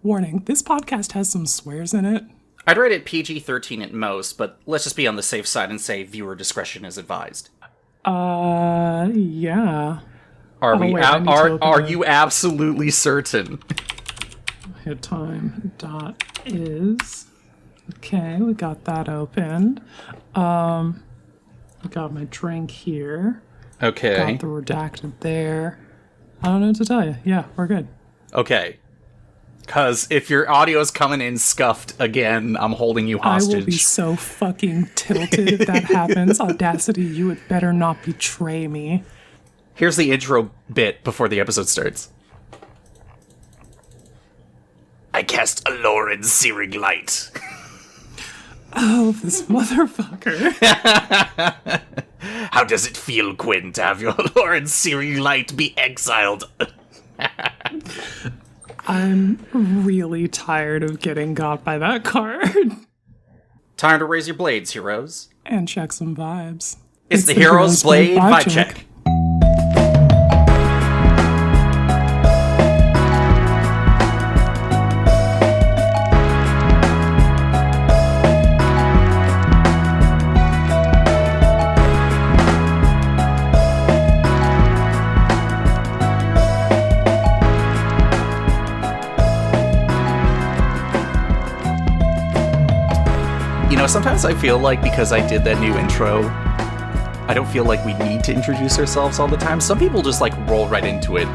Warning, this podcast has some swears in it. I'd rate it PG-13 at most, but let's just be on the safe side and say viewer discretion is advised. Yeah. Are you absolutely certain? Hit time dot is. Okay, we got that opened. I got my drink here. Okay. Got the redacted there. I don't know what to tell you. Yeah, we're good. Okay. Because if your audio is coming in scuffed again, I'm holding you hostage. I will be so fucking tilted if that happens. Audacity, you had better not betray me. Here's the intro bit before the episode starts. I cast a Lauren Searing Light. Oh, this motherfucker. How does it feel, Quinn, to have your Lauren Searing Light be exiled? I'm really tired of getting got by that card. Time to raise your blades, heroes. And check some vibes. It's the Heroes Blade Vibe Check. Sometimes I feel like because I did that new intro, I don't feel like we need to introduce ourselves all the time. Some people just like roll right into it.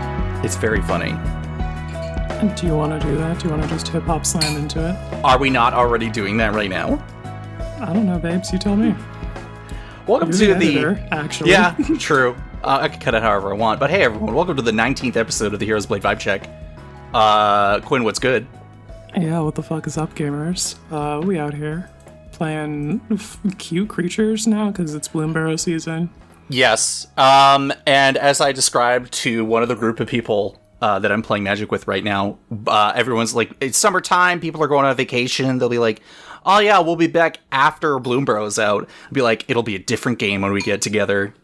It's very funny. Do you want to do that? Do you want to just hip-hop slam into it? Are we not already doing that right now? I don't know, babes. You tell me. Welcome You're to the editor, actually. Yeah, true. I can cut it however I want. But hey, everyone, welcome to the 19th episode of the Heroes Blade Vibe Check. Quinn, what's good? Yeah, what the fuck is up, gamers? We out here playing cute creatures now because it's Bloomburrow season. Yes, and as I described to one of the group of people that I'm playing Magic with right now, everyone's like, it's summertime, people are going on vacation, they'll be like, oh yeah, we'll be back after Bloomburrow's out. I'll be like, it'll be a different game when we get together.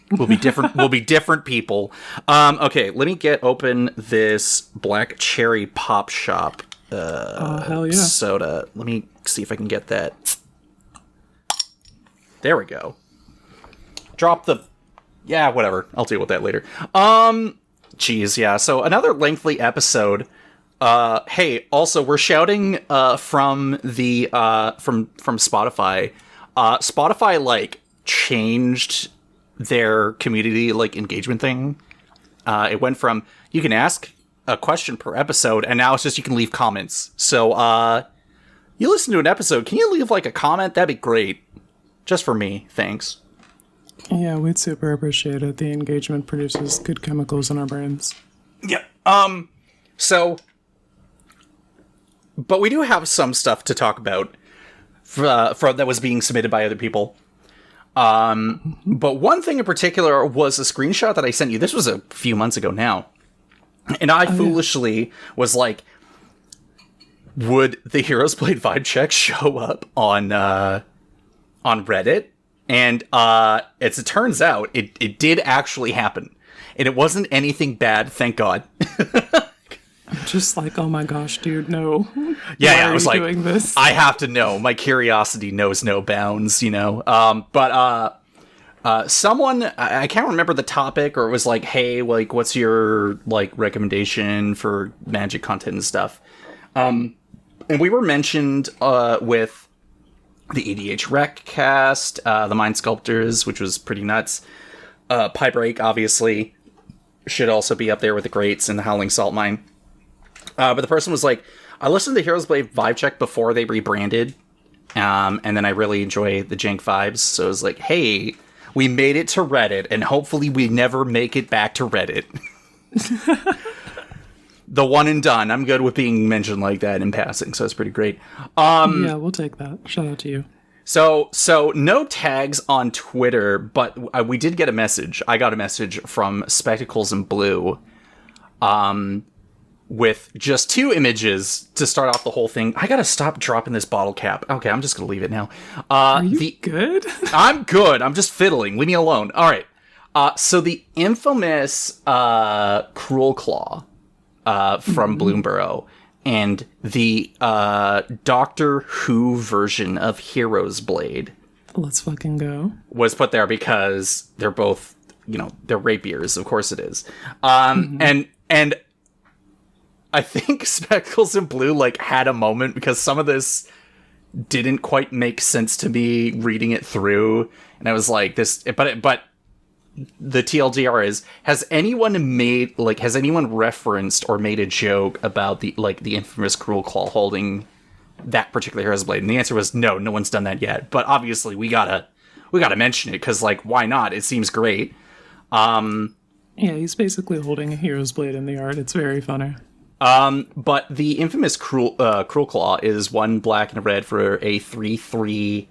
We'll be different. We'll be different people. Okay, let me get open this Black Cherry Pop Shop hell yeah. soda. Let me see if I can get that. There we go. Drop the... Yeah, whatever. I'll deal with that later. Geez, yeah. So another lengthy episode. Hey, also, we're shouting from the from Spotify. Spotify, like, changed their community, like, engagement thing. It went from, you can ask a question per episode, and now it's just you can leave comments. So, you listen to an episode, can you leave, like, a comment? That'd be great. Just for me, thanks. Yeah, we'd super appreciate it. The engagement produces good chemicals in our brains. Yeah. So, but we do have some stuff to talk about that was being submitted by other people. But one thing in particular was a screenshot that I sent you. This was a few months ago now. And I foolishly was like, would the Heroes Blade Vibe Check show up on Reddit? And as it turns out, it did actually happen. And it wasn't anything bad, thank God. I'm just like, oh my gosh, dude, no. Yeah, I was like, doing this? I have to know. My curiosity knows no bounds, you know. Someone, I can't remember the topic, or it was like, hey, like, what's your, like, recommendation for Magic content and stuff? And we were mentioned with the EDH Rec cast, the Mind Sculptors, which was pretty nuts. Pie Break, obviously, should also be up there with the Greats and the Howling Salt Mine. But the person was like, I listened to Heroes Blade Vibe Check before they rebranded, and then I really enjoy the jank vibes, so I was like, hey, we made it to Reddit, and hopefully we never make it back to Reddit. The one and done. I'm good with being mentioned like that in passing, so it's pretty great. Yeah, we'll take that. Shout out to you. So no tags on Twitter, but we did get a message. I got a message from Spectacles in Blue, with just 2 images to start off the whole thing. I gotta stop dropping this bottle cap. Okay, I'm just gonna leave it now. Are you good? I'm good. I'm just fiddling. Leave me alone. All right. So the infamous Cruel Claw from Bloomburrow and the Doctor Who version of Hero's Blade. Let's fucking go. Was put there because they're both, they're rapiers. Of course it is. And I think Spectacles in Blue, like, had a moment because some of this didn't quite make sense to me reading it through. And I was like, but the TLDR is, has anyone referenced or made a joke about the infamous Cruel Claw holding that particular Hero's Blade? And the answer was no one's done that yet. But obviously we gotta mention it because, like, why not? It seems great. Yeah, he's basically holding a Hero's Blade in the art. It's very funny. But the infamous Cruel Claw is 1 black and a red for a 3/3.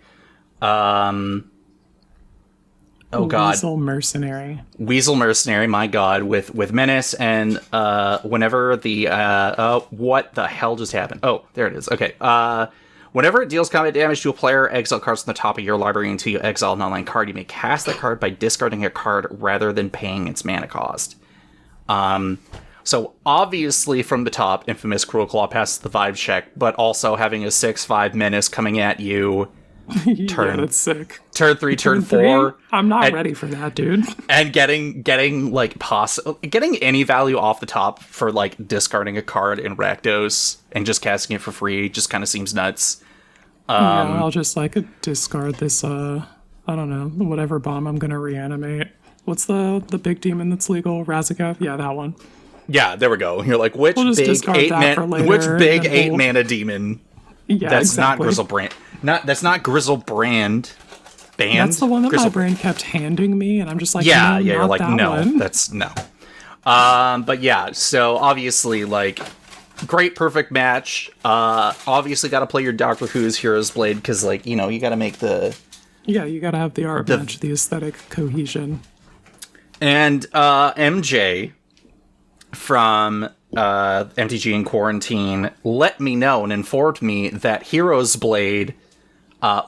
Oh god. Weasel Mercenary, my god, with Menace, and whenever the what the hell just happened? Oh, there it is. Okay. Whenever it deals combat damage to a player, exile cards from the top of your library until you exile an online card. You may cast that card by discarding a card rather than paying its mana cost. So obviously from the top, infamous Cruel Claw passes the vibe check, but also having a 6/5 Menace coming at you. Yeah, that's sick. Turn 3, turn 4. I'm not ready for that, dude. And getting any value off the top for, like, discarding a card in Rakdos and just casting it for free just kind of seems nuts. Yeah, I'll just, like, discard this, I don't know, whatever bomb I'm gonna reanimate. What's the big demon that's legal? Razagath? Yeah, that one. Yeah, there we go. You're like, which big 8 mana demon? Yeah, that's exactly. not Grizzlebrand. That's not Grizzlebrand. That's the one that my brain kept handing me, and I'm just like, yeah, no, you're like, no, one. that's no. But yeah, so obviously, like, great, perfect match. Obviously, got to play your Doctor Who's Hero's Blade because, like, you got to make the. Yeah, you got to have the art match, the aesthetic cohesion. And MJ from MTG in Quarantine let me know and informed me that Hero's Blade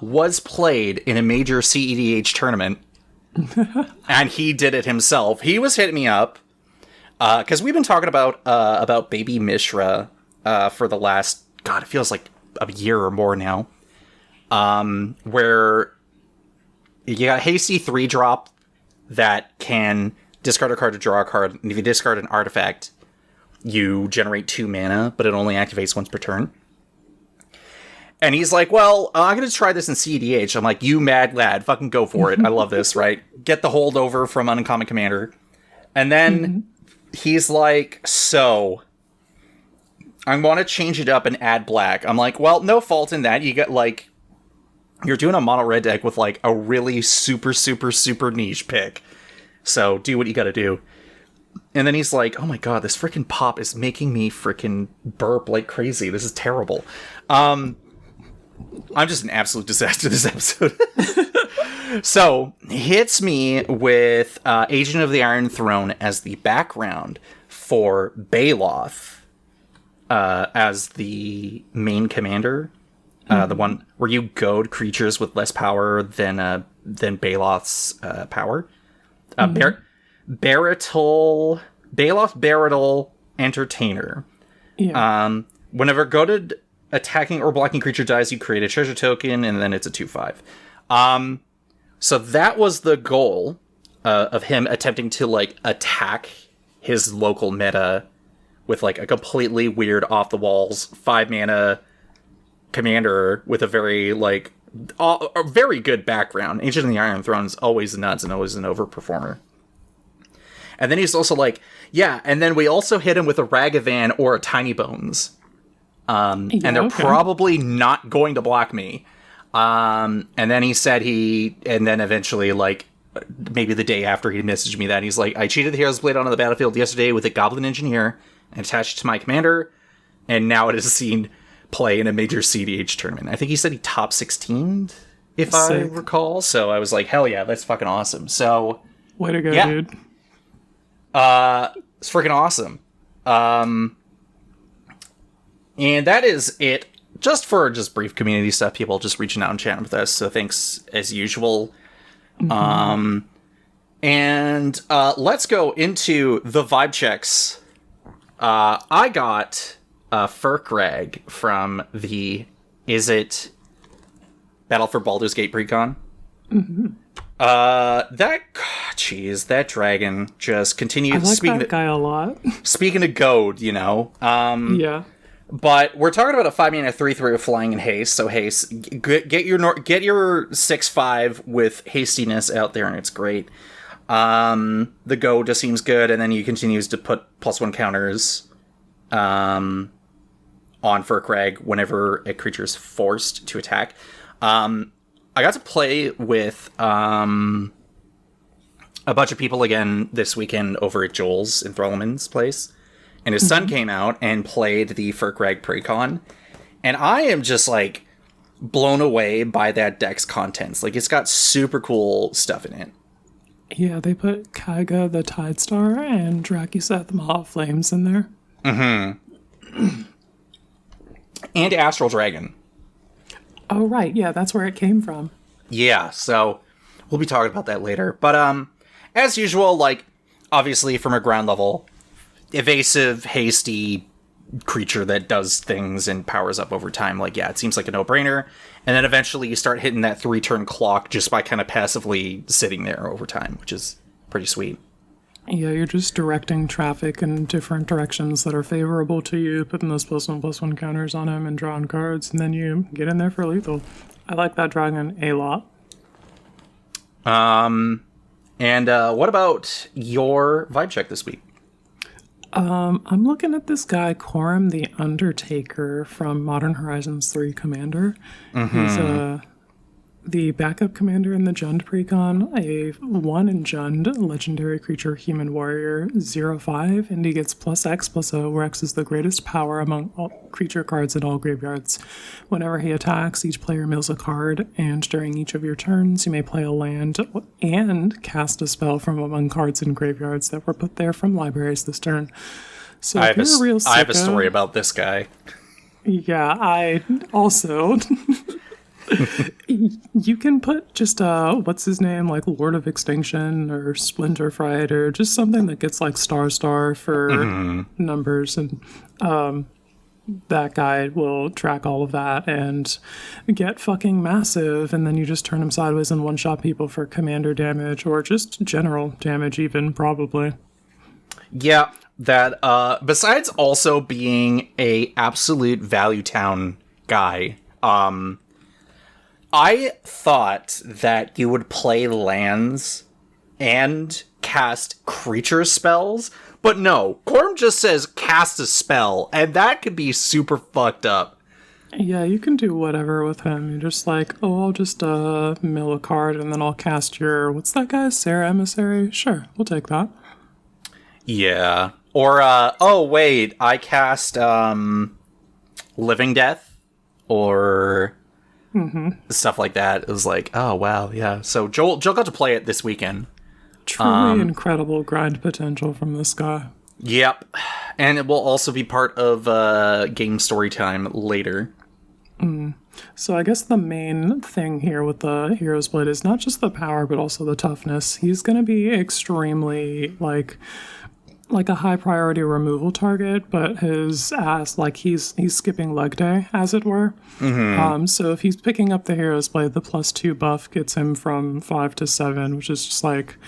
was played in a major CEDH tournament, and he did it himself. He was hitting me up because we've been talking about Baby Mishra for the last, God, it feels like a year or more now, where you got Hasty 3-drop that can discard a card to draw a card, and if you discard an artifact, you generate 2 mana, but it only activates once per turn. And he's like, well, I'm going to try this in CEDH. I'm like, you mad lad, fucking go for it. I love this, right? Get the holdover from Uncommon Commander. And then he's like, so, I want to change it up and add black. I'm like, well, no fault in that. You get, like, you're doing a mono red deck with, like, a really super, super, super niche pick. So, do what you gotta do. And then he's like, oh my god, this freaking pop is making me freaking burp like crazy. This is terrible. I'm just an absolute disaster this episode. So, hits me with Agent of the Iron Throne as the background for Baloth as the main commander. The one where you goad creatures with less power than Baloth's power. Baloth Baratal Entertainer. Yeah. Whenever goaded attacking or blocking creature dies, you create a treasure token, and then it's a 2/5. So that was the goal of him attempting to, like, attack his local meta with, like, a completely weird off-the-walls 5 mana commander with a very, like, a very good background. Agent of the Iron Throne is always nuts and always an overperformer. And then he's also like, yeah, and then we also hit him with a Ragavan or a Tiny Bones. And they're probably not going to block me. And then he said and then eventually, like, maybe the day after he messaged me that, he's like, I cheated the Hero's Blade onto the battlefield yesterday with a Goblin Engineer and attached it to my commander, and now it is seen play in a major CDH tournament. I think he said he top 16'd, if I recall. So I was like, hell yeah, that's fucking awesome. So, way to go, dude. It's freaking awesome. And that is it. Just for brief community stuff, people just reaching out and chatting with us. So thanks as usual. And let's go into the vibe checks. I got Furkrag from the, is it Battle for Baldur's Gate precon? Mm-hmm. That dragon just continues. I like that guy a lot. Speaking of goad, Yeah. But we're talking about a 5-mana 3/3 with flying and haste. So haste, get your 6/5 with hastiness out there, and it's great. The go just seems good, and then he continues to put +1 counters on Furkrag whenever a creature is forced to attack. I got to play with a bunch of people again this weekend over at Joel's in Thrallman's place. And his son came out and played the Furkrag Precon. And I am just, like, blown away by that deck's contents. Like, it's got super cool stuff in it. Yeah, they put Kaiga the Tidestar and Drakuseth the Maw of Flames in there. Mm-hmm. And Astral Dragon. Oh, right. Yeah, that's where it came from. Yeah, so we'll be talking about that later. But, as usual, like, obviously from a ground level, evasive, hasty creature that does things and powers up over time. Like, yeah, it seems like a no-brainer. And then eventually you start hitting that 3-turn clock just by kind of passively sitting there over time, which is pretty sweet. Yeah, you're just directing traffic in different directions that are favorable to you, putting those +1/+1 counters on him and drawing cards, and then you get in there for lethal. I like that dragon a lot. And what about your vibe check this week? I'm looking at this guy, Corum the Undertaker from Modern Horizons 3 Commander. Mm-hmm. He's the backup commander in the Jund precon, a 1 in Jund, legendary creature, human warrior, 0/5, and he gets +X/+0, where X is the greatest power among all creature cards in all graveyards. Whenever he attacks, each player mills a card, and during each of your turns, you may play a land and cast a spell from among cards in graveyards that were put there from libraries this turn. So I have a story about this guy. Yeah, I also... You can put just what's his name, like Lord of Extinction or Splinter Fright, or just something that gets like star for numbers, and that guy will track all of that and get fucking massive, and then you just turn him sideways and one-shot people for commander damage or just general damage even, probably. Yeah, that besides also being a absolute value town guy, I thought that you would play lands and cast creature spells, but no, Corum just says cast a spell, and that could be super fucked up. Yeah, you can do whatever with him. You're just like, oh, I'll just mill a card, and then I'll cast your, what's that guy, Sarah Emissary? Sure, we'll take that. Yeah. Or, oh, wait, I cast Living Death, or... stuff like that. It was like, oh wow, yeah. So Joel got to play it this weekend. Truly incredible grind potential from this guy. Yep, and it will also be part of game story time later. So I guess the main thing here with the Hero Split is not just the power, but also the toughness. He's going to be extremely like a high priority removal target, but his ass, like he's skipping leg day, as it were. So if he's picking up the Hero's Blade, the +2 buff gets him from 5 to 7, which is just like,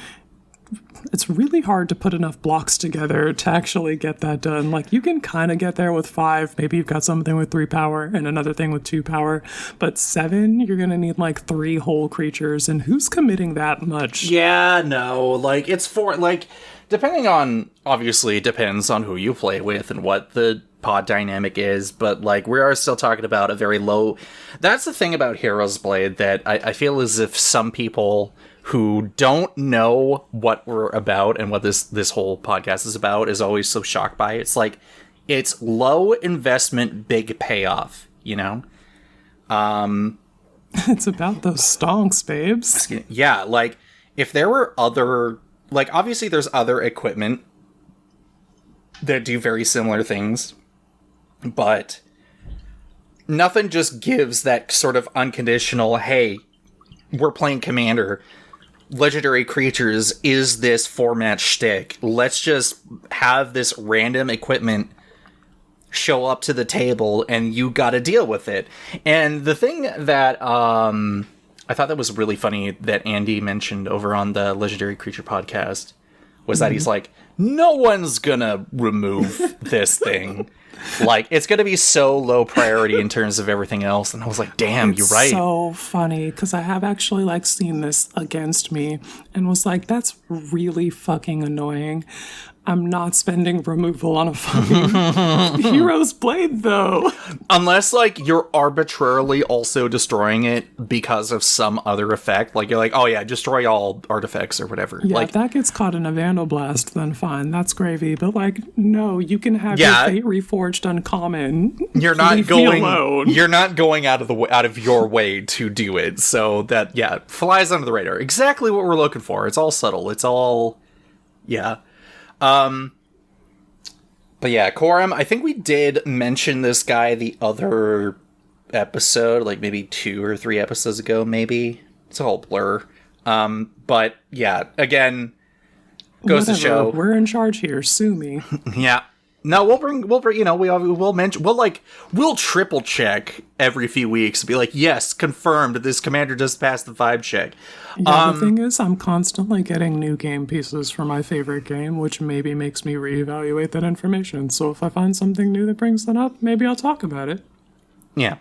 it's really hard to put enough blocks together to actually get that done. Like, you can kind of get there with 5. Maybe you've got something with 3 power and another thing with 2 power. But 7, you're going to need like 3 whole creatures. And who's committing that much? Yeah, no. Like, it's for, like, depending on, obviously, it depends on who you play with and what the pod dynamic is. But, like, we are still talking about a very low... That's the thing about Hero's Blade that I feel as if some people who don't know what we're about and what this whole podcast is about is always so shocked by it. It's like, it's low investment, big payoff, you know? It's about those stonks, babes. Yeah, like, if there were other... Like, obviously there's other equipment that do very similar things, but nothing just gives that sort of unconditional, hey, we're playing Commander, legendary creatures is this format shtick. Let's just have this random equipment show up to the table and you got to deal with it. And the thing that I thought that was really funny that Andy mentioned over on the Legendary Creature podcast was that he's like, no one's gonna remove this thing. Like, it's gonna be so low priority in terms of everything else. And I was like, damn, you're right. It's so funny, because I have actually, like, seen this against me and was like, that's really fucking annoying. I'm not spending removal on a fucking Hero's Blade, though. Unless, like, you're arbitrarily also destroying it because of some other effect. Like, you're like, oh yeah, destroy all artifacts or whatever. Yeah, like, if that gets caught in a Vandal Blast, then fine, that's gravy. But, like, no, you can have your Fate Reforged uncommon. You're not You're not going out of your way to do it. So that, yeah, flies under the radar. Exactly what we're looking for. It's all subtle. It's all, yeah. But yeah, Coram, I think we did mention this guy the other episode, like maybe 2 or 3 episodes ago, maybe. It's all blur. But yeah, again, goes to show. We're in charge here. Sue me. Yeah. No, we'll bring, you know, we'll mention, we'll triple check every few weeks and be like, yes, confirmed, this commander just passed the vibe check. Yeah, the thing is, I'm constantly getting new game pieces for my favorite game, which maybe makes me reevaluate that information. So if I find something new that brings that up, maybe I'll talk about it. Yeah.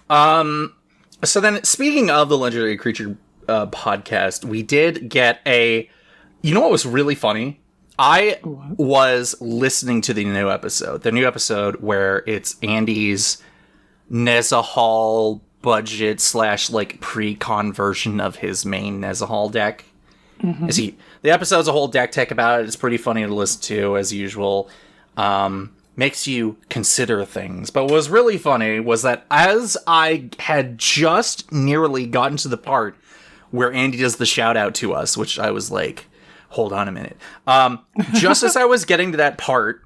So then, speaking of the Legendary Creature podcast, we did get you know what was really funny? I was listening to the new episode where it's Andy's Nezahal budget / like pre-con version of his main Nezahal deck. Mm-hmm. The episode's a whole deck tech about it. It's pretty funny to listen to, as usual. Makes you consider things. But what was really funny was that as I had just nearly gotten to the part where Andy does the shout out to us, which I was like, hold on a minute. Just as I was getting to that part,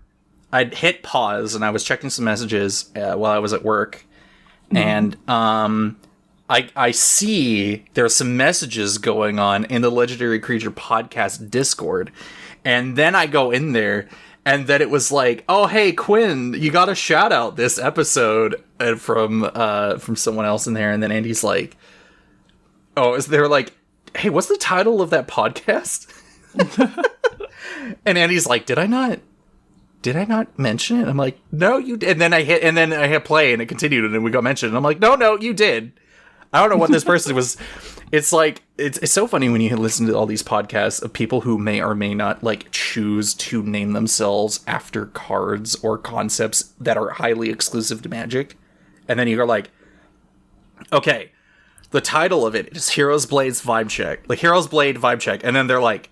I'd hit pause and I was checking some messages while I was at work. And I see there's some messages going on in the Legendary Creature podcast Discord. And then I go in there and then it was like, oh, hey, Quinn, you got a shout out this episode from someone else in there. And then Andy's like, they're like, hey, what's the title of that podcast? And Andy's like, did I not mention it? I'm like, no, you did. And then I hit play and it continued and then we got mentioned. And I'm like, no, you did. I don't know what this person was. It's like, it's so funny when you listen to all these podcasts of people who may or may not like choose to name themselves after cards or concepts that are highly exclusive to Magic. And then you're like, okay, the title of it is Heroes Blade's Vibe Check. Like Heroes Blade Vibe Check. And then they're like,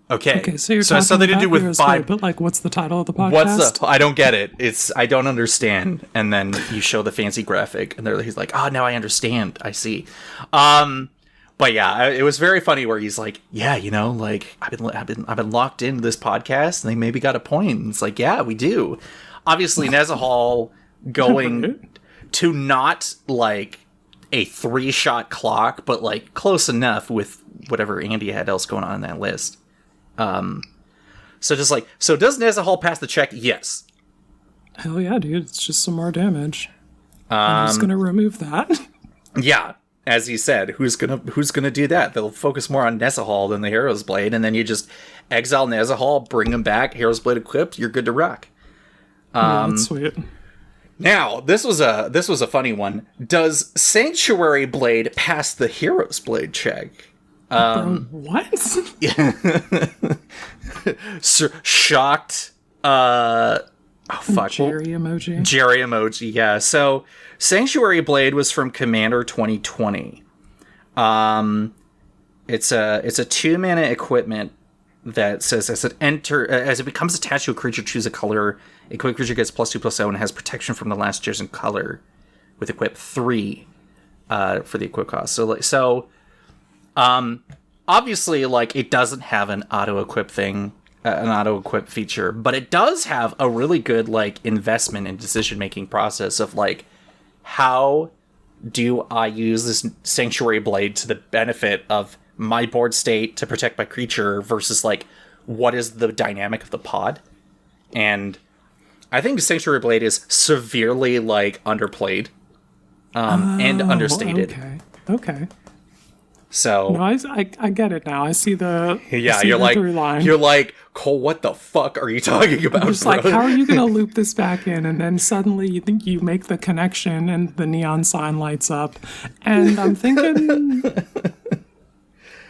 okay, so you're so it has something to do with vibe. But like, what's the title of the podcast? I don't get it. I don't understand. And then you show the fancy graphic, and he's like, "Oh, now I understand. I see." But yeah, it was very funny where he's like, "Yeah, you know, like I've been locked into this podcast, and they maybe got a point." And it's like, "Yeah, we do." Obviously, Nezahal going to not like a 3-shot clock, but like close enough with whatever Andy had else going on in that list. So does Nezahal pass the check? Yes. Hell yeah, dude. It's just some more damage. I'm just gonna remove that. Yeah. As he said, who's gonna do that? They'll focus more on Nezahal than the Hero's Blade, and then you just exile Nezahal, bring him back, Hero's Blade equipped, you're good to rock. Yeah, that's sweet. Now, this was a funny one. Does Sanctuary Blade pass the Hero's Blade check? What? Shocked. Fuck. Jerry emoji, yeah. So, Sanctuary Blade was from Commander 2020. It's a 2-mana equipment that says as it becomes attached to a creature, choose a color. Equipped creature gets +2/+0 and has protection from the last chosen color with equip 3 for the equip cost. Obviously, like, it doesn't have an auto-equip feature, but it does have a really good, like, investment and decision-making process of, like, how do I use this Sanctuary Blade to the benefit of my board state to protect my creature versus, like, what is the dynamic of the pod? And I think Sanctuary Blade is severely, like, underplayed and understated. Okay. So no, I get it now. I see the through line. You're like, Cole, what the fuck are you talking about? It's like, how are you going to loop this back in? And then suddenly you think you make the connection and the neon sign lights up. And I'm thinking,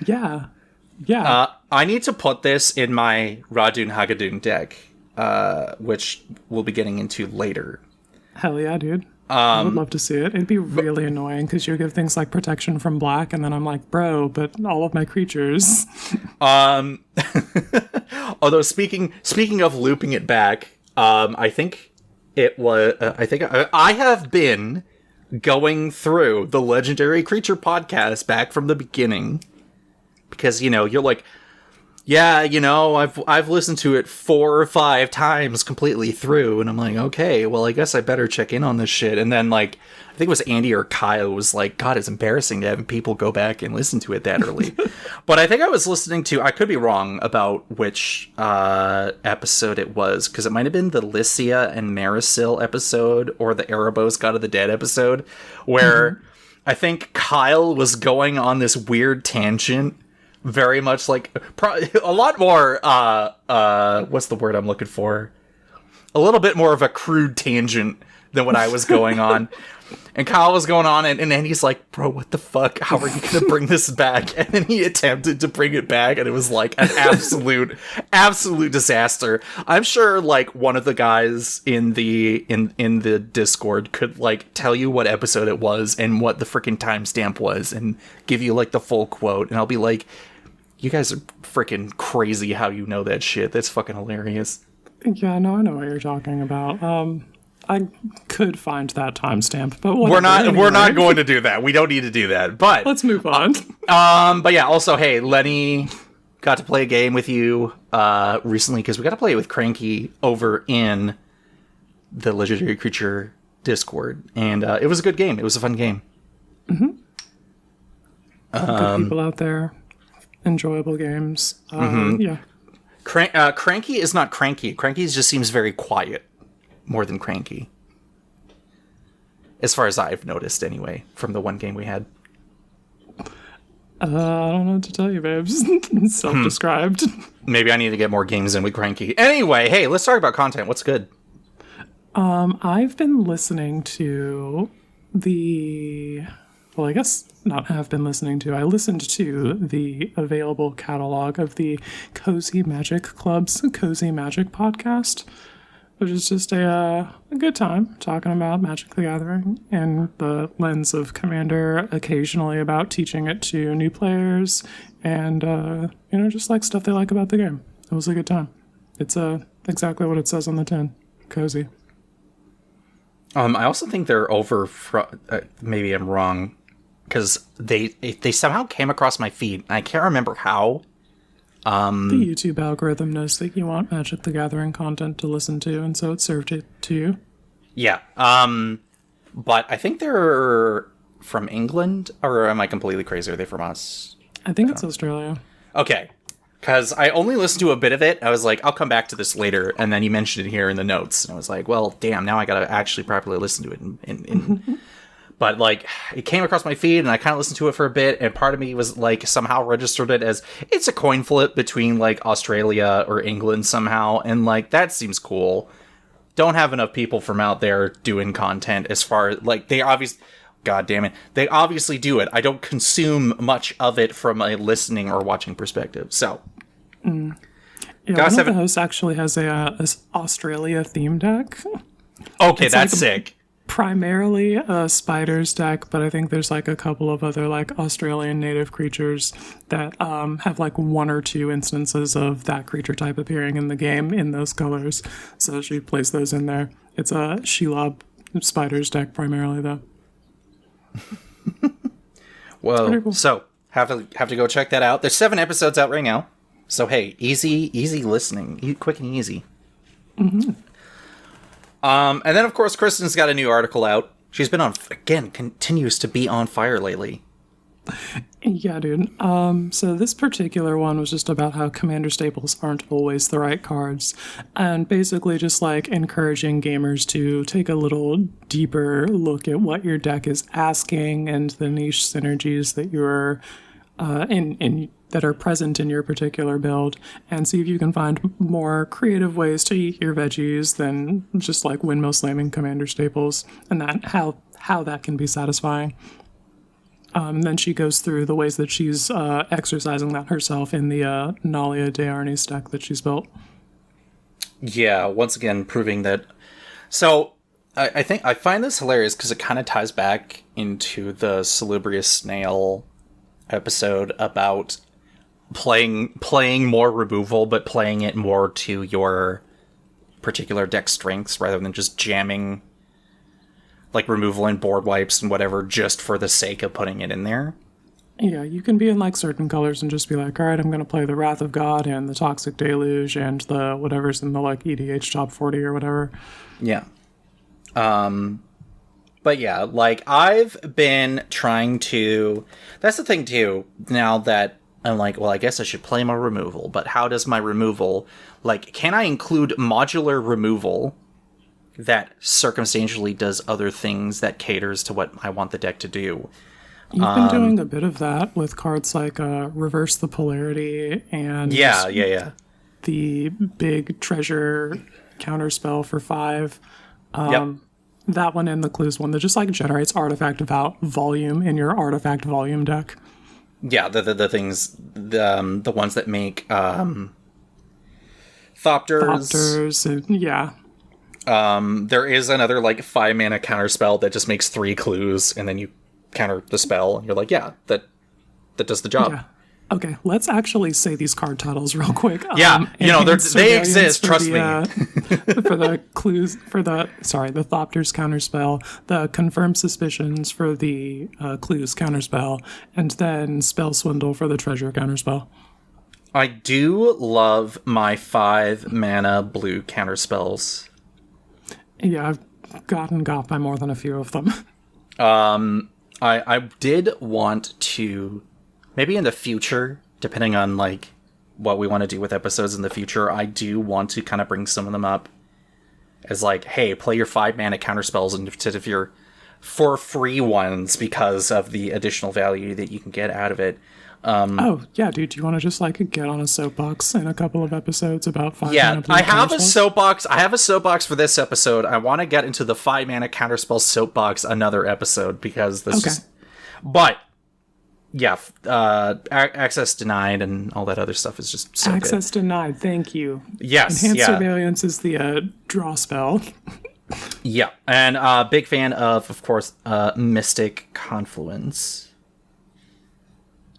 yeah. I need to put this in my Radun Hagadoon deck, which we'll be getting into later. Hell yeah, dude. I would love to see it. It'd be really annoying because you give things like protection from black, and then I'm like, bro, but all of my creatures. Although speaking of looping it back, I think it was. I have been going through the Legendary Creature podcast back from the beginning because you're like, yeah, I've listened to it 4 or 5 times completely through, and I'm like, okay, well, I guess I better check in on this shit. And then, like, I think it was Andy or Kyle was like, God, it's embarrassing to have people go back and listen to it that early. But I think I was listening to, I could be wrong about which episode it was, because it might have been the Lycia and Marisil episode, or the Erebos God of the Dead episode, where I think Kyle was going on this weird tangent. Very much like a lot more what's the word I'm looking for? A little bit more of a crude tangent than what I was going on. And Kyle was going on, and then he's like, bro, what the fuck? How are you gonna bring this back? And then he attempted to bring it back, and it was like an absolute disaster. I'm sure like one of the guys in the Discord could like tell you what episode it was and what the freaking timestamp was and give you like the full quote, and I'll be like, you guys are freaking crazy how you know that shit. That's fucking hilarious. Yeah, no, I know what you're talking about. I could find that timestamp, but whatever. We're not going to do that. We don't need to do that. But let's move on. But yeah, also, hey, Lenny got to play a game with you recently because we got to play it with Cranky over in the Legendary Creature Discord, and it was a good game. It was a fun game. Good people out there. Enjoyable games. Yeah. Cranky is not cranky. Cranky just seems very quiet, more than cranky. As far as I've noticed, anyway, from the one game we had. I don't know what to tell you, babes. Self-described. Maybe I need to get more games in with Cranky. Anyway, hey, let's talk about content. What's good? I've been listening to I guess not have been listening to. I listened to the available catalog of the Cozy Magic Club's Cozy Magic podcast, which is just a good time talking about Magic the Gathering and the lens of Commander, occasionally about teaching it to new players and, just like stuff they like about the game. It was a good time. It's exactly what it says on the tin. Cozy. I also think they're over, maybe I'm wrong, because they somehow came across my feed. I can't remember how. The YouTube algorithm knows that you want Magic the Gathering content to listen to, and so it served it to you. Yeah. But I think they're from England, or am I completely crazy? Are they from us? I think it's Australia. Okay. Because I only listened to a bit of it. I was like, I'll come back to this later. And then you mentioned it here in the notes. And I was like, well, damn, now I got to actually properly listen to it. But, like, it came across my feed, and I kind of listened to it for a bit, and part of me was, like, somehow registered it as it's a coin flip between, like, Australia or England somehow, and, like, that seems cool. Don't have enough people from out there doing content as far as, like, they obviously... God damn it. They obviously do it. I don't consume much of it from a listening or watching perspective, so... Yeah, one of the hosts actually has a Australia theme deck. Okay, it's that's like sick. Primarily a spiders deck, but I think there's like a couple of other like Australian native creatures that have like 1 or 2 instances of that creature type appearing in the game in those colors. So she plays those in there. It's a Shelob spiders deck primarily though. Well, cool. So have to go check that out. There's 7 episodes out right now. So hey, easy listening, quick and easy. Mm-hmm. And then of course Kristen's got a new article out. She's been continues to be on fire lately. Yeah, dude. So this particular one was just about how commander staples aren't always the right cards, and basically just like encouraging gamers to take a little deeper look at what your deck is asking and the niche synergies that you're in that are present in your particular build, and see if you can find more creative ways to eat your veggies than just like windmill slamming commander staples, and that how that can be satisfying. Then she goes through the ways that she's exercising that herself in the Nalia de Arnis deck that she's built. Yeah, once again, proving that. So, I think I find this hilarious because it kind of ties back into the Salubrious Snail episode about playing more removal, but playing it more to your particular deck strengths rather than just jamming like removal and board wipes and whatever just for the sake of putting it in there. Yeah, you can be in like certain colors and just be like, all right, I'm going to play the Wrath of God and the Toxic Deluge and the whatever's in the like EDH top 40 or whatever. Yeah. But yeah, like I've been trying to, that's the thing too, now that I'm like, well, I guess I should play my removal, but how does my removal, like, can I include modular removal that circumstantially does other things that caters to what I want the deck to do? You've been doing a bit of that with cards like Reverse the Polarity and the big treasure counterspell for 5. That one and the clues one that just like generates artifact volume in your artifact volume deck. Yeah, the things, the ones that make Thopters. Thopters, yeah. There is another like 5 mana counterspell that just makes 3 clues, and then you counter the spell, and you're like, yeah, that does the job. Yeah. Okay, let's actually say these card titles real quick. Yeah, they exist. Trust me. For the clues, for the Thopters counterspell, the Confirmed Suspicions for the clues counterspell, and then Spell Swindle for the treasure counterspell. I do love my 5 mana blue counterspells. Yeah, I've gotten got by more than a few of them. I did want to, maybe in the future, depending on like what we want to do with episodes in the future, I do want to kind of bring some of them up as like, hey, play your 5 mana counterspells instead of your 4 free ones because of the additional value that you can get out of it. Oh, yeah, dude, do you want to just like get on a soapbox in a couple of episodes about 5 mana Yeah, blue I have counterspells? a soapbox. I have a soapbox for this episode. I want to get into the 5 mana counterspell soapbox another episode because this is... But, yeah, access denied and all that other stuff is just so Access good. denied, thank you. Yes, Enhanced Surveillance is the draw spell. Yeah, and big fan of course, Mystic Confluence.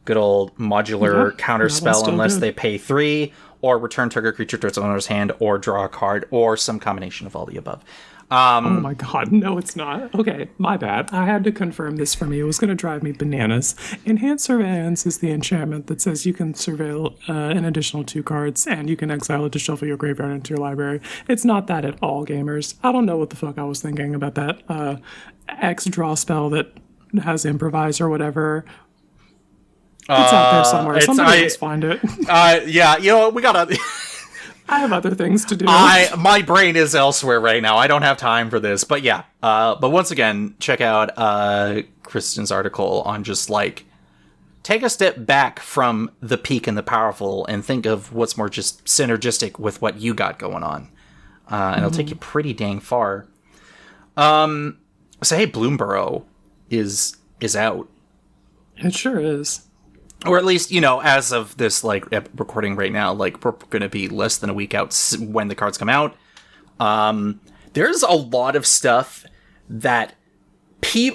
Good old modular counterspell unless they pay 3, or return target creature to its owner's hand, or draw a card, or some combination of all the above. Oh my god, no it's not. Okay, my bad. I had to confirm this for me. It was going to drive me bananas. Enhanced Surveillance is the enchantment that says you can surveil an additional 2 cards, and you can exile it to shuffle your graveyard into your library. It's not that at all, gamers. I don't know what the fuck I was thinking about that X draw spell that has improvise or whatever. It's out there somewhere. Somebody else find it. Yeah, we gotta... I have other things to do. My brain is elsewhere right now. I don't have time for this. But yeah, but once again, check out Kristen's article on just like, take a step back from the peak and the powerful and think of what's more just synergistic with what you got going on. And it'll take you pretty dang far. So hey, Bloomburrow is out. It sure is. Or at least, as of this, like, recording right now, like, we're going to be less than a week out when the cards come out. There's a lot of stuff that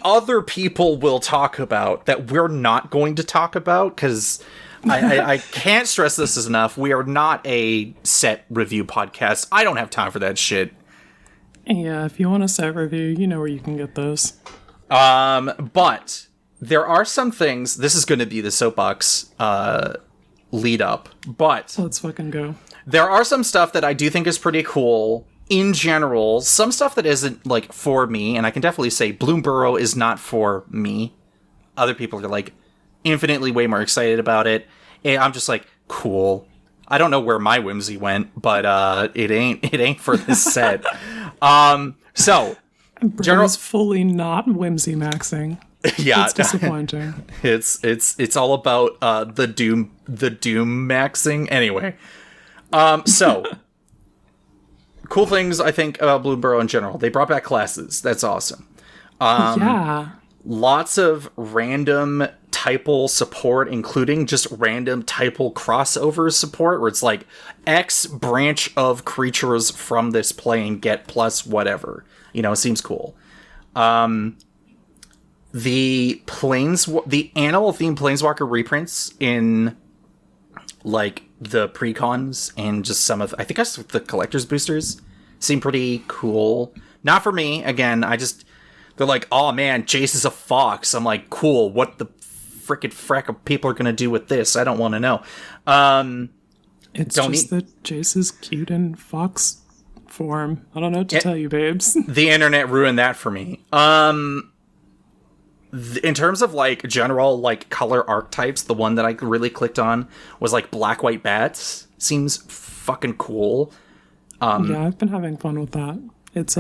other people will talk about that we're not going to talk about, because I can't stress this enough. We are not a set review podcast. I don't have time for that shit. Yeah, if you want a set review, you know where you can get those. But... there are some things, this is going to be the soapbox lead up, but... let's fucking go. There are some stuff that I do think is pretty cool in general. Some stuff that isn't, like, for me, and I can definitely say Bloomburrow is not for me. Other people are like, infinitely way more excited about it. And I'm just like, cool. I don't know where my whimsy went, but it ain't for this set. So Bro's fully not whimsy maxing. Yeah, it's disappointing. It's all about the doom maxing. Anyway, so cool things I think about Bloomburrow in general. They brought back classes. That's awesome. Yeah. Lots of random typal support, including just random typal crossover support, where it's like X branch of creatures from this plane get plus whatever. You know, it seems cool. The animal themed planeswalker reprints in like the precons and just some of, I think that's the collector's boosters, seem pretty cool. Not for me. Again, they're like, oh man, Jace is a fox. I'm like, cool. What the frickin' frack of people are gonna do with this? I don't want to know. It's just that Jace is cute in fox form. I don't know what to tell you, babes. The internet ruined that for me. In terms of like general like color archetypes, the one that I really clicked on was like black white bats. Seems fucking cool. Yeah, I've been having fun with that. It's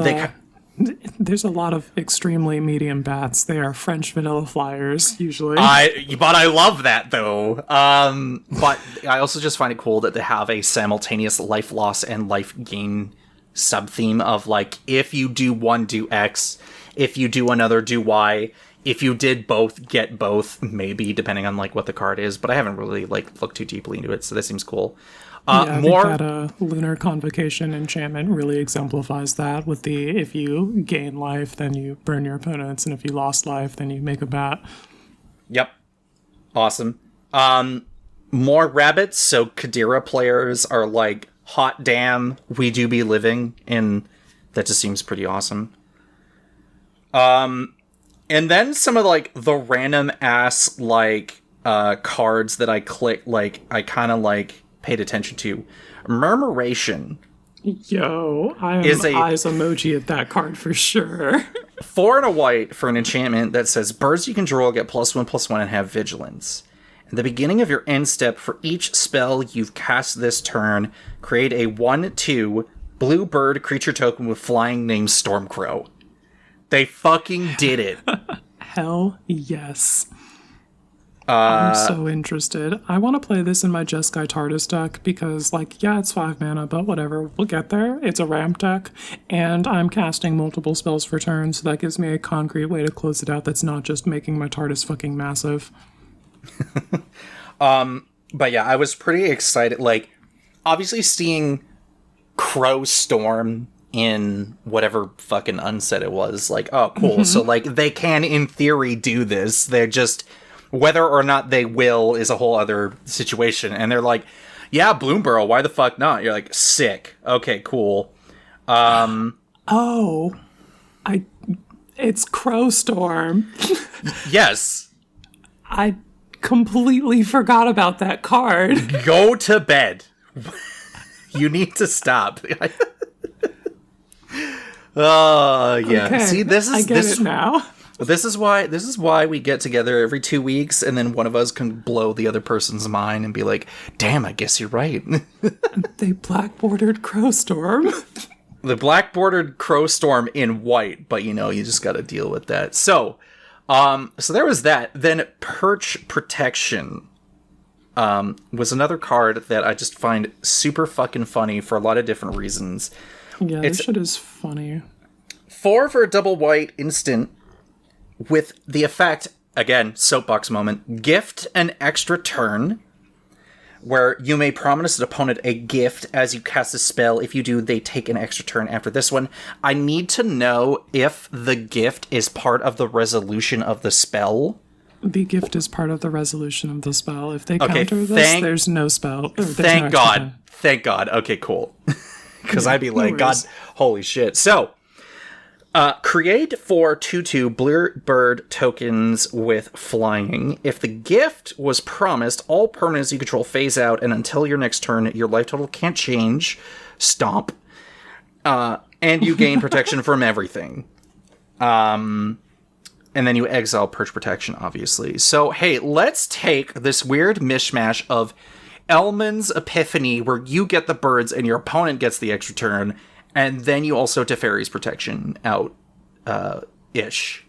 there's a lot of extremely medium bats. They are French vanilla flyers usually. But I love that though. But I also just find it cool that they have a simultaneous life loss and life gain sub theme of like, if you do one, do X. If you do another, do Y. If you did both, get both, maybe, depending on like what the card is. But I haven't really like looked too deeply into it, so that seems cool. I think that Lunar Convocation enchantment really exemplifies that with the, if you gain life, then you burn your opponents, and if you lost life, then you make a bat. Yep. Awesome. More rabbits, so Kadira players are like, hot damn, we do be living, and that just seems pretty awesome. And then some of like the random ass like cards that I clicked, like I kind of like paid attention to. Murmuration. Yo, I am eyes emoji at that card for sure. 4 and a white for an enchantment that says birds you control get +1/+1 and have vigilance. At the beginning of your end step, for each spell you've cast this turn, create a 1/2 blue bird creature token with flying named Stormcrow. They fucking did it. Hell yes. I'm so interested. I want to play this in my Jeskai TARDIS deck because, like, yeah, it's 5 mana, but whatever. We'll get there. It's a ramp deck, and I'm casting multiple spells for turn, so that gives me a concrete way to close it out that's not just making my TARDIS fucking massive. But yeah, I was pretty excited. Like, obviously seeing Crow Storm in whatever fucking unset it was, like, oh, cool. Mm-hmm. So, like, they can, in theory, do this. They're just, whether or not they will is a whole other situation. And they're like, yeah, Bloomburrow, why the fuck not? You're like, sick. Okay, cool. It's Crow Storm. Yes. I completely forgot about that card. Go to bed. You need to stop. Oh, yeah. Okay, see, this is it now. This is why we get together every 2 weeks, and then one of us can blow the other person's mind and be like, "Damn, I guess you're right." They black bordered Crow Storm. The black bordered Crow Storm in white, but you just got to deal with that. So there was that. Then Perch Protection was another card that I just find super fucking funny for a lot of different reasons. Yeah, this shit is funny. 4 for a double white instant with the effect, again, soapbox moment, gift an extra turn, where you may promise an opponent a gift as you cast a spell. If you do, they take an extra turn after this one. I need to know if the gift is part of the resolution of the spell. The gift is part of the resolution of the spell. If they counter this, there's no spell. Thank God. Thank God. Okay, cool. Because I'd be like, God, holy shit. So, create 4 2/2 blue bird tokens with flying. If the gift was promised, all permanents you control phase out, and until your next turn, your life total can't change. Stomp. And you gain protection from everything. And And then you exile Purge Protection, obviously. So, hey, let's take this weird mishmash of Elman's Epiphany, where you get the birds and your opponent gets the extra turn, and then you also Teferi's Protection out, ish.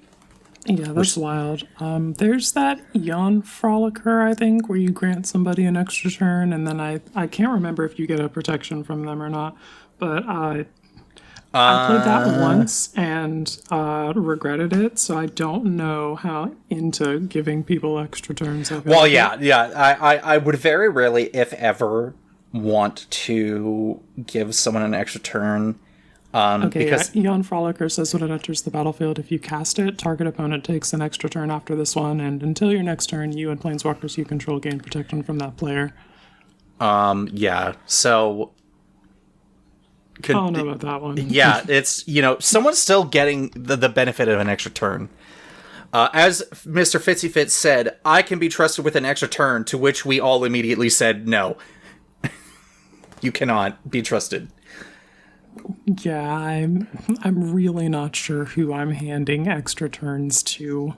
Yeah, that's wild. There's that Yawn Frolicker, I think, where you grant somebody an extra turn, and then I can't remember if you get a protection from them or not, but I played that once and regretted it, so I don't know how into giving people extra turns. Well, I would very rarely, if ever, want to give someone an extra turn. Because Yawn Frolicker says when it enters the battlefield, if you cast it, target opponent takes an extra turn after this one, and until your next turn, you and planeswalkers you control gain protection from that player. So I don't know about that one. Yeah, it's, someone's still getting the benefit of an extra turn. As Mr. Fitzy Fitz said, I can be trusted with an extra turn, to which we all immediately said no. You cannot be trusted. Yeah, I'm really not sure who I'm handing extra turns to.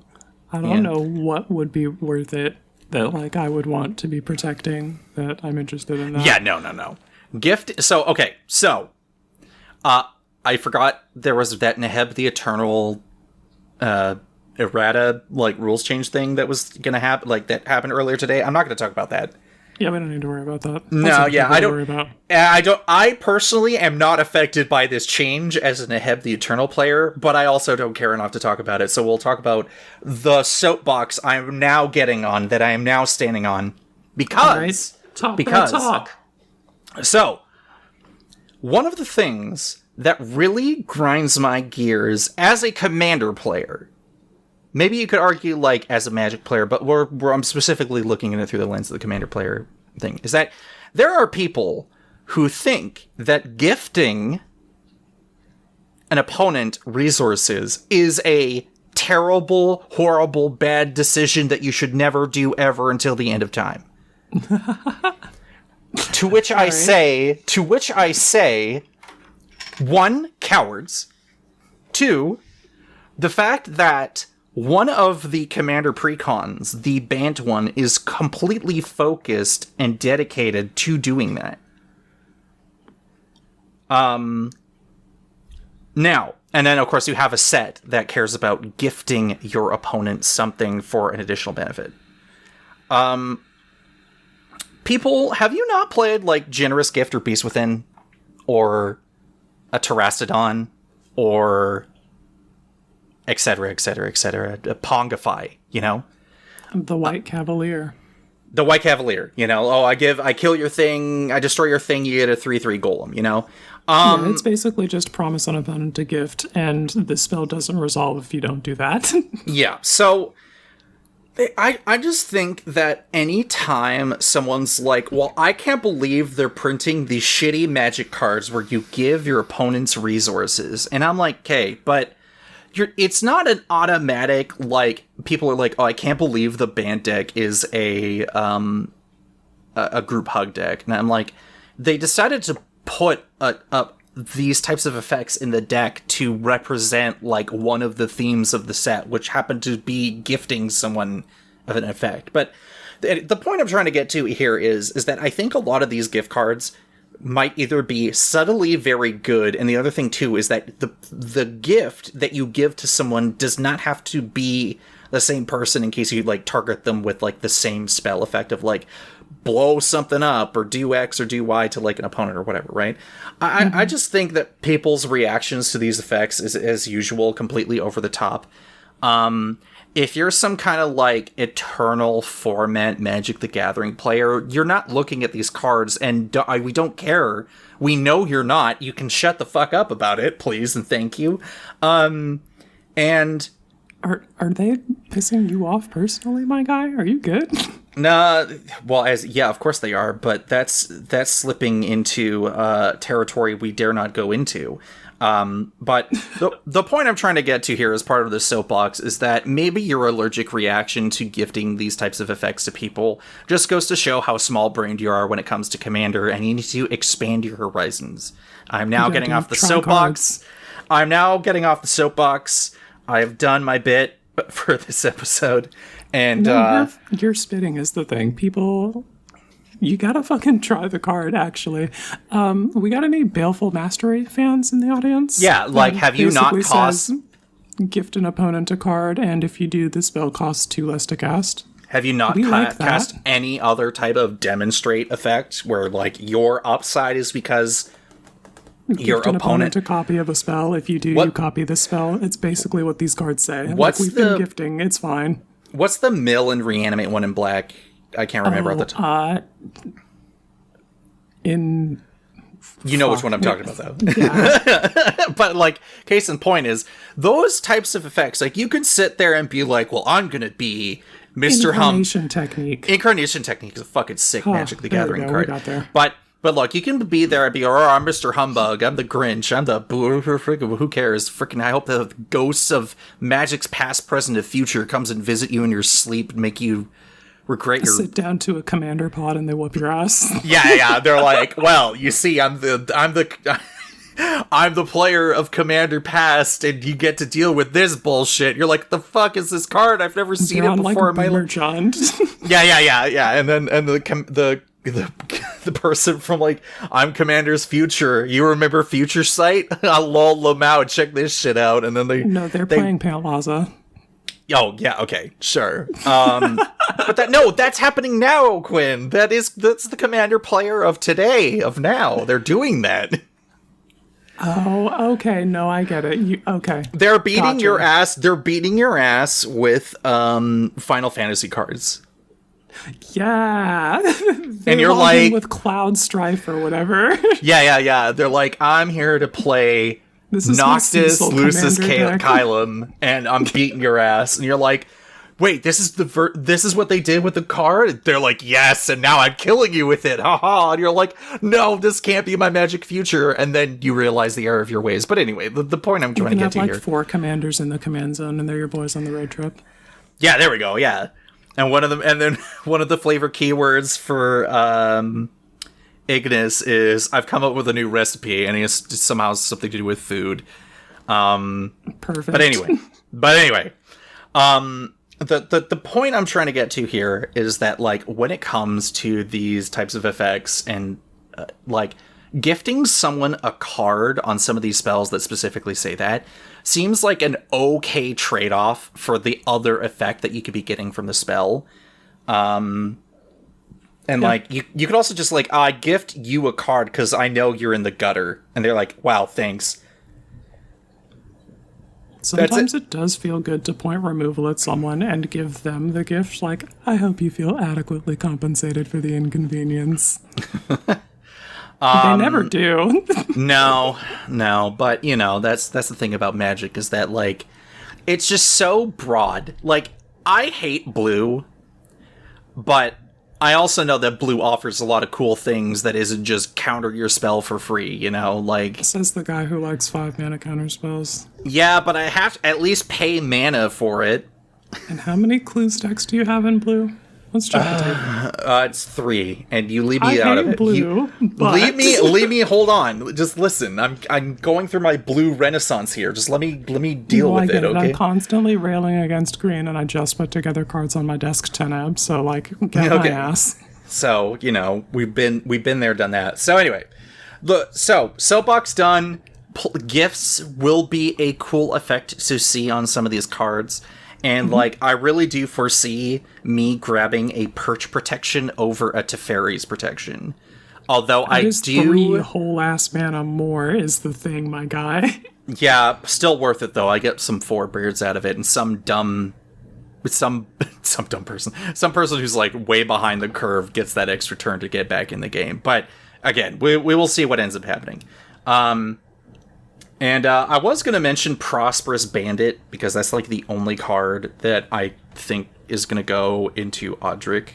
I don't know what would be worth it that I would want to be protecting, that I'm interested in that. Yeah, no. Gift. So I forgot there was that Neheb the Eternal errata rules change thing that was gonna happen, that happened earlier today. I'm not gonna talk about that. Yeah, we don't need to worry about that. I personally am not affected by this change as a Neheb the Eternal player, but I also don't care enough to talk about it. So we'll talk about the soapbox I'm now getting on, that I am now standing on, because talk. So, one of the things that really grinds my gears as a Commander player, maybe you could argue as a Magic player, but I'm specifically looking at it through the lens of the Commander player thing, is that there are people who think that gifting an opponent resources is a terrible, horrible, bad decision that you should never do ever until the end of time. To which I say, 1, cowards. 2, the fact that one of the Commander precons, the Bant one, is completely focused and dedicated to doing that. Now, and then of course you have a set that cares about gifting your opponent something for an additional benefit. People, have you not played Generous Gift or Beast Within, or a Terrastodon, or etc., a Pongify, The White Cavalier. The White Cavalier, I kill your thing, I destroy your thing, you get a 3/3 golem, Yeah, it's basically just promise an opponent to gift, and the spell doesn't resolve if you don't do that. Yeah, so I just think that any time someone's well, I can't believe they're printing these shitty Magic cards where you give your opponents resources, and I'm okay, but it's not an automatic, people are oh, I can't believe the Bant deck is a group hug deck. And I'm they decided to put these types of effects in the deck to represent, one of the themes of the set, which happened to be gifting someone of an effect. But the point I'm trying to get to here is that I think a lot of these gift cards might either be subtly very good, and the other thing too is that the gift that you give to someone does not have to be the same person, in case you target them with the same spell effect of blow something up or do X or do Y to an opponent or whatever, right? I just think that people's reactions to these effects is, as usual, completely over the top. If you're some kind of eternal format Magic the Gathering player, you're not looking at these cards, and we don't care. We know you're not. You can shut the fuck up about it, please, and thank you. And are they pissing you off personally, my guy? Are you good? Nah, well, of course they are, but that's slipping into territory we dare not go into. But the point I'm trying to get to here as part of this soapbox is that maybe your allergic reaction to gifting these types of effects to people just goes to show how small-brained you are when it comes to Commander, and you need to expand your horizons. I'm now getting off the soapbox. I'm now getting off the soapbox. I've done my bit. for this episode. And No, your spitting is the thing. People, you gotta fucking try the card, actually. We got any Baleful Mastery fans in the audience? yeah, like, have you not Basically cost... says, gift an opponent a card, and if you do, the spell costs 2 less to cast. Have you not like cast that. any other type of demonstrate effect where, like, your upside is because your Gift an opponent... a copy of a spell. If you do, What- you copy the spell. It's basically what these cards say. What's We've the- been gifting. It's fine. What's the mill and reanimate one in black? I can't remember at the time. In You know which one I'm talking about, though. yeah, But, like, case in point is, those types of effects, like, you can sit there and be like, well, I'm gonna be Mr. Hum. Incarnation Technique. Incarnation Technique is a fucking sick Magic the there we Gathering go, we card. got there. But look, you can be there and be, oh, I'm Mr. Humbug, I'm the Grinch, I'm the who cares? Freaking, I hope the ghosts of Magic's past, present, and future comes and visit you in your sleep and make you regret your... Sit down to a commander pod and they whoop your ass. Yeah, they're like, well, you see, I'm the player of Commander Past, and you get to deal with this bullshit. You're like, the fuck is this card? I've never seen They're it on, before in my Boomer life. John. Yeah. And the person from, like, I'm Commander's Future. You remember Future Sight? I'll lol them out. Check this shit out. And then No, they're playing Pantlaza. Oh yeah, okay, sure. But that's happening now, Quinn. That's the Commander player of today, of now. They're doing that. Oh, okay. No, I get it. Okay. They're beating Gotcha. your ass. They're beating your ass with Final Fantasy cards. Yeah. And you're logged like- in with Cloud Strife or whatever. Yeah. They're like, I'm here to play This is my Noctis, Cecil Lucis, Commander deck. Kylum, and I'm beating your ass. And you're like, wait, this is what they did with the card? They're like, yes, and now I'm killing you with it. Haha. And you're like, no, this can't be my Magic future. And then you realize the error of your ways. But anyway, the point I'm trying to You get have to like here. 4 commanders in the command zone, and they're your boys on the road trip. Yeah, there we go. Yeah. And one of the flavor keywords for Ignis is, I've come up with a new recipe, and it's somehow something to do with food. Perfect. But anyway, the point I'm trying to get to here is that, like, when it comes to these types of effects and like gifting someone a card on some of these spells that specifically say that seems like an okay trade-off for the other effect that you could be getting from the spell. And like, you could also just like, I gift you a card because I know you're in the gutter. And they're like, wow, thanks. Sometimes it does feel good to point removal at someone and give them the gift. Like, I hope you feel adequately compensated for the inconvenience. They never do. No, but you know, that's the thing about Magic is that, like, it's just so broad. Like, I hate blue, but I also know that blue offers a lot of cool things that isn't just counter your spell for free, you know, like... Says the guy who likes 5 mana counter spells. Yeah, but I have to at least pay mana for it. And how many clue stacks do you have in blue? Let's check the table. It's 3, and you leave me out of hate it. blue, but... Leave me. Hold on. Just listen. I'm going through my blue renaissance here. Just let me deal I with get it. it. Okay. I'm constantly railing against green, and I just put together cards on my desk 10ab, so, like, get my Okay. ass. So, you know, we've been there, done that. So anyway, soapbox done. Gifts will be a cool effect to see on some of these cards. And, like, I really do foresee me grabbing a Perch Protection over a Teferi's Protection. Although That is 3 do... whole ass mana more is the thing, my guy. Yeah, still worth it, though. I get some 4 beards out of it, and some dumb person. Some person who's, like, way behind the curve gets that extra turn to get back in the game. But, again, we will see what ends up happening. And I was going to mention Prosperous Bandit, because that's, like, the only card that I think is going to go into Odric.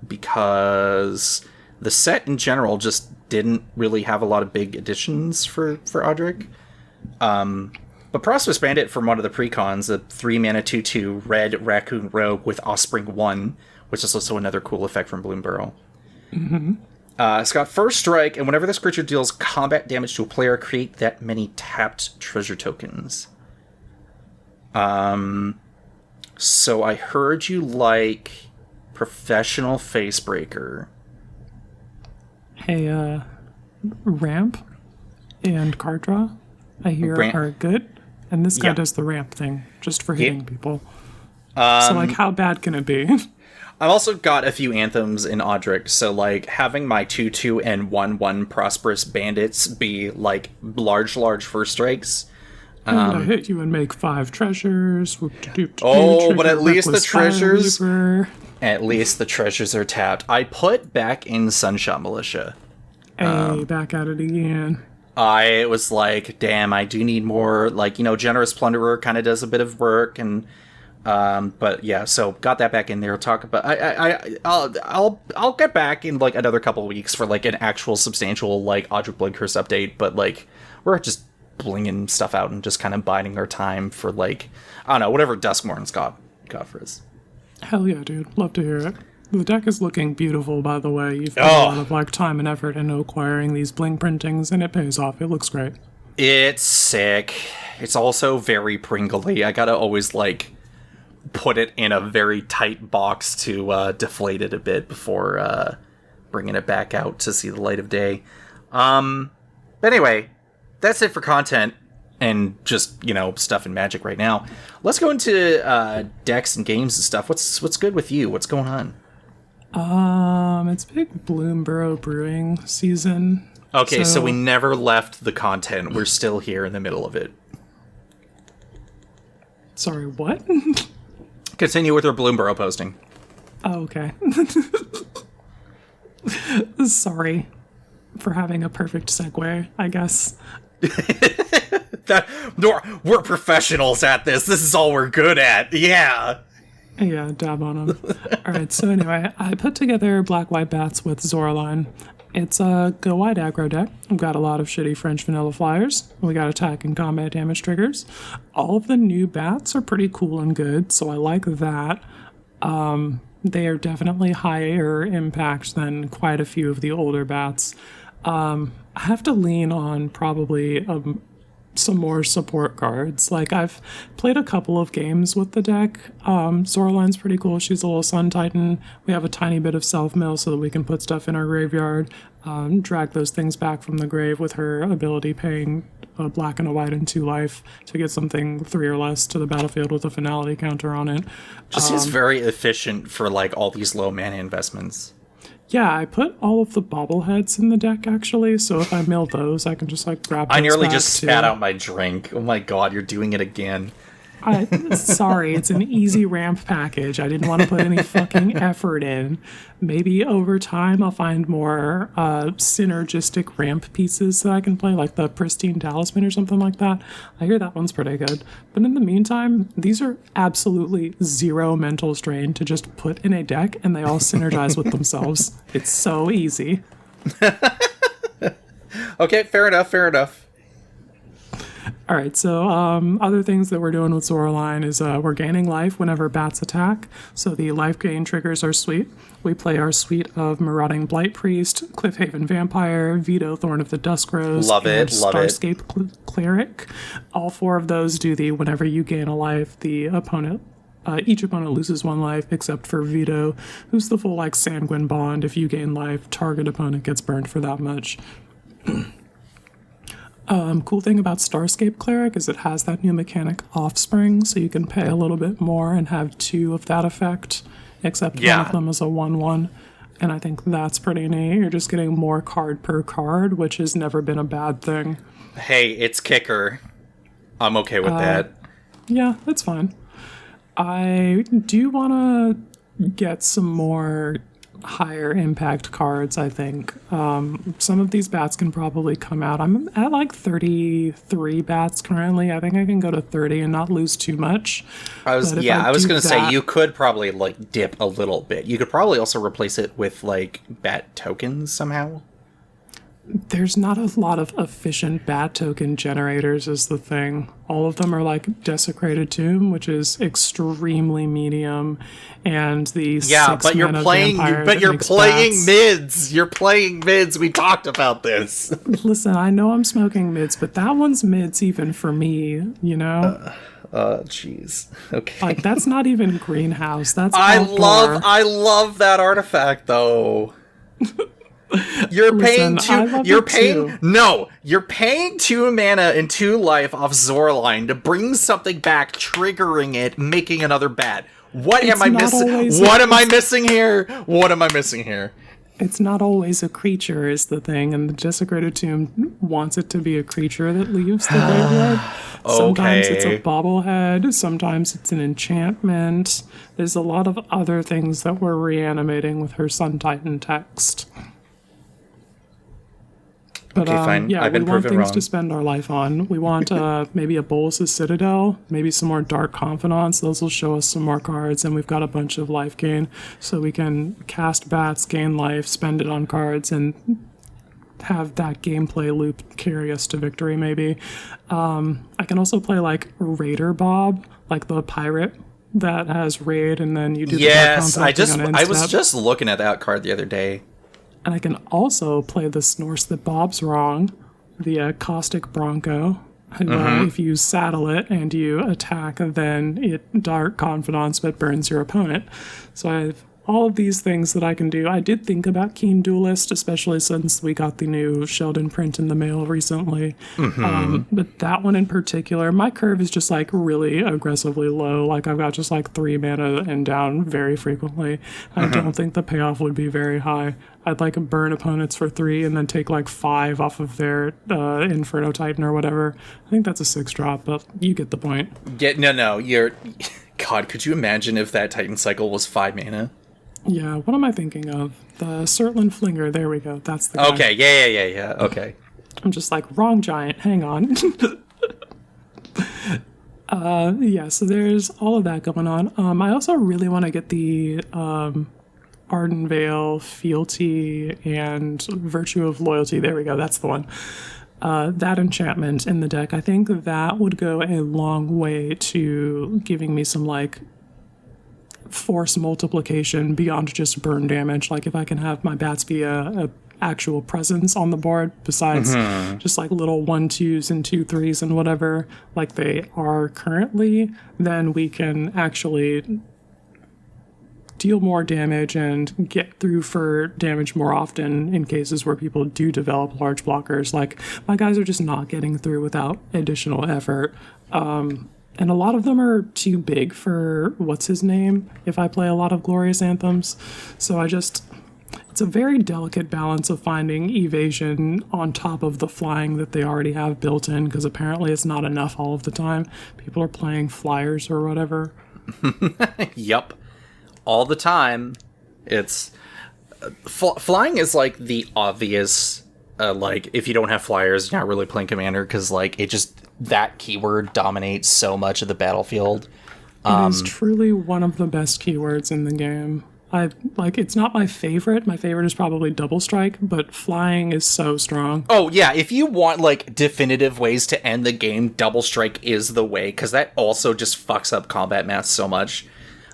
Because the set in general just didn't really have a lot of big additions for Odric. But Prosperous Bandit from one of the precons, a 3-mana 2/2 red Raccoon Rogue with Offspring 1, which is also another cool effect from Bloomburrow. Mm-hmm. It's got First Strike, and whenever this creature deals combat damage to a player, create that many tapped treasure tokens. So I heard you like Professional Facebreaker. Hey, ramp and card draw, I hear are good. And this guy does the ramp thing just for hitting people. So, like, how bad can it be? I've also got a few anthems in Audric, so, like, having my 2/2 and 1/1 Prosperous Bandits be, like, large first strikes. I hit you and make 5 treasures. But at least the treasures... At least the treasures are tapped. I put back in Sunshot Militia. Hey, back at it again. I was like, damn, I do need more, like, Generous Plunderer kind of does a bit of work, and, but yeah, so got that back in there. Talk about, I'll get back in, like, another couple of weeks for, like, an actual substantial, like, Audric Blood Curse update, but, like, we're just blinging stuff out and just kind of biding our time for, like, I don't know, whatever Duskmourn's got for us. Hell yeah, dude. Love to hear it. The deck is looking beautiful, by the way. You've put a lot of, like, time and effort into acquiring these bling printings, and it pays off. It looks great. It's sick. It's also very Pringly. I gotta always, like, put it in a very tight box to deflate it a bit before bringing it back out to see the light of day. But anyway, that's it for content and just, stuff in Magic right now. Let's go into decks and games and stuff. What's good with you? What's going on? It's big Bloomburrow brewing season. Okay, so we never left the content. We're still here in the middle of it. Sorry, what? Continue with our Bloomburrow posting. Oh, okay. Sorry for having a perfect segue, I guess. We're professionals at this. This is all we're good at. Yeah. Yeah, dab on them. Alright, so anyway, I put together Black-White Bats with Zoraline. It's a go-wide aggro deck. We've got a lot of shitty French vanilla flyers. We got attack and combat damage triggers. All of the new bats are pretty cool and good, so I like that. They are definitely higher impact than quite a few of the older bats. I have to lean on probably some more support cards. Like, I've played a couple of games with the deck. Zoraline's pretty cool. She's a little Sun Titan. We have a tiny bit of self-mill so that we can put stuff in our graveyard, drag those things back from the grave with her ability paying a black and a white and 2 life to get something 3 or less to the battlefield with a finality counter on it. Just seems very efficient for, like, all these low mana investments. Yeah, I put all of the bobbleheads in the deck, actually, so if I mill those, I can just, like, grab those I nearly back just spat out my drink. Oh my god, you're doing it again. Sorry, it's an easy ramp package. I didn't want to put any fucking effort in. Maybe over time I'll find more synergistic ramp pieces that I can play, like the Pristine Talisman or something like that. I hear that one's pretty good. But in the meantime, these are absolutely zero mental strain to just put in a deck, and they all synergize with themselves. It's so easy. Okay, fair enough. All right, so other things that we're doing with Zoraline is we're gaining life whenever bats attack. So the life gain triggers are sweet. We play our suite of Marauding Blight Priest, Cliffhaven Vampire, Veto Thorn of the Dusk Rose, and Starscape Cleric. All 4 of those do the whenever you gain a life, the opponent. Each opponent loses 1 life except for Veto, who's the full, like, Sanguine Bond. If you gain life, target opponent gets burned for that much. Cool thing about Starscape Cleric is it has that new mechanic Offspring, so you can pay a little bit more and have 2 of that effect, except one of them is a 1/1, and I think that's pretty neat. You're just getting more card per card, which has never been a bad thing. Hey, it's Kicker. I'm okay with that. Yeah, that's fine. I do want to get some more higher impact cards, I think. Some of these bats can probably come out. I'm at like 33 bats currently. I think I can go to 30 and not lose too much. I was going to say, you could probably, like, dip a little bit. You could probably also replace it with, like, bat tokens somehow. There's not a lot of efficient bat token generators is the thing. All of them are like Desecrated Tomb, which is extremely medium, and the but you're playing mids. You're playing mids. We talked about this. Listen, I know I'm smoking mids, but that one's mids even for me, you know? jeez. Okay. Like, that's not even greenhouse. That's I outdoor. love that artifact though. You're Listen, paying I love you're it paying too. no, you're paying 2 mana and 2 life off Zorline to bring something back, triggering it, making another bad. What It's am I not missing? always What a- am I missing here? What am I missing here? It's not always a creature is the thing, and the Desecrated Tomb wants it to be a creature that leaves the graveyard. Sometimes it's a Okay. bobblehead, sometimes it's an enchantment. There's a lot of other things that we're reanimating with her Sun Titan text. But, Okay, fine. yeah, I've we been want proven things wrong. to spend our life on. We want maybe a Bolos' Citadel, maybe some more Dark Confidants. Those will show us some more cards, and we've got a bunch of life gain. So we can cast bats, gain life, spend it on cards, and have that gameplay loop carry us to victory, maybe. I can also play, like, Raider Bob, like the pirate that has raid, and then you do the Dark Yes, Confidant on I was instep. just looking at that card the other day. And I can also play the Snorse that Bob's wrong, the Caustic Bronco. Who, if you saddle it and you attack, then it Dark Confidants but burns your opponent. So I have all of these things that I can do. I did think about Keen Duelist, especially since we got the new Sheldon print in the mail recently. But that one in particular, my curve is just like really aggressively low. Like I've got just like 3 mana and down very frequently. I don't think the payoff would be very high. I'd like burn opponents for 3 and then take like 5 off of their Inferno Titan or whatever. I think that's a 6 drop, but you get the point. No, you're... God, could you imagine if that Titan cycle was 5 mana? Yeah, what am I thinking of? The Surtland Flinger, there we go. That's the guy. Okay, yeah. Okay. I'm just like, wrong giant, hang on. Yeah, so there's all of that going on. I also really want to get the Arden Vale, Fealty, and Virtue of Loyalty. There we go, that's the one. That enchantment in the deck, I think that would go a long way to giving me some, like, force multiplication beyond just burn damage. Like, if I can have my bats be a actual presence on the board besides just like little 1/2s and 2/3s and whatever like they are currently, then we can actually deal more damage and get through for damage more often in cases where people do develop large blockers. Like, my guys are just not getting through without additional effort. And a lot of them are too big for what's his name if I play a lot of Glorious Anthems. So it's a very delicate balance of finding evasion on top of the flying that they already have built in, because apparently it's not enough all of the time. People are playing flyers or whatever. Yup. All the time. It's... flying is like the obvious... like, if you don't have flyers, you're not really playing Commander, because, like, it just... that keyword dominates so much of the battlefield. It is truly one of the best keywords in the game. It's not my favorite. My favorite is probably Double Strike, but flying is so strong. Oh, yeah, if you want, like, definitive ways to end the game, Double Strike is the way, because that also just fucks up combat math so much.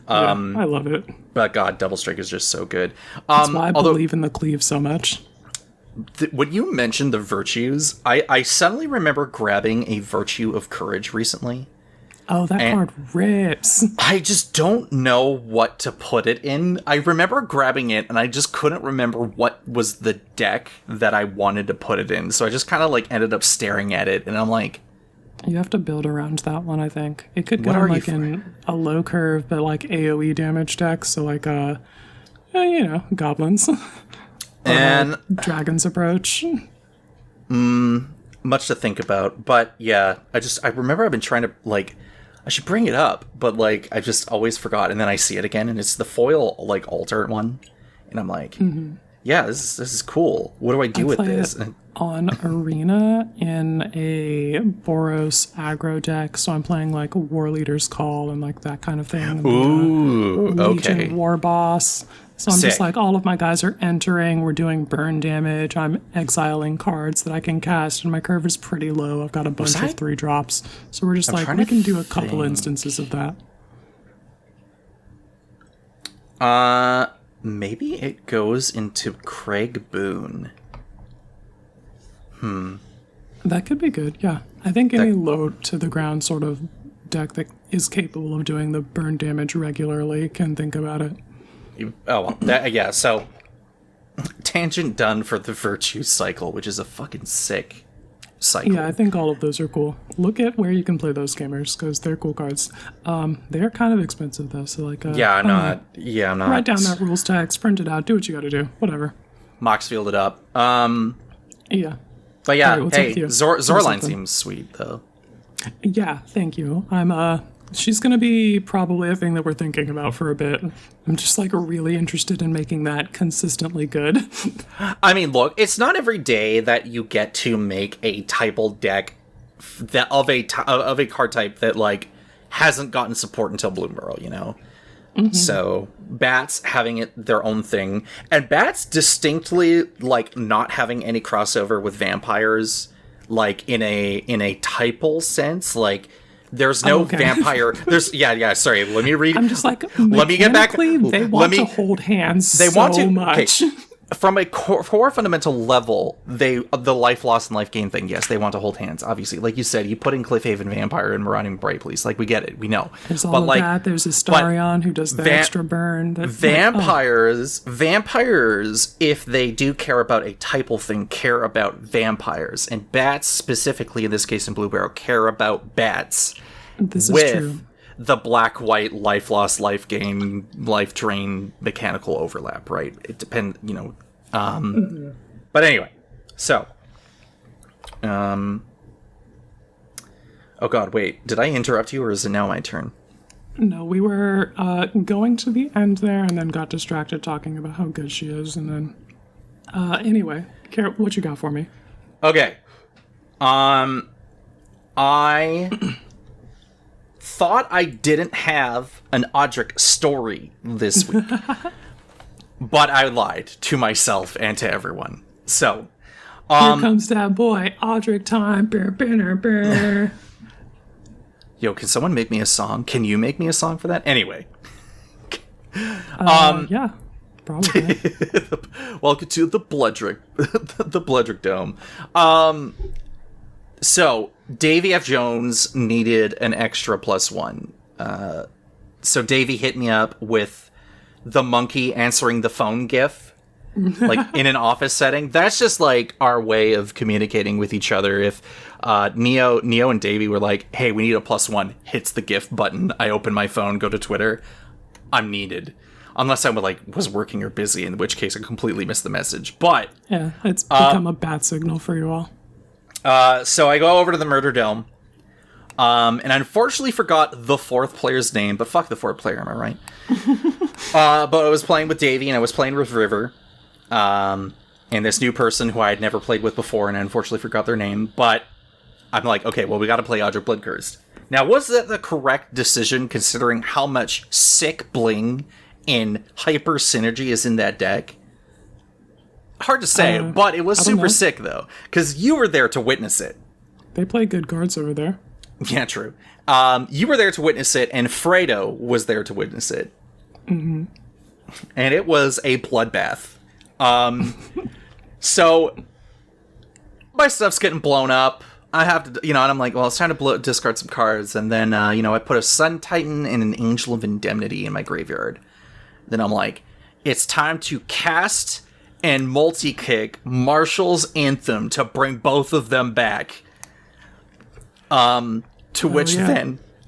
Yeah, I love it. But God, Double Strike is just so good. That's why I believe in the cleave so much. When you mentioned the virtues, I suddenly remember grabbing a Virtue of Courage recently. Oh, that card rips. I just don't know what to put it in. I remember grabbing it, and I just couldn't remember what was the deck that I wanted to put it in. So I just kind of, like, ended up staring at it, and I'm like... You have to build around that one, I think. It could go What are you like in a low curve, but like AoE damage deck. So like, goblins. And Dragon's Approach. much to think about. But yeah, I remember I've been trying to, like... I should bring it up, but, like, I just always forgot, and then I see it again, and it's the foil, like, altar one, and I'm like, yeah, this is cool. What do I do with this? On Arena in a Boros aggro deck, so I'm playing, like, War Leader's Call and, like, that kind of thing. And Ooh, Legion okay. War Boss. So I'm Sick. just like, all of my guys are entering, we're doing burn damage, I'm exiling cards that I can cast, and my curve is pretty low. I've got a bunch of 3 drops. So we're just like, trying we to can do a couple think. instances of that. Maybe it goes into Craig Boone. That could be good, yeah. I think any low to the ground sort of deck that is capable of doing the burn damage regularly can think about it. So tangent done for the Virtue Cycle, which is a fucking sick cycle. Yeah, I think all of those are cool. Look at where you can play those gamers, because they're cool cards. They're kind of expensive, though, so like... I'm not... Write down that rules text, print it out, do what you gotta do, whatever. Mox field it up. Yeah. But yeah, right, hey, Zorline seems sweet, though. Yeah, thank you. She's gonna be probably a thing that we're thinking about for a bit. I'm just like really interested in making that consistently good. I mean, look, it's not every day that you get to make a typal deck of a card type that like hasn't gotten support until Bloomburrow, you know. Mm-hmm. So bats having it their own thing, and bats distinctly like not having any crossover with vampires, like in a typal sense, like. There's no vampire. There's Sorry, let me read. I'm just like, let me get back. They want to hold hands. They want to much. Okay. From a core fundamental level, the life loss and life gain thing. Yes, they want to hold hands. Obviously, like you said, you put in Cliffhaven Vampire and Marauding Brightleaf. Like we get it, we know. There's all of that. There's Astarion who does the extra burn. Vampires, if they do care about a typal thing, care about vampires, and bats specifically in this case in Bloomburrow care about bats. This is true. The black-white life loss, life gain, life drain mechanical overlap, right? It depends, you know. But anyway, so. Oh god, wait. Did I interrupt you, or is it now my turn? No, we were going to the end there and then got distracted talking about how good she is, and then... anyway, Kara, what you got for me? Okay. I... thought I didn't have an Audric story this week, but I lied to myself and to everyone. So, here comes that boy, Audric time. Yo, can someone make me a song? Can you make me a song for that? Anyway. Yeah, probably. Welcome to the Bloodrick, the Bloodrick Dome. So, Davey F. Jones needed an extra +1. So Davey hit me up with the monkey answering the phone gif, like in an office setting. That's just like our way of communicating with each other. If Neo and Davey were like, hey, we need a +1, hits the gif button. I open my phone, go to Twitter. I'm needed. Unless I was working or busy, in which case I completely missed the message. But yeah, it's become a bat signal for you all. So I go over to the Murder Dome, and I unfortunately forgot the fourth player's name, but fuck the fourth player, am I right? But I was playing with Davey, and I was playing with River, and this new person who I had never played with before, and I unfortunately forgot their name, but I'm like, okay, well, we gotta play Audric Bloodcursed. Now, was that the correct decision, considering how much sick bling and hyper synergy is in that deck? Hard to say, but it was super sick, though, because you were there to witness it. They play good cards over there. Yeah, true. You were there to witness it, and Fredo was there to witness it. Mm-hmm. And it was a bloodbath. So, my stuff's getting blown up. I have to, and I'm like, well, it's time to discard some cards. And then, I put a Sun Titan and an Angel of Indemnity in my graveyard. Then I'm like, it's time to cast and multi-kick Marshall's Anthem to bring both of them back. Then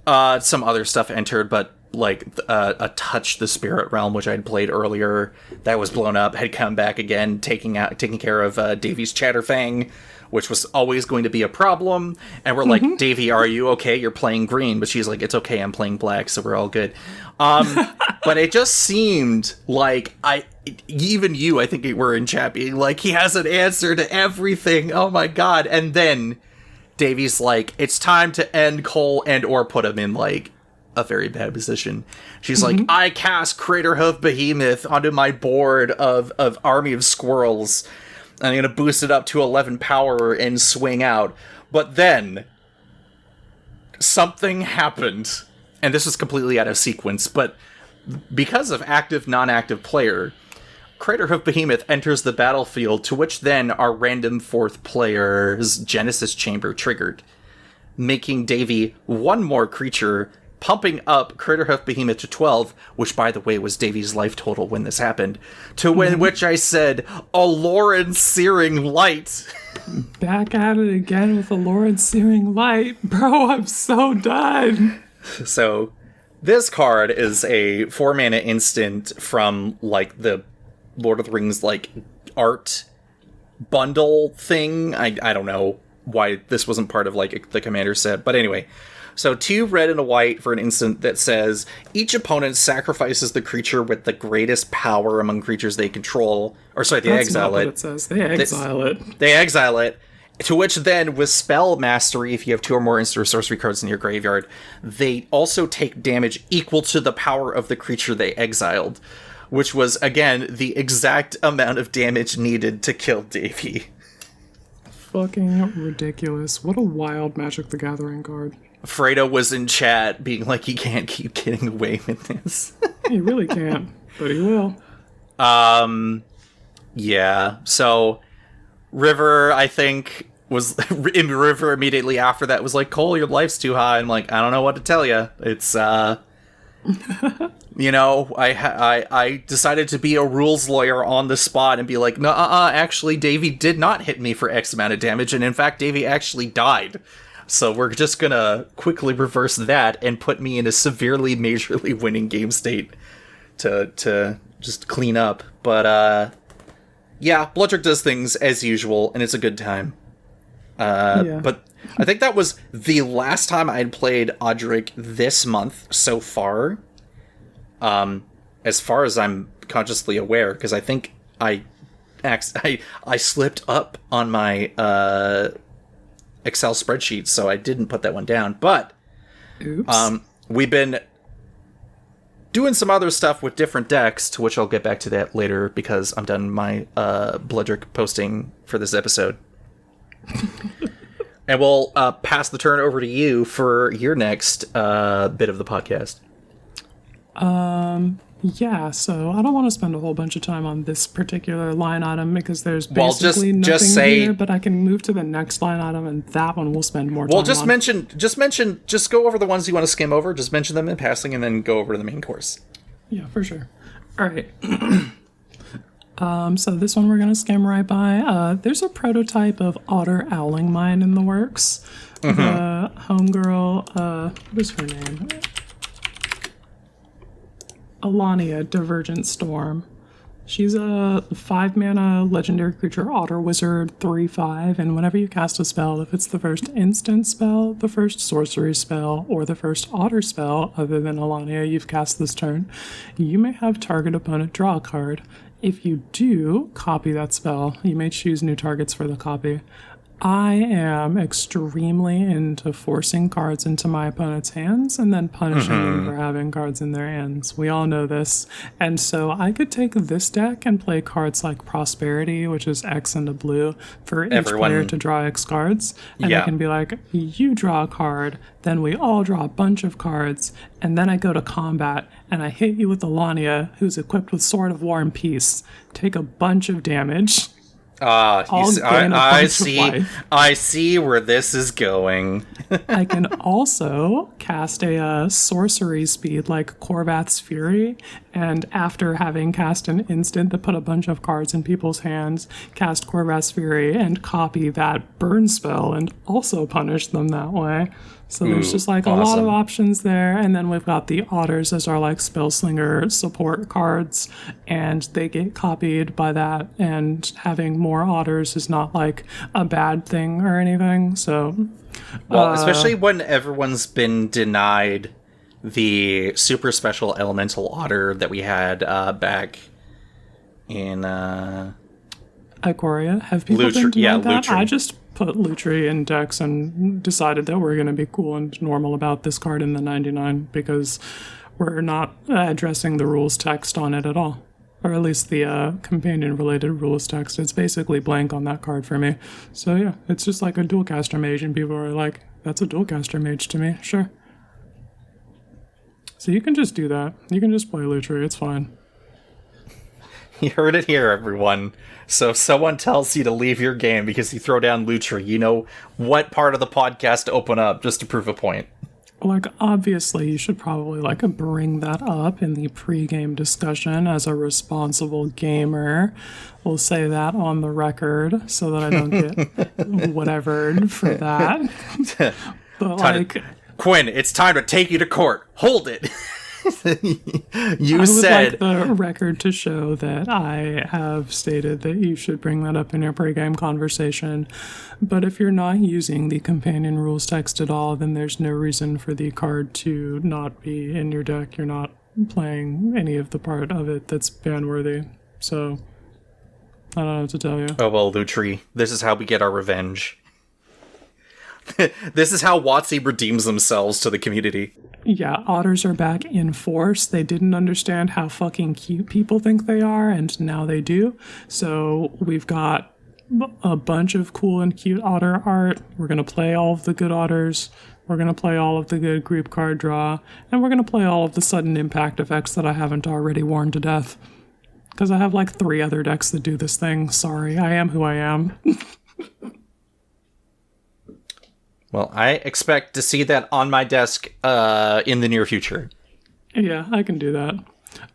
some other stuff entered, but like a Touch the Spirit Realm, which I'd played earlier, that was blown up, had come back again, taking care of Davy's Chatterfang, which was always going to be a problem. And we're like, Davy, are you okay? You're playing green. But she's like, it's okay, I'm playing black, so we're all good. But it just seemed like even you, I think, were in chat being like, he has an answer to everything. Oh my god. And then Davy's like, it's time to end Cole and or put him in like a very bad position. She's like, I cast Craterhoof Behemoth onto my board of Army of Squirrels. And I'm going to boost it up to 11 power and swing out. But then something happened. And this was completely out of sequence, but because of active, non-active player, Craterhoof Behemoth enters the battlefield, to which then our random fourth player's Genesis Chamber triggered. making Davy one more creature, pumping up Craterhoof Behemoth to 12, which, by the way, was Davy's life total when this happened, to which I said, a Lauren Searing Light. Back at it again with a Lauren Searing Light. Bro, I'm so done. So, this card is a 4-mana instant from, like, the Lord of the Rings, like, art bundle thing. I don't know why this wasn't part of, like, the commander set, but anyway. So 2 red and a white for an instant that says, each opponent sacrifices the creature with the greatest power among creatures they control. Or sorry, they exile it. That's not what it says. They exile it. They exile it. To which then, with Spell Mastery, if you have 2 or more instant or sorcery cards in your graveyard, they also take damage equal to the power of the creature they exiled. Which was, again, the exact amount of damage needed to kill Davy. Fucking ridiculous. What a wild Magic the Gathering card. Fredo was in chat being like, he can't keep getting away with this. He really can't, but he will. Yeah. So, River, I think, was... River immediately after that was like, Cole, your life's too high. I'm like, I don't know what to tell you. It's, you know, I decided to be a rules lawyer on the spot and be like, actually, Davy did not hit me for X amount of damage, and in fact, Davy actually died. So we're just gonna quickly reverse that and put me in a severely, majorly winning game state to just clean up. But, yeah, Bloodrick does things as usual, and it's a good time. Yeah. But I think that was the last time I'd played Odric this month so far. As far as I'm consciously aware, because I think I slipped up on my Excel spreadsheet, so I didn't put that one down. But oops. We've been doing some other stuff with different decks, to which I'll get back to that later because I'm done my Bloodrick posting for this episode. And we'll pass the turn over to you for your next bit of the podcast. Yeah, so I don't want to spend a whole bunch of time on this particular line item because there's basically nothing here, but I can move to the next line item and that one we'll spend more time on. Just go over the ones you want to skim over, just mention them in passing and then go over to the main course. Yeah, for sure. All right. So this one we're going to skim right by. There's a prototype of Otter Owling Mine in the works. Mm-hmm. The homegirl, what is her name? Alania, Divergent Storm. She's a 5-mana legendary creature, Otter Wizard, 3/5, and whenever you cast a spell, if it's the first instant spell, the first sorcery spell, or the first Otter spell, other than Alania, you've cast this turn, you may have target opponent draw a card. If you do copy that spell, you may choose new targets for the copy. I am extremely into forcing cards into my opponent's hands and then punishing them for having cards in their hands. We all know this. And so I could take this deck and play cards like Prosperity, which is X and a blue, for each player to draw X cards. And I can be like, you draw a card, then we all draw a bunch of cards, and then I go to combat and I hit you with Alania, who's equipped with Sword of War and Peace. Take a bunch of damage. I see where this is going. I can also cast a sorcery speed like Korvath's Fury, and after having cast an instant that put a bunch of cards in people's hands, cast Korvath's Fury and copy that burn spell and also punish them that way. So there's just like a lot of options there. And then we've got the Otters as our like Spellslinger support cards, and they get copied by that. And having more Otters is not like a bad thing or anything. So, well, especially when everyone's been denied the super special elemental Otter that we had back in Ikoria. Have people been denied that? I just put Lutri in decks and decided that we're going to be cool and normal about this card in the 99 because we're not addressing the rules text on it at all. Or at least the companion-related rules text. It's basically blank on that card for me. So yeah, it's just like a dualcaster mage, and people are like, that's a dualcaster mage to me. Sure. So you can just do that. You can just play Lutri. It's fine. You heard it here, everyone. So if someone tells you to leave your game because you throw down Lutri, you know what part of the podcast to open up just to prove a point. Like, obviously, you should probably, like, bring that up in the pregame discussion as a responsible gamer. We'll say that on the record so that I don't get whatevered for that. But, Quinn, it's time to take you to court. Hold it. You I said... would like the record to show that I have stated that you should bring that up in your pregame conversation. But if you're not using the companion rules text at all, then there's no reason for the card to not be in your deck. You're not playing any of the part of it that's ban-worthy. So, I don't know what to tell you. Oh well, Lutri, this is how we get our revenge. This is how WotC redeems themselves to the community. Yeah, otters are back in force. They didn't understand how fucking cute people think they are, and now they do. So we've got a bunch of cool and cute otter art. We're going to play all of the good otters. We're going to play all of the good group card draw. And we're going to play all of the sudden impact effects that I haven't already worn to death. Because I have like 3 other decks that do this thing. Sorry, I am who I am. Well, I expect to see that on my desk in the near future. Yeah, I can do that.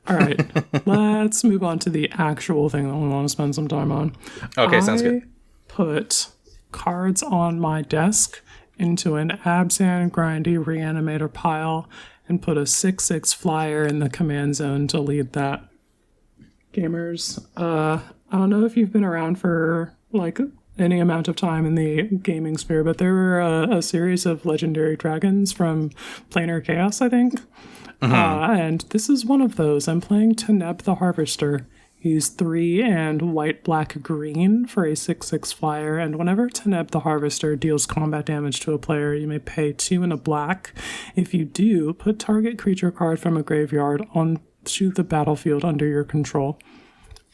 All right, let's move on to the actual thing that we want to spend some time on. Okay, sounds good. I put cards on my desk into an Abzan Grindy Reanimator pile and put a 6/6 flyer in the command zone to lead that. Gamers, I don't know if you've been around for, like, any amount of time in the gaming sphere, but there were a series of legendary dragons from Planar Chaos, I think. And this is one of those. I'm playing Teneb the Harvester. He's 3 and white, black, green for a 6/6 flyer, and whenever Teneb the Harvester deals combat damage to a player, you may pay 2 and a black. If you do, put target creature card from a graveyard onto the battlefield under your control.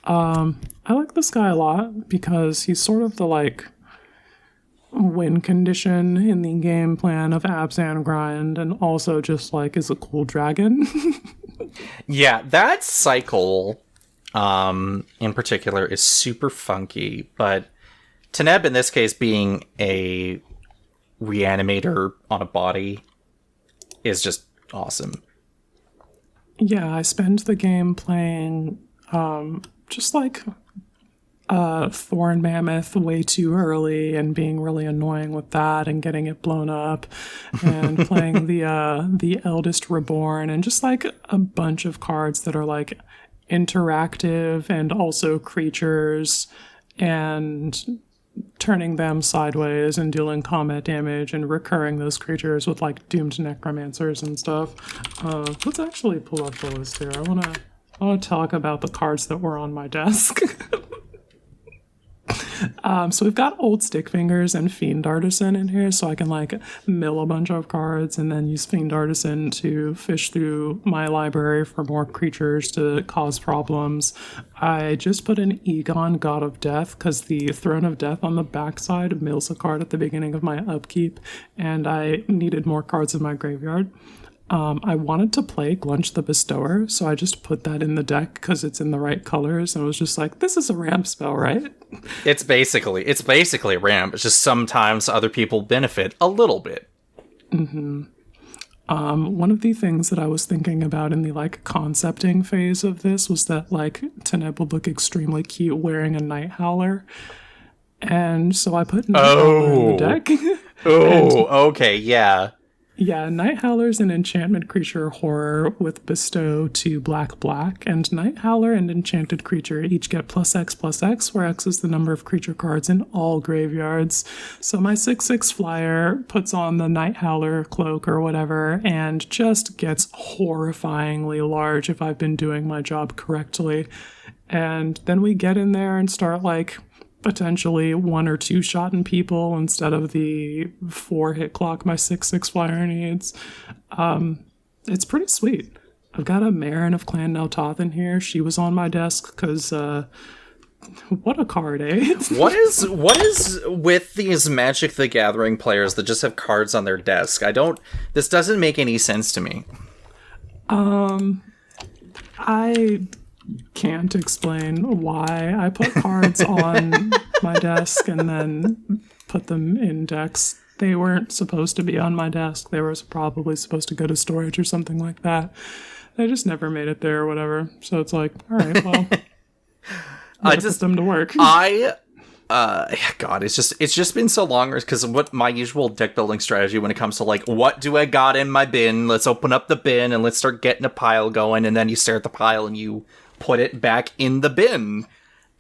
I like this guy a lot because he's sort of the, like, win condition in the game plan of Abzan Grind, and also just, like, is a cool dragon. Yeah, that cycle, in particular, is super funky, but Teneb, in this case, being a reanimator on a body, is just awesome. Yeah, I spend the game playing, just like Thorn Mammoth way too early and being really annoying with that and getting it blown up, and playing the Eldest Reborn, and just like a bunch of cards that are like interactive and also creatures, and turning them sideways and dealing combat damage and recurring those creatures with like doomed necromancers and stuff. Let's actually pull up the list here. I want to talk about the cards that were on my desk. So we've got Old Stick Fingers and Fiend Artisan in here, so I can like mill a bunch of cards and then use Fiend Artisan to fish through my library for more creatures to cause problems. I just put an Egon, God of Death, because the Throne of Death on the backside mills a card at the beginning of my upkeep, and I needed more cards in my graveyard. I wanted to play Glunch the Bestower, so I just put that in the deck because it's in the right colors, and I was just like, this is a ramp spell, right? It's basically a ramp. It's just sometimes other people benefit a little bit. Mm-hmm. One of the things that I was thinking about in the like concepting phase of this was that like Teneb would look extremely cute wearing a Night Howler. And so I put Night Howler in the deck. Okay, yeah. Yeah, Night Howler's an enchantment creature horror with bestow 2 black, and Night Howler and enchanted creature each get +X/+X, where X is the number of creature cards in all graveyards. So my 6/6 flyer puts on the Night Howler cloak or whatever, and just gets horrifyingly large if I've been doing my job correctly. And then we get in there and start like potentially 1 or 2 shotting people instead of the 4 hit clock my 6/6 flyer needs. It's pretty sweet. I've got a Marin of Clan Neltoth in here. She was on my desk because what a card, eh? What is with these Magic the Gathering players that just have cards on their desk? This doesn't make any sense to me. can't explain why I put cards on my desk and then put them in decks. They weren't supposed to be on my desk. They were probably supposed to go to storage or something like that. They just never made it there or whatever. So it's like, all right, well, I just put them to work. God, it's just been so long because what my usual deck building strategy when it comes to like, what do I got in my bin? Let's open up the bin and let's start getting a pile going. And then you stare at the pile and you put it back in the bin.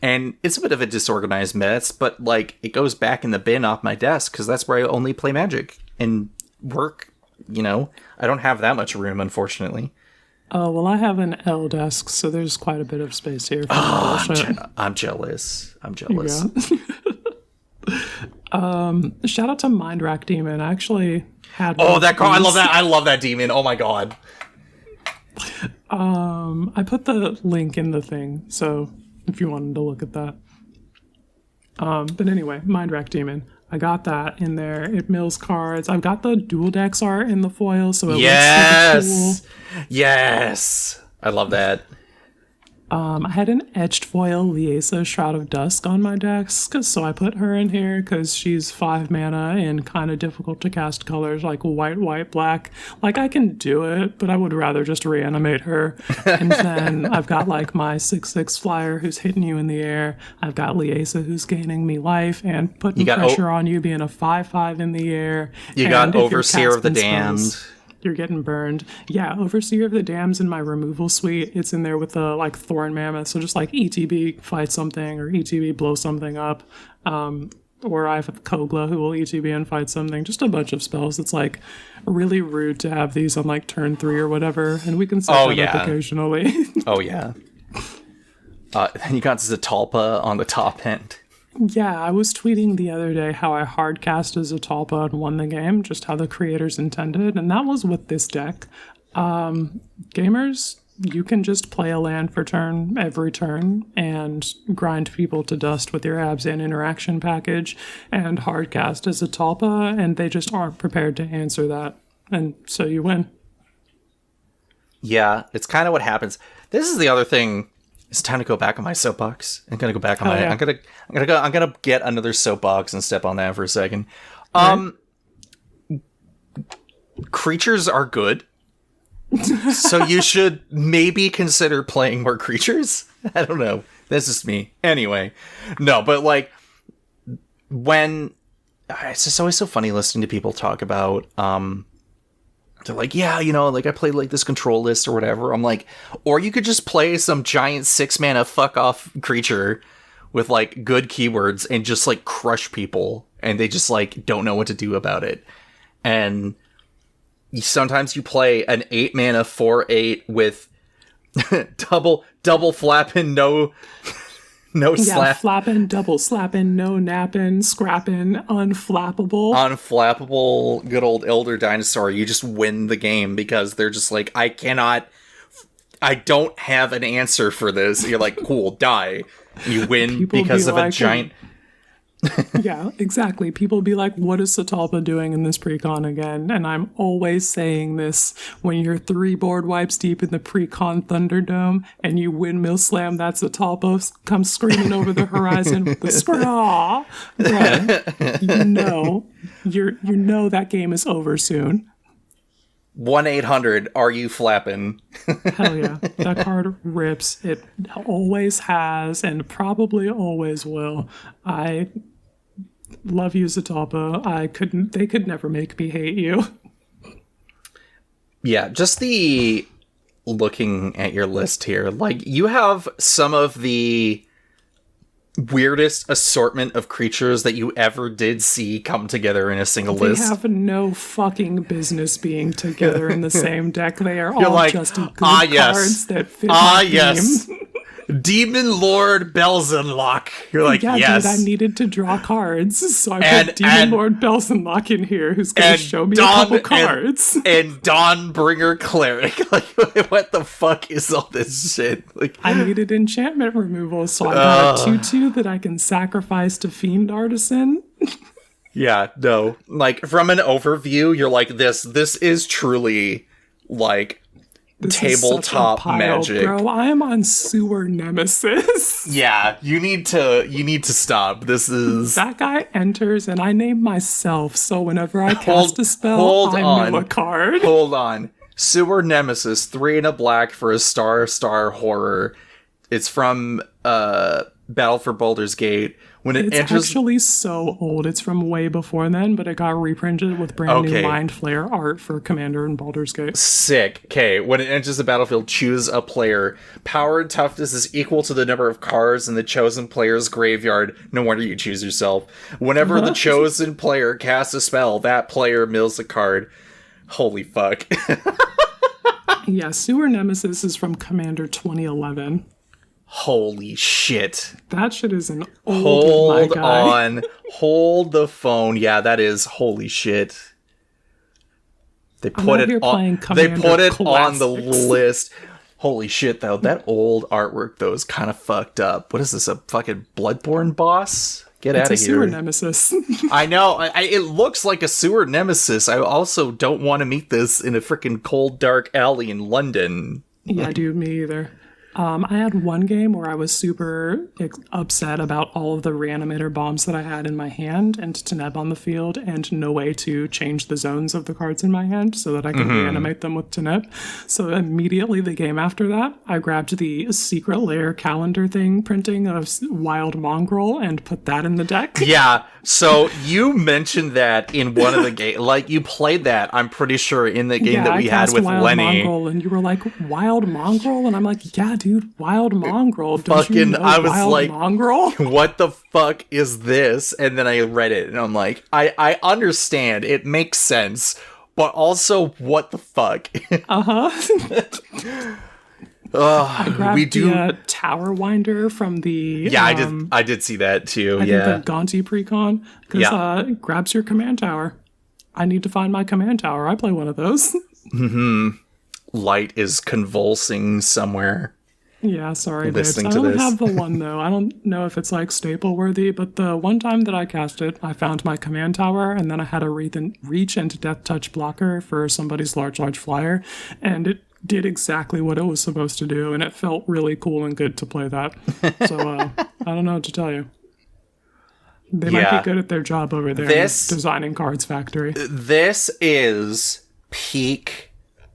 And it's a bit of a disorganized mess, but like it goes back in the bin off my desk because that's where I only play Magic and work. You know, I don't have that much room, unfortunately. Oh, well, I have an L desk, so there's quite a bit of space here. I'm jealous. Yeah. Shout out to Mind Rack Demon. I actually had. Oh, that card! I love that. I love that demon. Oh my god. I put the link in the thing, so if you wanted to look at that. But anyway, Mind Rack Demon. I got that in there. It mills cards. I've got the dual decks art in the foil, so it looks super cool. Yes! I love that. I had an etched foil Liesa Shroud of Dusk on my desk, so I put her in here because she's 5 mana and kind of difficult to cast colors like white, black. Like, I can do it, but I would rather just reanimate her. And then I've got, like, my 6/6 flyer who's hitting you in the air. I've got Liesa who's gaining me life and putting pressure on you, being a 5/5 in the air. You got Overseer of the Damned. You're getting burned. Yeah, Overseer of the Dam's in my removal suite. It's in there with the like Thorn Mammoth. So just like ETB fight something or ETB blow something up. Or I have Kogla who will ETB and fight something. Just a bunch of spells. It's like really rude to have these on like turn 3 or whatever. And we can set them up occasionally. Oh yeah. Then you got Zatalpa on the top end. Yeah, I was tweeting the other day how I hardcast as a Zatalpa and won the game, just how the creators intended, and that was with this deck. Gamers, you can just play a land for turn every turn and grind people to dust with your Abzan interaction package and hardcast as a Zatalpa, and they just aren't prepared to answer that, and so you win. Yeah, it's kind of what happens. This is the other thing. It's time to go back on my soapbox. I'm gonna go back on I'm gonna get another soapbox and step on that for a second. Creatures are good. So you should maybe consider playing more creatures. I don't know. That's just me. Anyway. No, but like when it's just always so funny listening to people talk about they're like, yeah, you know, like I played like this control list or whatever. I'm like, or you could just play some giant 6 mana fuck off creature with like good keywords and just like crush people and they just like don't know what to do about it. And sometimes you play an 8 mana 4/8 with double flapping, no slap. Flapping, double slapping, no napping, scrapping, unflappable. Unflappable, good old Elder Dinosaur. You just win the game because they're just like, I don't have an answer for this. You're like, cool, die. You win because of a giant... Yeah, exactly. People be like, what is Zatalpa doing in this precon again? And I'm always saying this when you're 3 board wipes deep in the precon Thunderdome and you windmill slam that Zatalpa comes screaming over the horizon with the scraw. You know that game is over soon. 1-800, are you flapping? Hell yeah. That card rips. It always has and probably always will. I love you, Zatalpa. They could never make me hate you. Yeah, just the looking at your list here, like you have some of the weirdest assortment of creatures that you ever did see come together in a single list. They have no fucking business being together in the same deck. They are all like, just good cards that fit the theme. Demon Lord Belzenlock. You're like, yes. Dude, I needed to draw cards, so I put Demon Lord Belzenlock in here, who's going to show me a couple cards. And Dawnbringer Cleric. Like, what the fuck is all this shit? Like, I needed enchantment removal, so I got a 2/2 that I can sacrifice to Fiend Artisan. Yeah, no. Like, from an overview, you're like, this is truly, like, This is such a tabletop pile, magic. bro. I am on sewer nemesis. Yeah, you need to stop. This is That guy enters and I name myself, so whenever I cast a spell, I mill a card. Hold on. Sewer Nemesis, 3 and a black for a star horror. It's from Battle for Baldur's Gate. When it It's enters, actually so old. It's from way before then, but it got reprinted with brand new Mind Flayer art for Commander in Baldur's Gate. sick. Okay, when it enters the battlefield, choose a player. Power and toughness is equal to the number of cards in the chosen player's graveyard. No wonder you choose yourself. Whenever the chosen player casts a spell, that player mills a card. Holy fuck. Yeah, Sewer Nemesis is from Commander 2011. Holy shit. That shit is an old my Hold guy. on. Hold the phone. Yeah, that is holy shit. They put out here it on playing They Commander put it on the Classics. list. Holy shit though. That old artwork though is kind of fucked up. What is this? A fucking Bloodborne boss? Get out It's of a Sewer here. Nemesis. I know. It looks like a sewer nemesis. I also don't want to meet this in a freaking cold dark alley in London. Yeah, dude, me either. I had one game where I was super upset about all of the reanimator bombs that I had in my hand and Teneb on the field and no way to change the zones of the cards in my hand so that I could reanimate them with Teneb. So immediately the game after that, I grabbed the secret lair calendar thing printing of Wild Mongrel and put that in the deck. Yeah, so you mentioned that in one of the games. Like, you played that, I'm pretty sure, in the game that we had with Wild Lenny. Mongrel, and you were like, Wild Mongrel? And I'm like, yeah, dude, Wild Mongrel. Don't you know I was Wild like, Mongrel? What the fuck is this? And then I read it, and I'm like, I understand. It makes sense. But also, what the fuck? I grabbed we do. the Tower Winder from the Yeah, I did see that too. I Yeah. think the Gonti precon because it grabs your command tower. I need to find my command tower. I play one of those. Light is convulsing somewhere. Yeah, sorry, babes. Listening I to don't this. have the one though. I don't know if it's like staple worthy, but the one time that I cast it, I found my command tower, and then I had a reach and death touch blocker for somebody's large flyer, and it did exactly what it was supposed to do, and it felt really cool and good to play that. So I don't know what to tell you. They might Yeah. be good at their job over there This- in Designing Cards Factory. This is peak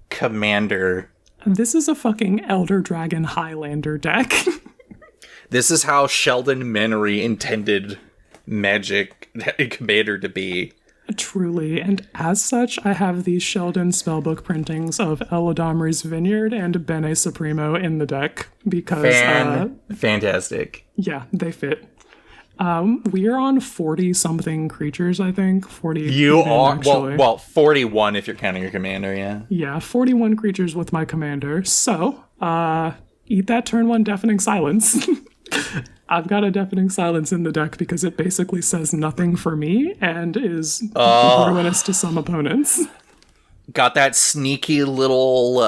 Commander. This is a fucking Elder Dragon Highlander deck. This is how Sheldon Menery intended Magic Commander to be. Truly, and as such, I have these Sheldon spellbook printings of Eladamri's Vineyard and Bene Supremo in the deck because, Fantastic. yeah, they fit. We are on 40-something creatures, I think. 40. You even, are actually. well 41 if you're counting your commander, yeah. Yeah, 41 creatures with my commander. So, eat that turn one Deafening Silence. I've got a Deafening Silence in the deck because it basically says nothing for me and is ruinous to some opponents. Got that sneaky little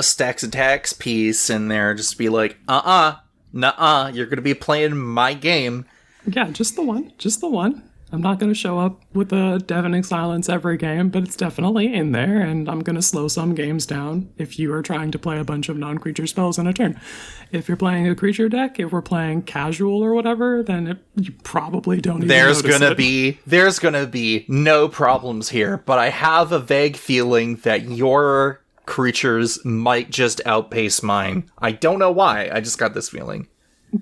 stacks attacks piece in there, just be like, nuh-uh, you're gonna be playing my game. Yeah, just the one. Just the one. I'm not going to show up with a Deafening Silence every game, but it's definitely in there, and I'm going to slow some games down if you are trying to play a bunch of non-creature spells in a turn. If you're playing a creature deck, if we're playing casual or whatever, then you probably don't even There's notice gonna be no problems here, but I have a vague feeling that your creatures might just outpace mine. I don't know why, I just got this feeling.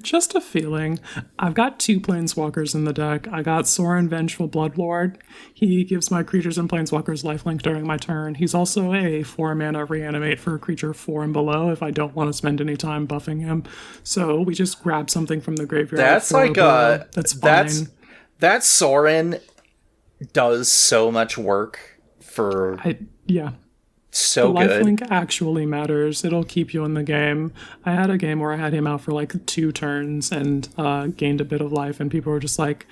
Just a feeling. I've got 2 Planeswalkers in the deck. I got Sorin Vengeful Bloodlord. He gives my creatures and Planeswalkers lifelink during my turn. He's also a 4-mana reanimate for a creature 4 and below if I don't want to spend any time buffing him. So we just grab something from the graveyard. That's for a like blow. That's fine. that Sorin does so much work for Yeah. so The good. lifelink actually matters. It'll keep you in the game. I had a game where I had him out for like 2 turns and gained a bit of life, and people were just like,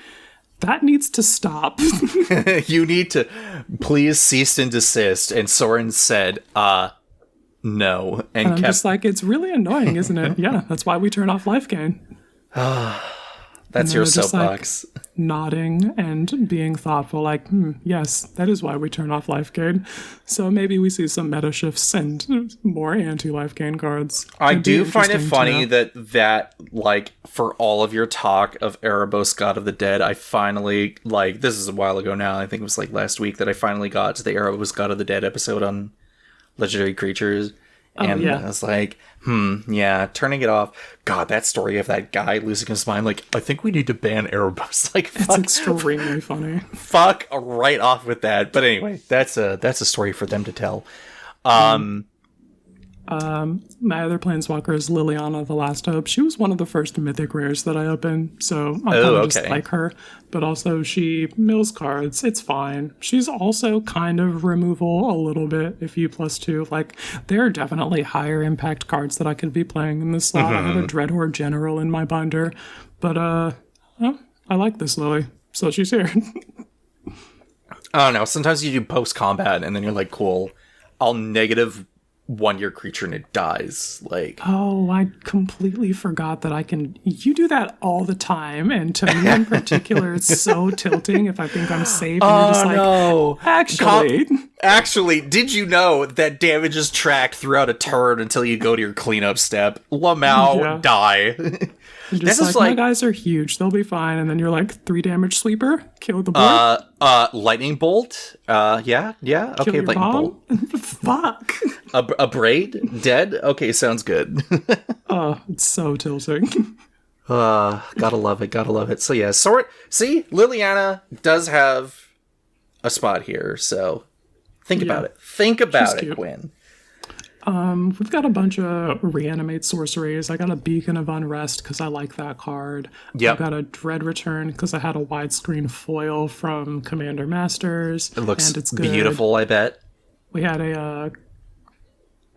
that needs to stop. You need to please cease and desist. And Soren said, no. And I'm just like, it's really annoying, isn't it? Yeah, that's why we turn off life gain. That's then your they're just, soapbox. nodding and being thoughtful, like, yes, that is why we turn off life gain. So maybe we see some meta shifts and more anti-life gain cards. I It'd be do find it interesting funny to- that like for all of your talk of Erebos God of the Dead, I finally, like, this is a while ago now, I think it was like last week that I finally got to the Erebos God of the Dead episode on legendary creatures. And yeah. I was like, yeah, turning it off. God, that story of that guy losing his mind, like, I think we need to ban Erebos. Like, It's extremely funny. fuck right off with that. But anyway, that's a story for them to tell. My other planeswalker is Liliana, the Last Hope. She was one of the first mythic rares that I opened, so I kind of just okay. like her. But also, she mills cards. It's fine. She's also kind of removal a little bit if you +2. Like, there are definitely higher impact cards that I could be playing in this slot. I have a Dreadhorde General in my binder, but well, I like this Lily, so she's here. I don't know. Sometimes you do post combat and then you're like, cool, I'll -1 your creature and it dies. Like, Oh, I completely forgot that I can. You do that all the time, and to me in particular, it's so tilting if I think I'm safe. And you're just like, no. actually, Did you know that damage is tracked throughout a turn until you go to your cleanup step? Lamau, Yeah. die. you're this just is my like- guys are huge. They'll be fine. And then you're like 3 damage sweeper, kill the board, Lightning bolt. Yeah. kill Okay, your lightning bolt. bomb. Fuck. A braid, dead. Okay, sounds good. Oh, it's so tilting. Gotta love it. Gotta love it. So yeah, see, Liliana does have a spot here. So think about it. Think about She's it, cute. Quinn. We've got a bunch of reanimate sorceries. I got a Beacon of Unrest because I like that card. Yep. I got a Dread Return because I had a widescreen foil from Commander Masters. It looks and it's good. beautiful. I bet. We had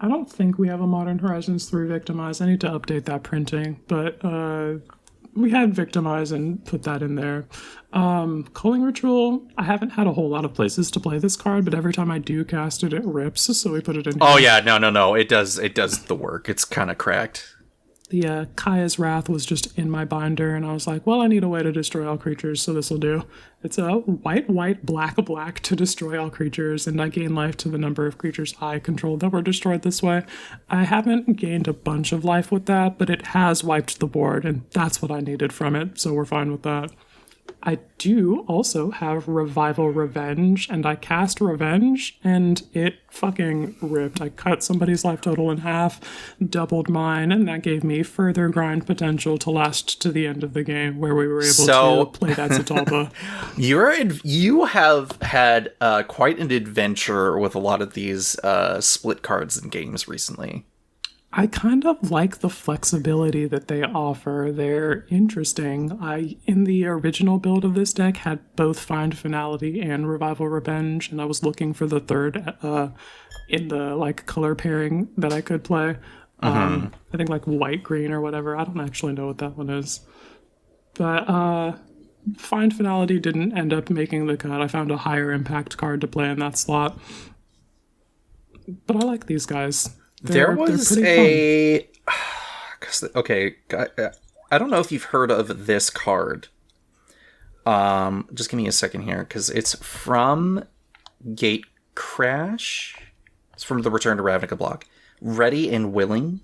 I don't think we have a Modern Horizons 3 Victimize. I need to update that printing, but we had Victimize and put that in there. Culling Ritual, I haven't had a whole lot of places to play this card, but every time I do cast it, it rips, so we put it in here. Oh yeah, no. It does the work. It's kind of cracked. The Kaya's Wrath was just in my binder, and I was like, well, I need a way to destroy all creatures, so this will do. It's a white, black to destroy all creatures, and I gain life to the number of creatures I control that were destroyed this way. I haven't gained a bunch of life with that, but it has wiped the board, and that's what I needed from it, so we're fine with that. I do also have Revival Revenge, and I cast Revenge, and it fucking ripped. I cut somebody's life total in half, doubled mine, and that gave me further grind potential to last to the end of the game, where we were able to play that Zatalpa. You have had quite an adventure with a lot of these split cards in games recently. I kind of like the flexibility that they offer. They're interesting. I, in the original build of this deck, had both Find Finality and Revival Revenge, and I was looking for the third in the like color pairing that I could play. I think like white green or whatever. I don't actually know what that one is, but Find Finality didn't end up making the cut. I found a higher impact card to play in that slot, but I like these guys. There was a... Okay, I don't know if you've heard of this card. Just give me a second here, because it's from Gate Crash. It's from the Return to Ravnica block. Ready and Willing.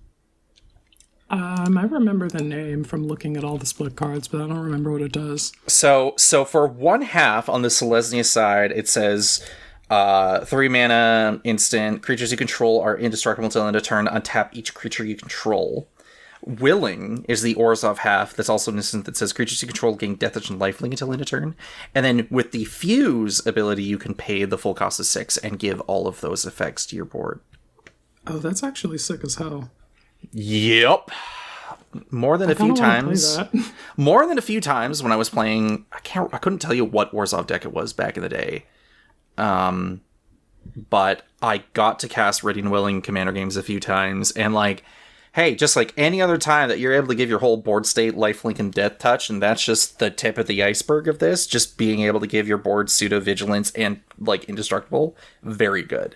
I remember the name from looking at all the split cards, but I don't remember what it does. So for 1/2 on the Selesnya side, it says... 3 mana, instant. Creatures you control are indestructible until end of turn. Untap each creature you control. Willing is the Orzhov half. That's also an instant that says creatures you control gain death touch and lifelink until end of turn. And then with the Fuse ability, you can pay the full cost of 6 and give all of those effects to your board. Oh, that's actually sick as hell. Yep. More than a few times. More than a few times when I was playing. I couldn't tell you what Orzhov deck it was back in the day. But I got to cast Ready and Willing Commander games a few times, and like, hey, just like any other time that you're able to give your whole board state lifelink and death touch, and that's just the tip of the iceberg of this, just being able to give your board pseudo vigilance and like indestructible, very good.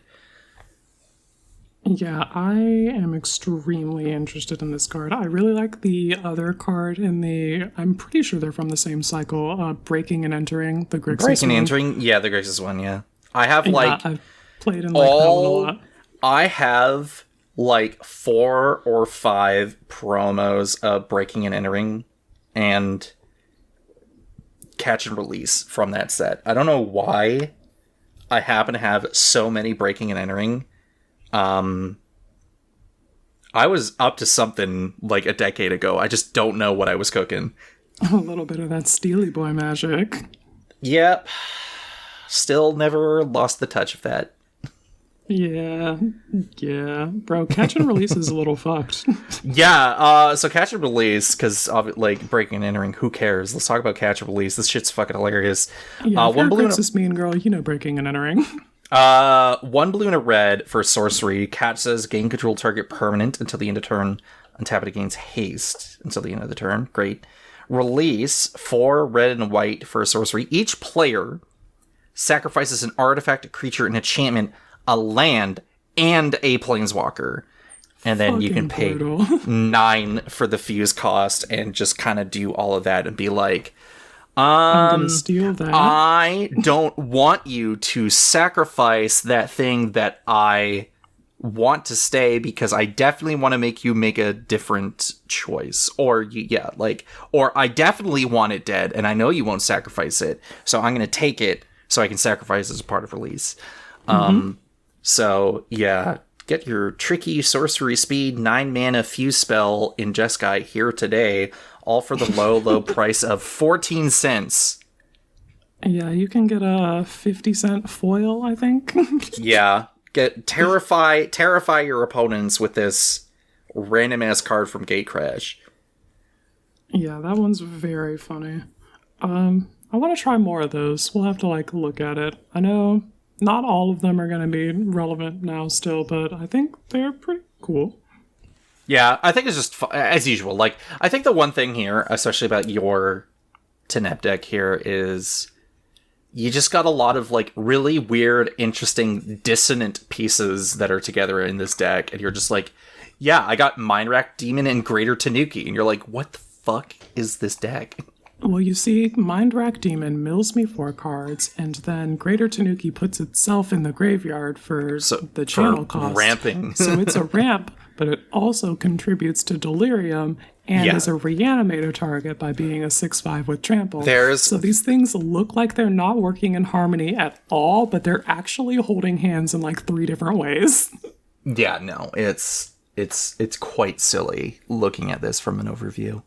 Yeah, I am extremely interested in this card. I really like the other card in the. I'm pretty sure they're from the same cycle. Breaking and entering the Grixis Breaking and one. entering, yeah, the Grixis one, yeah. I have Yeah, I've played in like that one a lot. I have like 4 or 5 promos of breaking and entering and catch and release from that set. I don't know why I happen to have so many breaking and entering. I was up to something like a decade ago. I just don't know what I was cooking. A little bit of that Steely Boy magic. Yep. Still never lost the touch of that. Yeah, bro. Catch and release is a little fucked. Yeah, so catch and release, because like breaking and entering, who cares? Let's talk about catch and release. This shit's fucking hilarious. Yeah, if you're a Grixis mean girl, you know breaking and entering. 1 blue and a red for sorcery. Catch says gain control target permanent until the end of turn. Untap it, gains haste until the end of the turn. Great. Release 4 red and white for sorcery. Each player sacrifices an artifact, a creature, an enchantment, a land, and a planeswalker. And then you can pay 9 for the fuse cost and just kind of do all of that and be like, I'm gonna steal that. I don't want you to sacrifice that thing that I want to stay, because I definitely want to make you make a different choice. Or, or I definitely want it dead, and I know you won't sacrifice it, so I'm going to take it so I can sacrifice as a part of release. So, yeah, get your tricky sorcery speed 9 mana fuse spell in Jeskai here today, all for the low price of 14 cents. Yeah, you can get a 50-cent foil, I think. Yeah, terrify your opponents with this random ass card from Gatecrash. Yeah, that one's very funny. I want to try more of those. We'll have to look at it. I know not all of them are going to be relevant now still, but I think they're pretty cool. Yeah, I think it's just, as usual, I think the one thing here, especially about your Teneb deck here, is you just got a lot of, really weird, interesting, dissonant pieces that are together in this deck, and you're just like, yeah, I got Mindwrack Demon and Greater Tanuki, and you're like, what the fuck is this deck? Well, you see, Mindwrack Demon mills me 4 cards, and then Greater Tanuki puts itself in the graveyard for the channel cost. Ramping. So it's a ramp, but it also contributes to Delirium and is a reanimator target by being a 6/5 with trample. So these things look like they're not working in harmony at all, but they're actually holding hands in 3 different ways. Yeah, no, it's quite silly looking at this from an overview.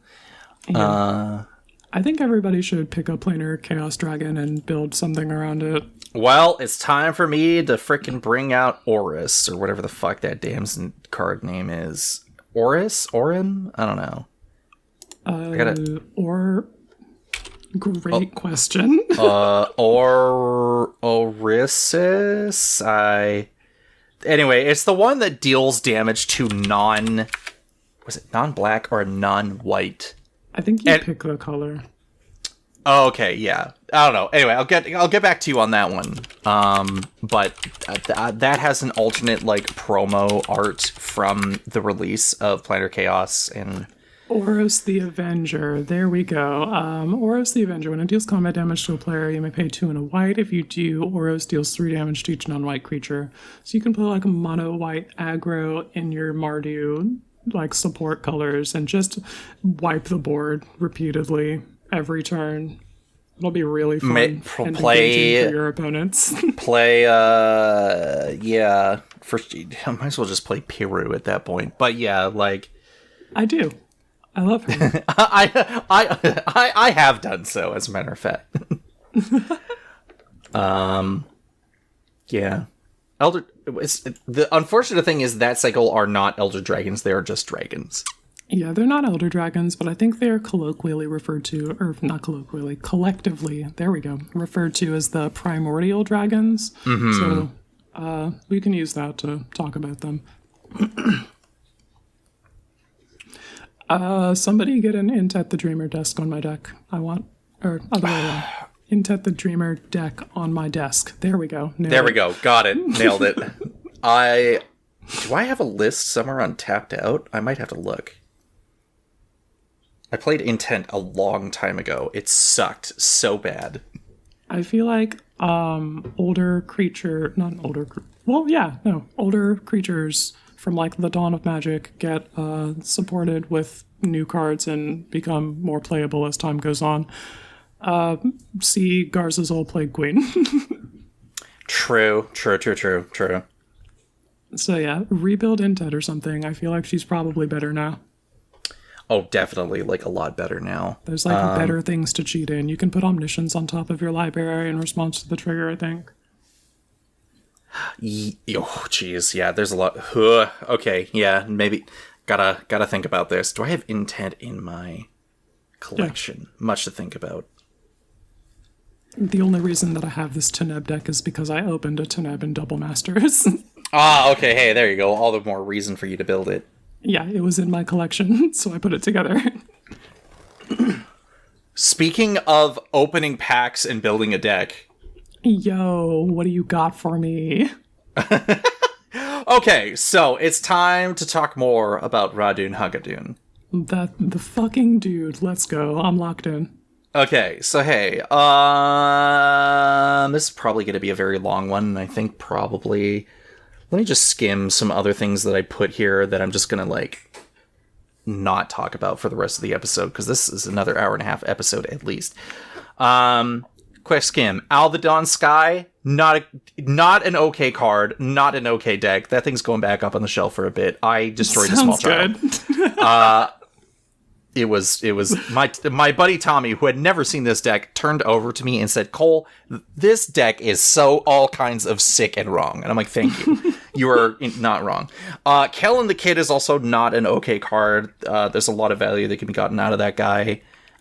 Yeah. I think everybody should pick up Planar Chaos Dragon and build something around it. Well, it's time for me to frickin' bring out Oris, or whatever the fuck that damn card name is. Oris? Orin? I don't know. Great question. Orisis? Anyway, it's the one that deals damage to non-black or non-white? I think you pick the color. Oh, okay, yeah. I don't know. Anyway, I'll get back to you on that one. But that has an alternate promo art from the release of Planar Chaos and Boros the Avenger. There we go. Boros the Avenger. When it deals combat damage to a player, you may pay 2 and a white. If you do, Boros deals 3 damage to each non-white creature. So you can put a mono white aggro in your Mardu support colors and just wipe the board repeatedly every turn. It'll be really fun and engaging for your opponents. I might as well just play Piru at that point. But yeah, I do. I love her. I have done so, as a matter of fact. Yeah. The unfortunate thing is that cycle are not Elder Dragons, they are just dragons. Yeah, they're not Elder Dragons, but I think they're colloquially referred to, or not colloquially, collectively, there we go, referred to as the Primordial Dragons. Mm-hmm. So we can use that to talk about them. Somebody get an Int at the Dreamer desk on my deck. Or other way around. Int at the Dreamer deck on my desk. There we go. There we go. Got it. Nailed it. Do I have a list somewhere on Tapped Out? I might have to look. I played Intent a long time ago. It sucked so bad. I feel like older creature, not older, well, yeah, no, older creatures from like the Dawn of Magic get supported with new cards and become more playable as time goes on. See Garza's Old Plague Queen. True. So yeah, rebuild Intet or something. I feel like she's probably better now. Oh, definitely, like, a lot better now. There's like better things to cheat in. You can put Omniscience on top of your library in response to the trigger, I think. Oh, jeez, yeah, there's a lot. Okay, yeah, maybe gotta think about this. Do I have Intent in my collection? Yeah. Much to think about. The only reason that I have this Teneb deck is because I opened a Teneb in Double Masters. Okay, hey, there you go. All the more reason for you to build it. Yeah, it was in my collection, so I put it together. Speaking of opening packs and building a deck. Yo, what do you got for me? Okay, so it's time to talk more about Radun Hagadoon. The fucking dude. Let's go. I'm locked in. Okay, so hey, this is probably going to be a very long one, and I think probably... Let me just skim some other things that I put here that I'm just going to, like, not talk about for the rest of the episode, because this is another hour and a half episode at least. Quick skim. Alvedon Sky, not an okay card, not an okay deck. That thing's going back up on the shelf for a bit. I destroyed a small child. It was my buddy Tommy, who had never seen this deck, turned over to me and said, "Cole, this deck is so all kinds of sick and wrong." And I'm like, "Thank you. You are not wrong." Kellen the Kid is also not an okay card. There's a lot of value that can be gotten out of that guy.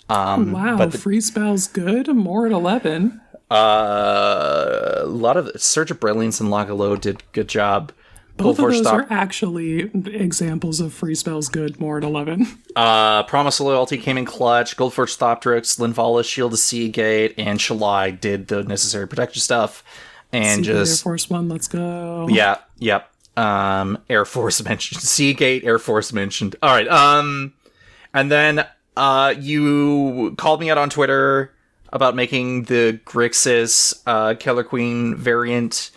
Wow, but free spell's good. More at 11. A lot of Surge of Brilliance and Lagalo did good job. Both of those are actually examples of free spells good, more at 11. Promise of Loyalty came in clutch. Goldforge Thoptrix, Linvala, Shield of Seagate, and Shalai did the necessary protection stuff. And Seagate just... Air Force One, let's go. Yeah, yep. Air Force mentioned. Seagate, Air Force mentioned. All right. And then you called me out on Twitter about making the Grixis Killer Queen variant.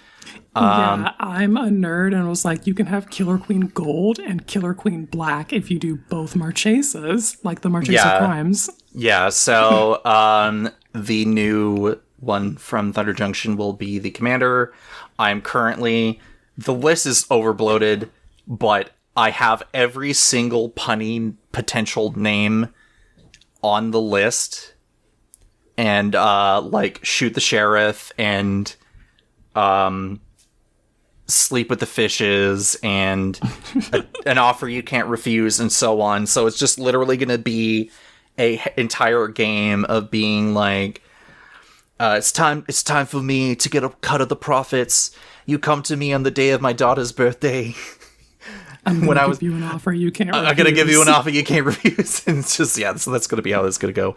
Yeah, I'm a nerd and was like, you can have Killer Queen Gold and Killer Queen Black if you do both Marchesas, like the Marchesa Crimes. Yeah, so the new one from Thunder Junction will be the Commander. I'm currently... The list is overbloated, but I have every single punny potential name on the list. And, like, Shoot the Sheriff and... Sleep with the Fishes and an offer you can't refuse and so on. So it's just literally going to be a entire game of being like, it's time for me to get a cut of the profits. You come to me on the day of my daughter's birthday. I'm going to give you an offer you can't refuse. I'm going to give you an offer you can't refuse. And it's just, yeah, so that's going to be how this is going to go.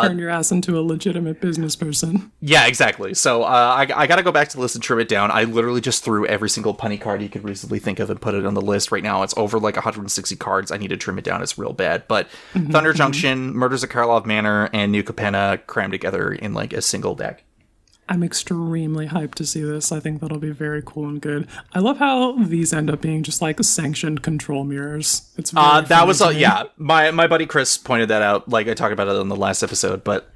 Turn your ass into a legitimate business person. Yeah, exactly. So I got to go back to the list and trim it down. I literally just threw every single punny card you could reasonably think of and put it on the list. Right now, it's over like 160 cards. I need to trim it down. It's real bad. But Thunder Junction, Murders at Karlov Manor, and New Capenna crammed together in like a single deck. I'm extremely hyped to see this. I think that'll be very cool and good. I love how these end up being just like sanctioned control mirrors. It's very that was yeah. My buddy Chris pointed that out. Like I talked about it on the last episode, but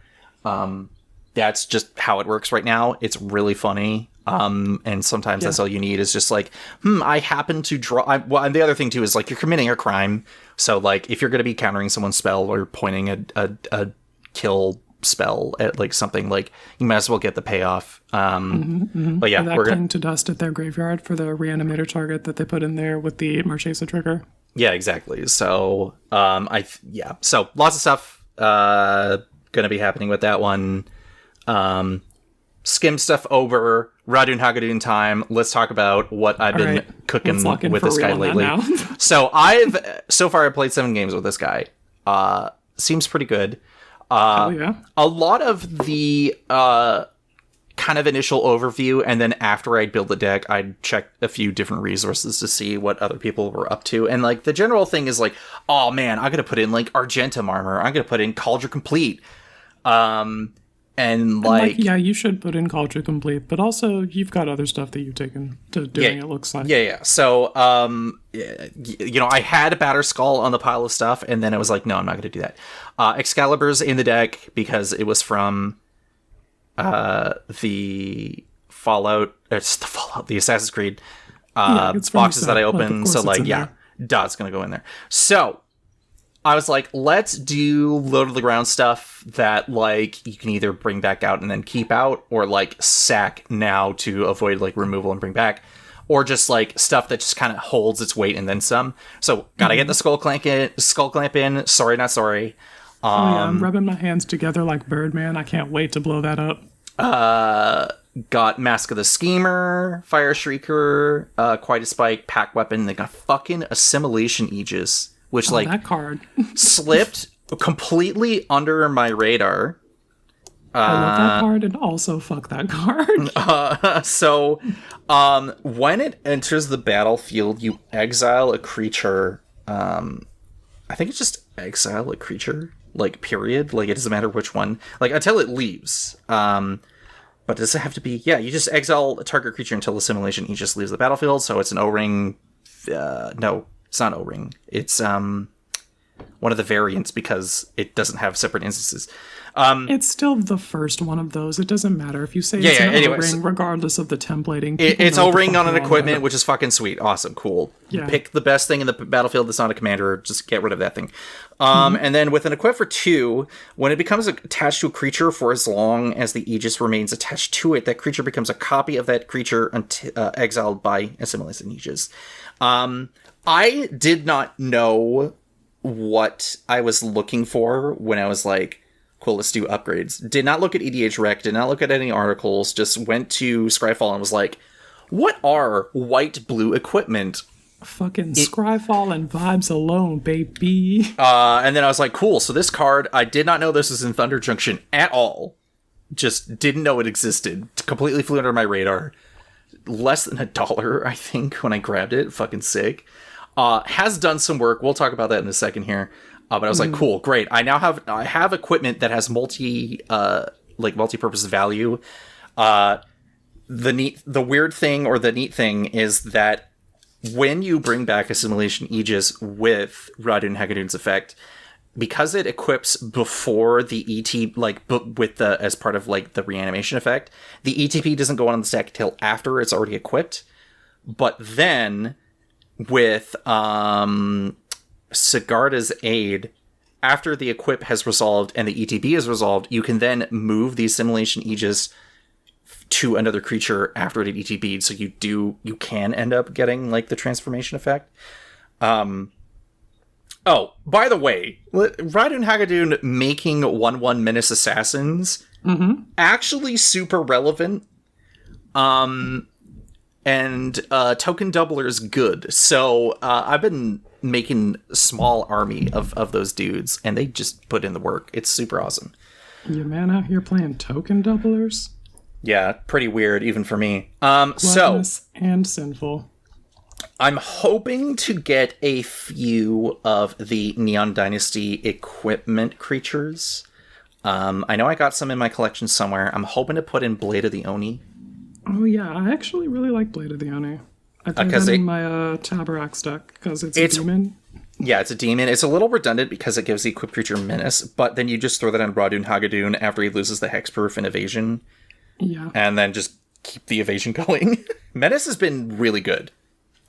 that's just how it works right now. It's really funny. And sometimes that's all you need is just like, I happen to draw. And the other thing too is like you're committing a crime. So like if you're going to be countering someone's spell or pointing a kill spell at like something, like you might as well get the payoff. But yeah, we're going to dust at their graveyard for the reanimator target that they put in there with the Marchesa trigger. Yeah, exactly. So so lots of stuff gonna be happening with that one. Skim stuff over. Radun Hagadoon time. Let's talk about what I've been cooking with this guy lately. So so far I've played 7 games with this guy. Seems pretty good. A lot of the kind kind of initial overview, and then after I'd build the deck, I'd check a few different resources to see what other people were up to. And like the general thing is like, oh man, I'm gonna put in like Argentum armor. I'm gonna put in Cauldron Complete. And like, yeah, you should put in Culture Complete, but also you've got other stuff that you've taken to doing, it looks like. Yeah. So, you know, I had a Batter Skull on the pile of stuff, and then I was like, no, I'm not going to do that. Excalibur's in the deck because it was from the Fallout, it's the Fallout, the Assassin's Creed boxes that I opened. So, like, yeah, it's going to go in there. So, I was like, let's do low to the ground stuff that, like, you can either bring back out and then keep out, or, like, sack now to avoid, like, removal and bring back, or just, like, stuff that just kind of holds its weight and then some. So, gotta get the skull clamp in. Sorry, not sorry. Yeah, I'm rubbing my hands together like Birdman. I can't wait to blow that up. Got Mask of the Schemer, Fire Shrieker, Quite a Spike, Pack Weapon. They got fucking Assimilation Aegis. Which, like, that card slipped completely under my radar. I love that card, and also fuck that card. So, when it enters the battlefield, you exile a creature. I think it's just exile a creature, like, period. Like, it doesn't matter which one. Like, until it leaves. But does it have to be? Yeah, you just exile a target creature until Assimilation Aegis leaves the battlefield. So it's an O-ring. No. It's not O-ring. It's one of the variants because it doesn't have separate instances. It's still the first one of those. It doesn't matter if you say it's an O-ring, regardless of the templating. It's O-ring on an equipment, which is fucking sweet. Awesome. Cool. Yeah. Pick the best thing in the battlefield that's not a commander. Just get rid of that thing. And then with an equip for 2, when it becomes attached to a creature for as long as the Aegis remains attached to it, that creature becomes a copy of that creature exiled by Assimilation Aegis. I did not know what I was looking for when I was like, cool, let's do upgrades. Did not look at EDH Rec, did not look at any articles, just went to Scryfall and was like, what are white-blue equipment? Fucking Scryfall and vibes alone, baby. And then I was like, cool, so this card, I did not know this was in Thunder Junction at all. Just didn't know it existed. Completely flew under my radar. Less than $1, I think, when I grabbed it. Fucking sick. Has done some work. We'll talk about that in a second here. But I was like, cool, great. I have equipment that has multi-purpose value. The weird thing or the neat thing is that when you bring back Assimilation Aegis with Radun Hagadoon's effect, because it equips before the ET, like with the as part of like the reanimation effect, the ETP doesn't go on the stack till after it's already equipped. But then with Sigarda's aid, after the equip has resolved and the ETB is resolved, you can then move the Assimilation Aegis to another creature after it ETB'd, so you can end up getting like the transformation effect. Oh, by the way, Radun Hagadoon making 1/1 Menace Assassins actually super relevant. And Token Doubler is good. So I've been making a small army of those dudes, and they just put in the work. It's super awesome. You man out here playing Token Doublers? Yeah, pretty weird even for me. Gluttonous and sinful. I'm hoping to get a few of the Neon Dynasty equipment creatures. I know I got some in my collection somewhere. I'm hoping to put in Blade of the Oni. Oh yeah, I actually really like Blade of the Oni. I put that in my Tabarax deck because it's a demon. Yeah, it's a demon. It's a little redundant because it gives the equipped creature menace, but then you just throw that on Radun Hagadoon after he loses the hexproof and evasion. Yeah. And then just keep the evasion going. Menace has been really good,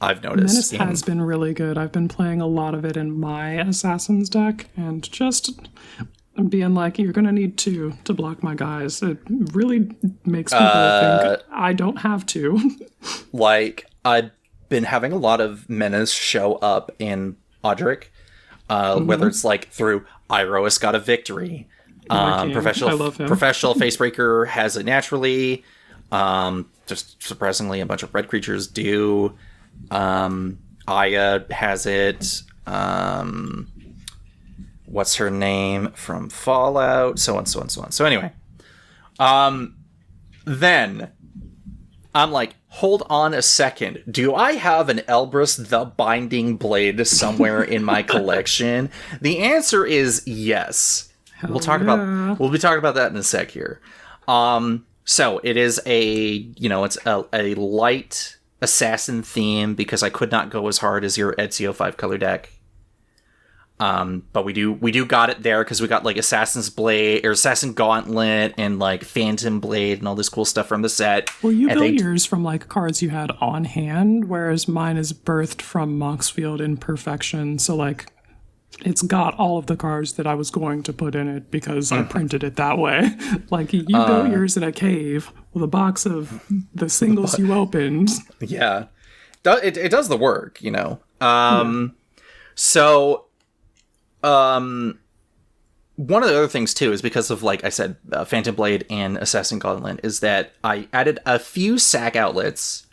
I've noticed. Menace has been really good. I've been playing a lot of it in my Assassin's deck, and just being like, you're going to need 2 to block my guys. It really makes people think I don't have to. Like, I've been having a lot of Menace show up in Audric, whether it's like through Iroas got a victory. Professional Facebreaker has it naturally. Just surprisingly, a bunch of red creatures do. Aya has it. What's her name from Fallout? So on, so on, so on. So anyway, Then I'm like, hold on a second. Do I have an Elbrus the Binding Blade somewhere in my collection? The answer is yes. We'll be talking about that in a sec here. So it is it's a light assassin theme because I could not go as hard as your Ezio 5 color deck. But we do got it there because we got like Assassin's Blade or Assassin Gauntlet and like Phantom Blade and all this cool stuff from the set. Well, you built yours from like cards you had on hand, whereas mine is birthed from Moxfield Imperfection. So like it's got all of the cards that I was going to put in it because I printed it that way. Like you built yours in a cave with a box of the singles you opened. Yeah, it does the work, you know. So. One of the other things too is because of, like I said, Phantom Blade and Assassin Gauntlet is that I added a few sack outlets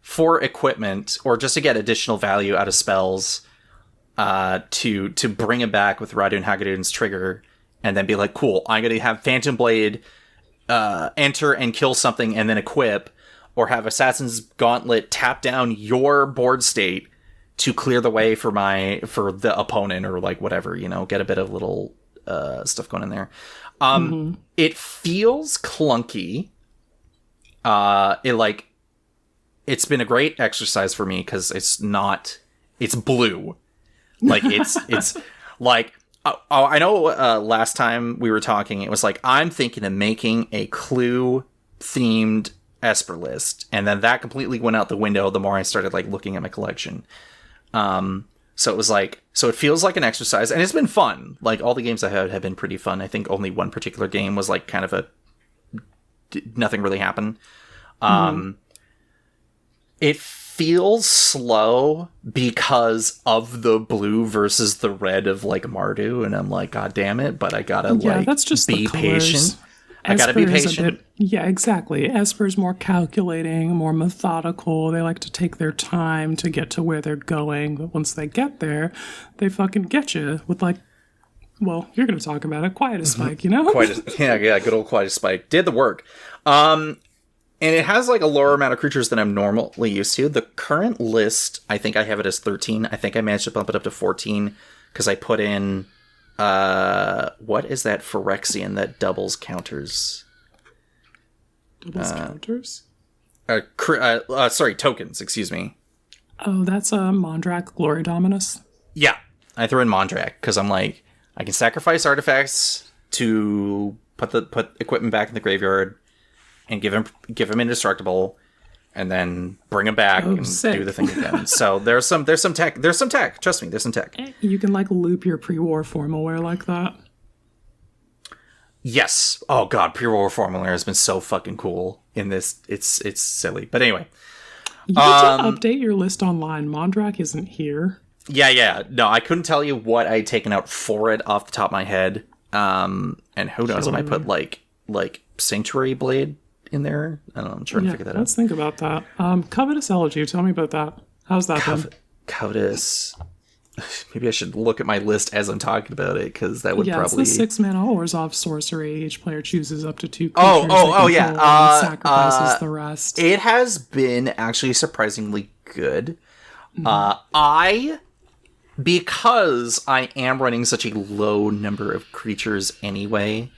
for equipment or just to get additional value out of spells, to bring it back with Radun Hagadun's trigger and then be like, cool, I'm going to have Phantom Blade, enter and kill something and then equip, or have Assassin's Gauntlet tap down your board state to clear the way for the opponent or like whatever, you know, get a bit of little stuff going in there. It feels clunky. It's been a great exercise for me because it's blue. Like it's like, I know last time we were talking, it was like, I'm thinking of making a Clue themed Esper list. And then that completely went out the window the more I started like looking at my collection. So it was like, so it feels like an exercise and it's been fun. Like all the games I had have been pretty fun. I think only one particular game was like kind of nothing really happened. It feels slow because of the blue versus the red of like Mardu. And I'm like, God damn it. But I gotta that's just be patient. I gotta be patient. Yeah, exactly. Esper's more calculating, more methodical. They like to take their time to get to where they're going. But once they get there, they fucking get you with like, well, you're going to talk about it. Quiet as Spike, you know? Good old Quiet as Spike. Did the work. And it has like a lower amount of creatures than I'm normally used to. The current list, I think I have it as 13. I think I managed to bump it up to 14 because I put in... what is that Phyrexian that doubles counters? Doubles counters? Tokens, excuse me. Oh, that's a Mondrak Glory Dominus? Yeah, I threw in Mondrak because I'm like, I can sacrifice artifacts to put equipment back in the graveyard and give him indestructible, and then bring him back and do the thing again. So there's some tech. Trust me, there's some tech. You can like loop your pre-war formalware like that. Yes. Oh god, pre-war formalware has been so fucking cool in this. It's silly, but anyway. You need to update your list online. Mondrak isn't here. Yeah. No, I couldn't tell you what I'd taken out for it off the top of my head. And who knows? I might put like Sanctuary Blade in there. I don't know. I'm trying to figure that out. Let's think about that. Covetous Elegy. Tell me about that. How's that been? Covetous. Maybe I should look at my list as I'm talking about it, because that would probably... it's the 6-mana Orzhov sorcery. Each player chooses up to 2 creatures. Sacrifices the rest. It has been actually surprisingly good. Because I am running such a low number of creatures anyway,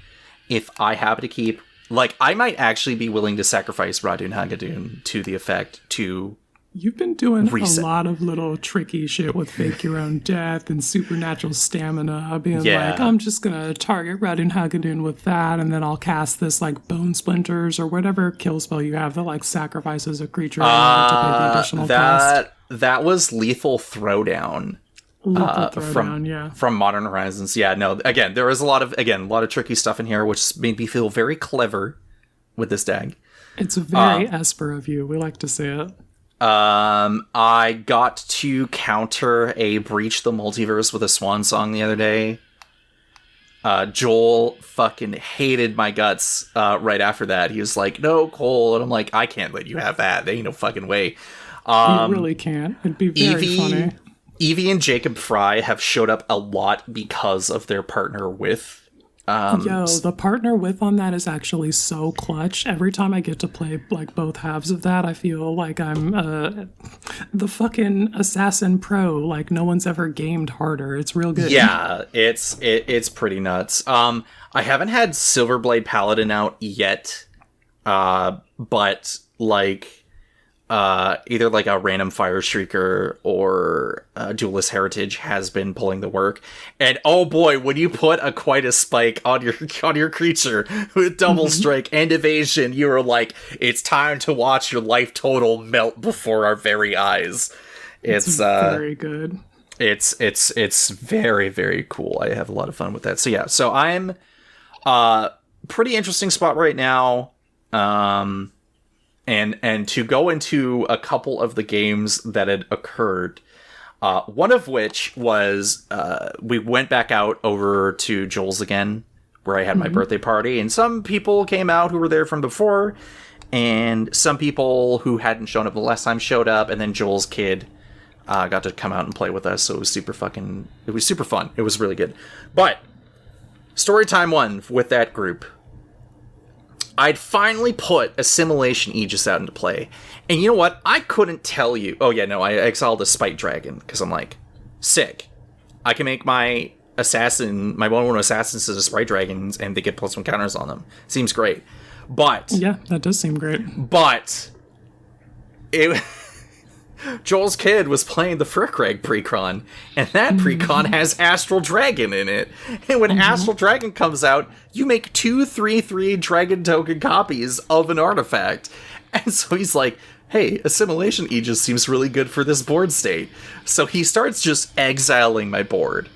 if I happen to keep... Like, I might actually be willing to sacrifice Radun Hagadun to the effect to... You've been doing a lot of little tricky shit with Fake Your Own Death and Supernatural Stamina, being like, I'm just going to target Radun Hagadun with that, and then I'll cast this, like, Bone Splinters or whatever kill spell you have that, like, sacrifices a creature in order to pay the additional cost. That was Lethal Throwdown. From Modern Horizons. Yeah, no, again, there was a lot of tricky stuff in here, which made me feel very clever with this deck. It's very Esper of you. We like to see it. I got to counter a Breach the Multiverse with a Swan Song the other day. Joel fucking hated my guts right after that. He was like, no, Cole. And I'm like, I can't let you have that. There ain't no fucking way. You really can't. It'd be very funny. Evie and Jacob Fry have showed up a lot because of their partner with Yo, the partner with on that is actually so clutch. Every time I get to play like both halves of that, I feel like I'm the fucking assassin pro. Like no one's ever gamed harder. It's real good. Yeah, it's pretty nuts. I haven't had Silverblade Paladin out yet, but like either like a random Fire Shrieker or Duelist Heritage has been pulling the work. And oh boy, when you put quite a spike on your creature with double strike and evasion, you are like, it's time to watch your life total melt before our very eyes. It's very good. It's very, very cool. I have a lot of fun with that. So yeah, so I'm pretty interesting spot right now. And to go into a couple of the games that had occurred, one of which was we went back out over to Joel's again, where I had my birthday party, and some people came out who were there from before, and some people who hadn't shown up the last time showed up, and then Joel's kid got to come out and play with us, so it was super fun. It was really good. But Storytime 1 with that group, I'd finally put Assimilation Aegis out into play. And you know what? I couldn't tell you. Oh, yeah, no, I exiled a Spite Dragon because I'm like, sick. I can make my assassin, my 1/1 assassins as Spite Dragons, and they get +1 counters on them. Seems great. But. Yeah, that does seem great. But. Joel's kid was playing the Frickrag Precon, and that Precon has Astral Dragon in it. And when Astral Dragon comes out, you make 2 3/3 Dragon token copies of an artifact. And so he's like, hey, Assimilation Aegis seems really good for this board state. So he starts just exiling my board,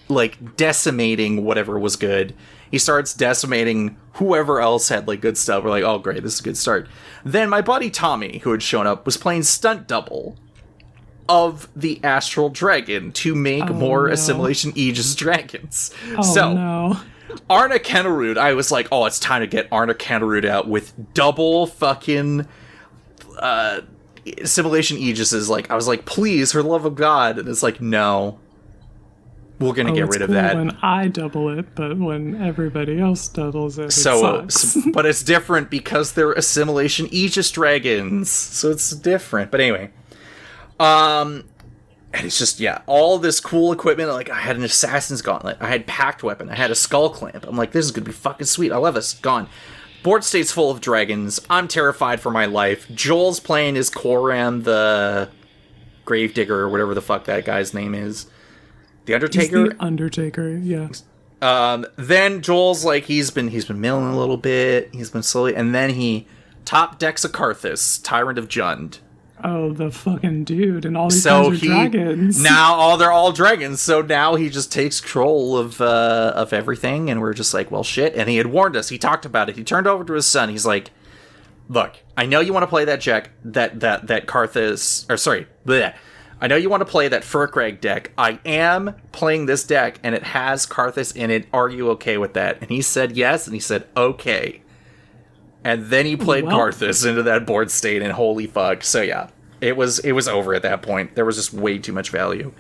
like decimating whatever was good. He starts decimating whoever else had like good stuff. We're like, oh great, this is a good start. Then my buddy Tommy, who had shown up, was playing Stunt Double of the Astral Dragon to make more Assimilation Aegis dragons. Arna Kennerud, I was like, oh, it's time to get Arna Kennerud out with double fucking Assimilation Aegises. Like, I was like, please, for the love of God. And it's like, no. We're gonna get rid of that. When I double it, but when everybody else doubles it, it sucks. But it's different because they're Assimilation Aegis dragons, so it's different. But anyway, and it's just all this cool equipment. Like I had an Assassin's Gauntlet, I had Pact Weapon, I had a Skull Clamp. I'm like, this is gonna be fucking sweet. I love this. Gone. Board state's full of dragons. I'm terrified for my life. Joel's playing his Koram, the Gravedigger, or whatever the fuck that guy's name is. The Undertaker? He's the Undertaker, yeah. Then Joel's like, he's been milling a little bit. He's been slowly, and then he top decks a Karthus, Tyrant of Jund. Oh, the fucking dude, and all these guys are dragons. Now they're all dragons. So now he just takes control of everything, and we're just like, well, shit. And he had warned us. He talked about it. He turned over to his son. He's like, look, I know you want to play that Karthus, or sorry, bleh. I know you want to play that Frickrag deck. I am playing this deck, and it has Karthus in it. Are you okay with that? And he said yes, and he said okay. And then he played Karthus into that board state, and holy fuck. So yeah, it was over at that point. There was just way too much value.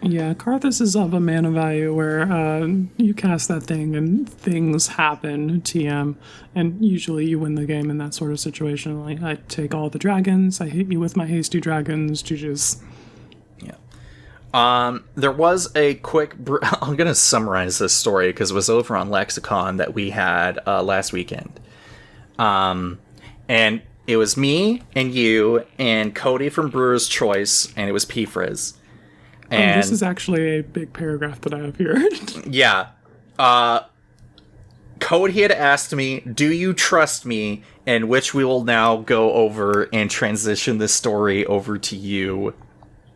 Yeah, Karthus is of a mana value where you cast that thing and things happen, TM, and usually you win the game in that sort of situation. Like, I take all the dragons, I hit you with my hasty dragons to just... There was a quick... I'm going to summarize this story because it was over on Lexicon that we had last weekend. And it was me and you and Cody from Brewer's Choice, and it was P-Frizz. And this is actually a big paragraph that I have here. Yeah. Cody had asked me, do you trust me? And which we will now go over and transition this story over to you.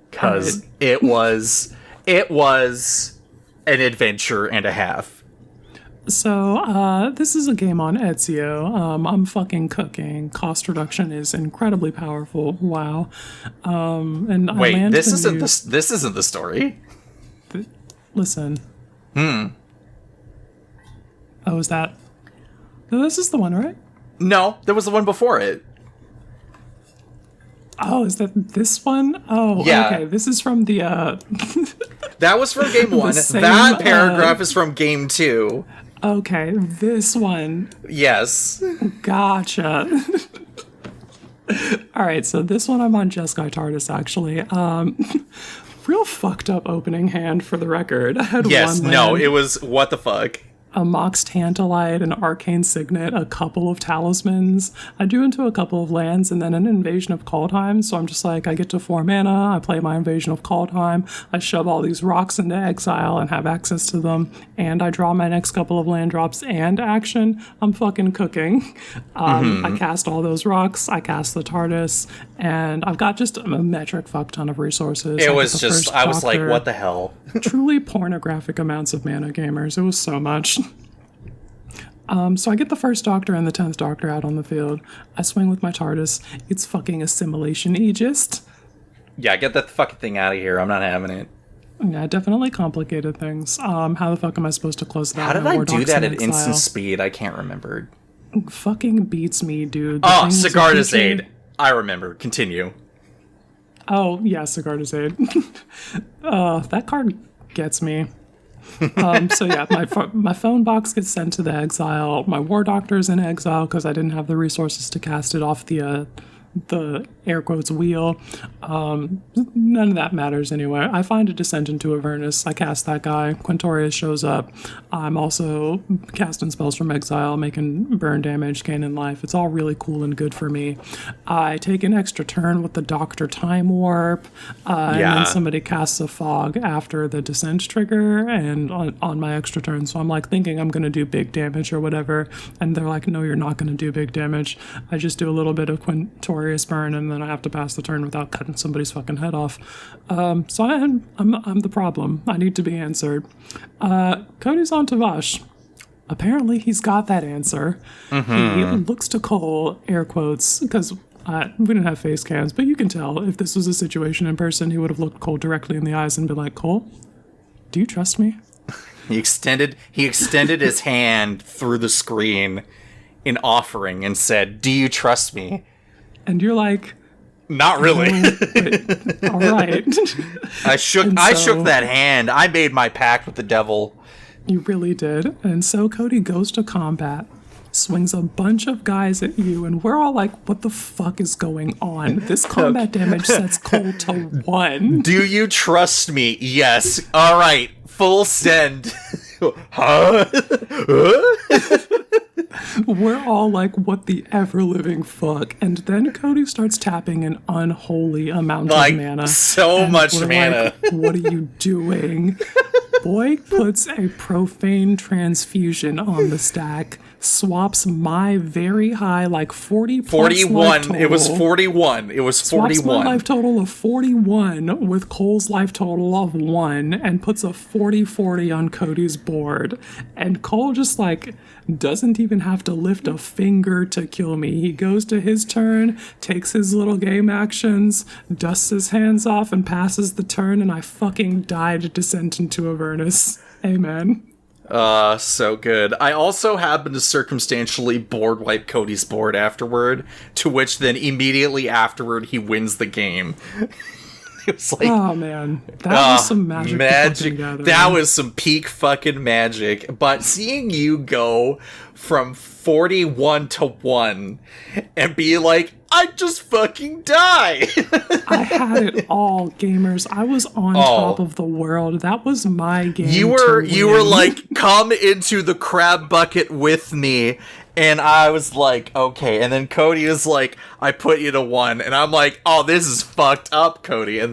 Because it was an adventure and a half. So, this is a game on Ezio. I'm fucking cooking. Cost reduction is incredibly powerful. Wow. And wait, this isn't the story. Listen. Oh, is that? No, this is the one, right? No, there was the one before it. Oh, is that this one? Oh, yeah. Okay. This is from the... That was from game 1. That paragraph is from game 2. Okay, this one. Yes. Gotcha. All right, so this one I'm on Jeskai TARDIS, actually. Real fucked up opening hand, for the record. I had Yes, one no, land, it was what the fuck. a Mox Tantalite, an Arcane Signet, a couple of Talismans. I drew into a couple of lands and then an Invasion of Kaldheim, so I'm just like, I get to 4 mana, I play my Invasion of Kaldheim, I shove all these rocks into exile and have access to them, and I draw my next couple of land drops and action. I'm fucking cooking. I cast all those rocks, I cast the TARDIS, and I've got just a metric fuck ton of resources. It was just, I was like, Doctor. what the hell? Truly pornographic amounts of mana, gamers. It was so much. So I get the first Doctor and the 10th Doctor out on the field. I swing with my TARDIS. It's fucking Assimilation Aegis. Yeah, get that fucking thing out of here. I'm not having it. Yeah, definitely complicated things. How the fuck am I supposed to close that? How did I War do Dogs that in at Exile? instant speed? I can't remember. Fucking beats me, dude. Oh, Sigarda's Aid. I remember. Continue. Oh, yeah, Sigarda's Aid. That card gets me. So yeah, my phone box gets sent to the exile. My War Doctor's in exile because I didn't have the resources to cast it off the air quotes wheel. None of that matters anyway. I find a Descent into Avernus. I cast that guy. Quintorius shows up. I'm also casting spells from exile, making burn damage, gaining life. It's all really cool and good for me. I take an extra turn with the Doctor Time Warp, and then somebody casts a fog after the Descent trigger and on my extra turn. So I'm like thinking I'm going to do big damage or whatever, and they're like, no, you're not going to do big damage. I just do a little bit of Quintorius burn, and then I have to pass the turn without cutting somebody's fucking head off. So I'm the problem. I need to be answered. Cody's on Tavash. Apparently he's got that answer. He looks to Cole, air quotes, because we didn't have face cams, but you can tell if this was a situation in person, he would have looked Cole directly in the eyes and been like, Cole, do you trust me? He extended his hand through the screen in offering and said, "Do you trust me?" And you're like, not really. but, all right. I shook that hand. I made my pact with the devil. You really did. And so Cody goes to combat, swings a bunch of guys at you, and we're all like, what the fuck is going on? This combat damage sets Cole to 1. Do you trust me? Yes. All right. Full send. Huh? We're all like, what the ever-living fuck? And then Cody starts tapping an unholy amount of mana. So much mana. Like, what are you doing? Boy puts a profane transfusion on the stack, swaps my very high, like 40 plus 41. life total. It was 41. It was 41. Swaps my life total of 41 with Cole's life total of 1 and puts a 40-40 on Cody's board. And Cole just like doesn't even have to lift a finger to kill me. He goes to his turn, takes his little game actions, dusts his hands off, and passes the turn, and I fucking die to Descent into Avernus. Amen. So good. I also happened to circumstantially board wipe Cody's board afterward, to which then immediately afterward he wins the game. It was like, oh man, that was some magic. That was some peak fucking magic. But seeing you go from 41 to 1 and be like, I just fucking die. I had it all, gamers. I was on top of the world. That was my game. You were like, come into the crab bucket with me. And I was like, okay. And then Cody was like, I put you to 1. And I'm like, oh, this is fucked up, Cody. And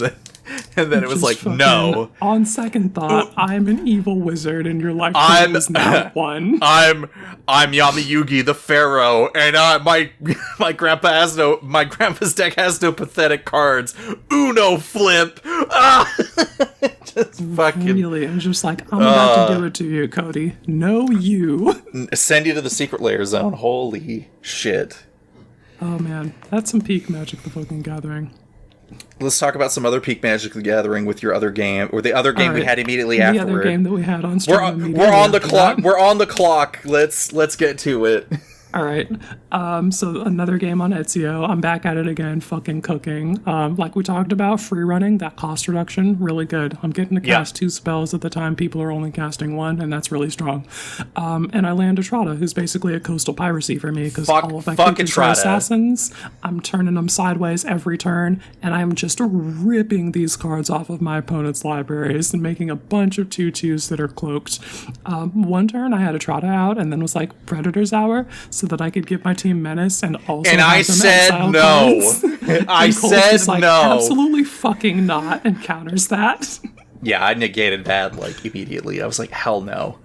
then it was like, no. On second thought, I'm an evil wizard, and your life total is not 1. I'm Yami-Yugi the Pharaoh, and my grandpa's deck has no pathetic cards. Uno flip. Just fucking. Really, I'm just like, I'm about to do it to you, Cody. No, you. Send you to the secret layer zone. Holy shit. Oh man, that's some peak Magic the fucking Gathering. Let's talk about some other peak Magic the Gathering with your other game, or the other game we had immediately afterward. The other game that we had on stream. We're on the clock. We're on the clock. Let's get to it. All right. So another game on Ezio. I'm back at it again, fucking cooking. Like we talked about, free running, that cost reduction, really good. I'm getting to cast 2 spells at the time. People are only casting 1, and that's really strong. And I land Etrata, who's basically a coastal piracy for me, because all of my creatures are assassins. I'm turning them sideways every turn, and I'm just ripping these cards off of my opponent's libraries and making a bunch of 2/2s that are cloaked. One turn, I had Etrata out, and then was like Predator's Hour, so that I could give my team Menace and also. And I said no. I said like, no. Absolutely fucking not, and counters that. Yeah, I negated that like immediately. I was like, hell no.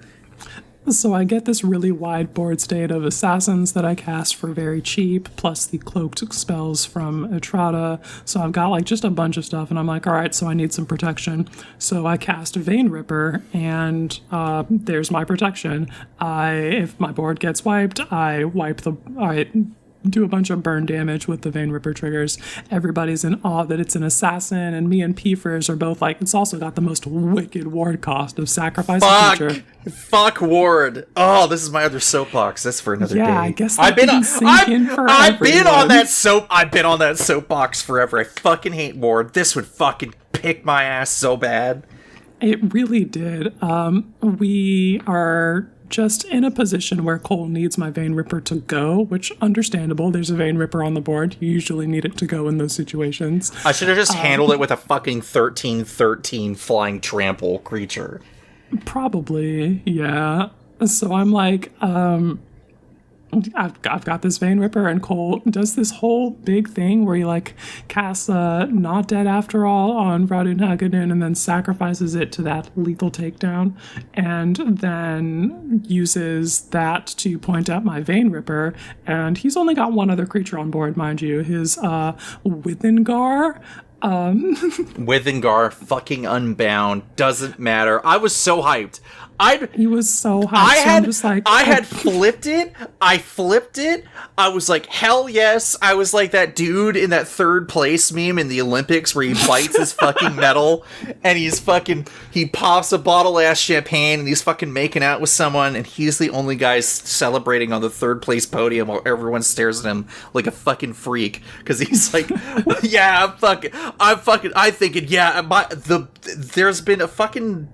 So I get this really wide board state of assassins that I cast for very cheap, plus the cloaked spells from Etrata. So I've got like just a bunch of stuff, and I'm like, all right, so I need some protection. So I cast Vein Ripper, and there's my protection. If my board gets wiped, I do a bunch of burn damage with the Vein Ripper triggers. Everybody's in awe that it's an assassin, and me and Peefers are both like, it's also got the most wicked ward cost of sacrifice a creature. Fuck ward. Oh, this is my other soapbox. That's for another day. Yeah, I guess I've been on that soapbox forever. I fucking hate ward. This would fucking pick my ass so bad. It really did. We are just in a position where Cole needs my Vein Ripper to go, which understandable. There's a Vein Ripper on the board. You usually need it to go in those situations. I should have just handled it with a fucking 13/13 flying trample creature. Probably, yeah. So I'm like, I've got this Vein Ripper, and Cole does this whole big thing where he like casts Not Dead After All on Radun Haganon and then sacrifices it to that lethal takedown, and then uses that to point at my Vein Ripper. And he's only got one other creature on board, mind you, his Withengar. Withengar, fucking unbound, doesn't matter. I was so hyped. He was so hyped. I had flipped it. I flipped it. I was like, hell yes. I was like that dude in that 3rd place meme in the Olympics where he bites his fucking medal and he pops a bottle ass champagne and he's fucking making out with someone, and he's the only guy celebrating on the 3rd place podium while everyone stares at him like a fucking freak because he's like, yeah, I'm thinking, yeah, there's been a fucking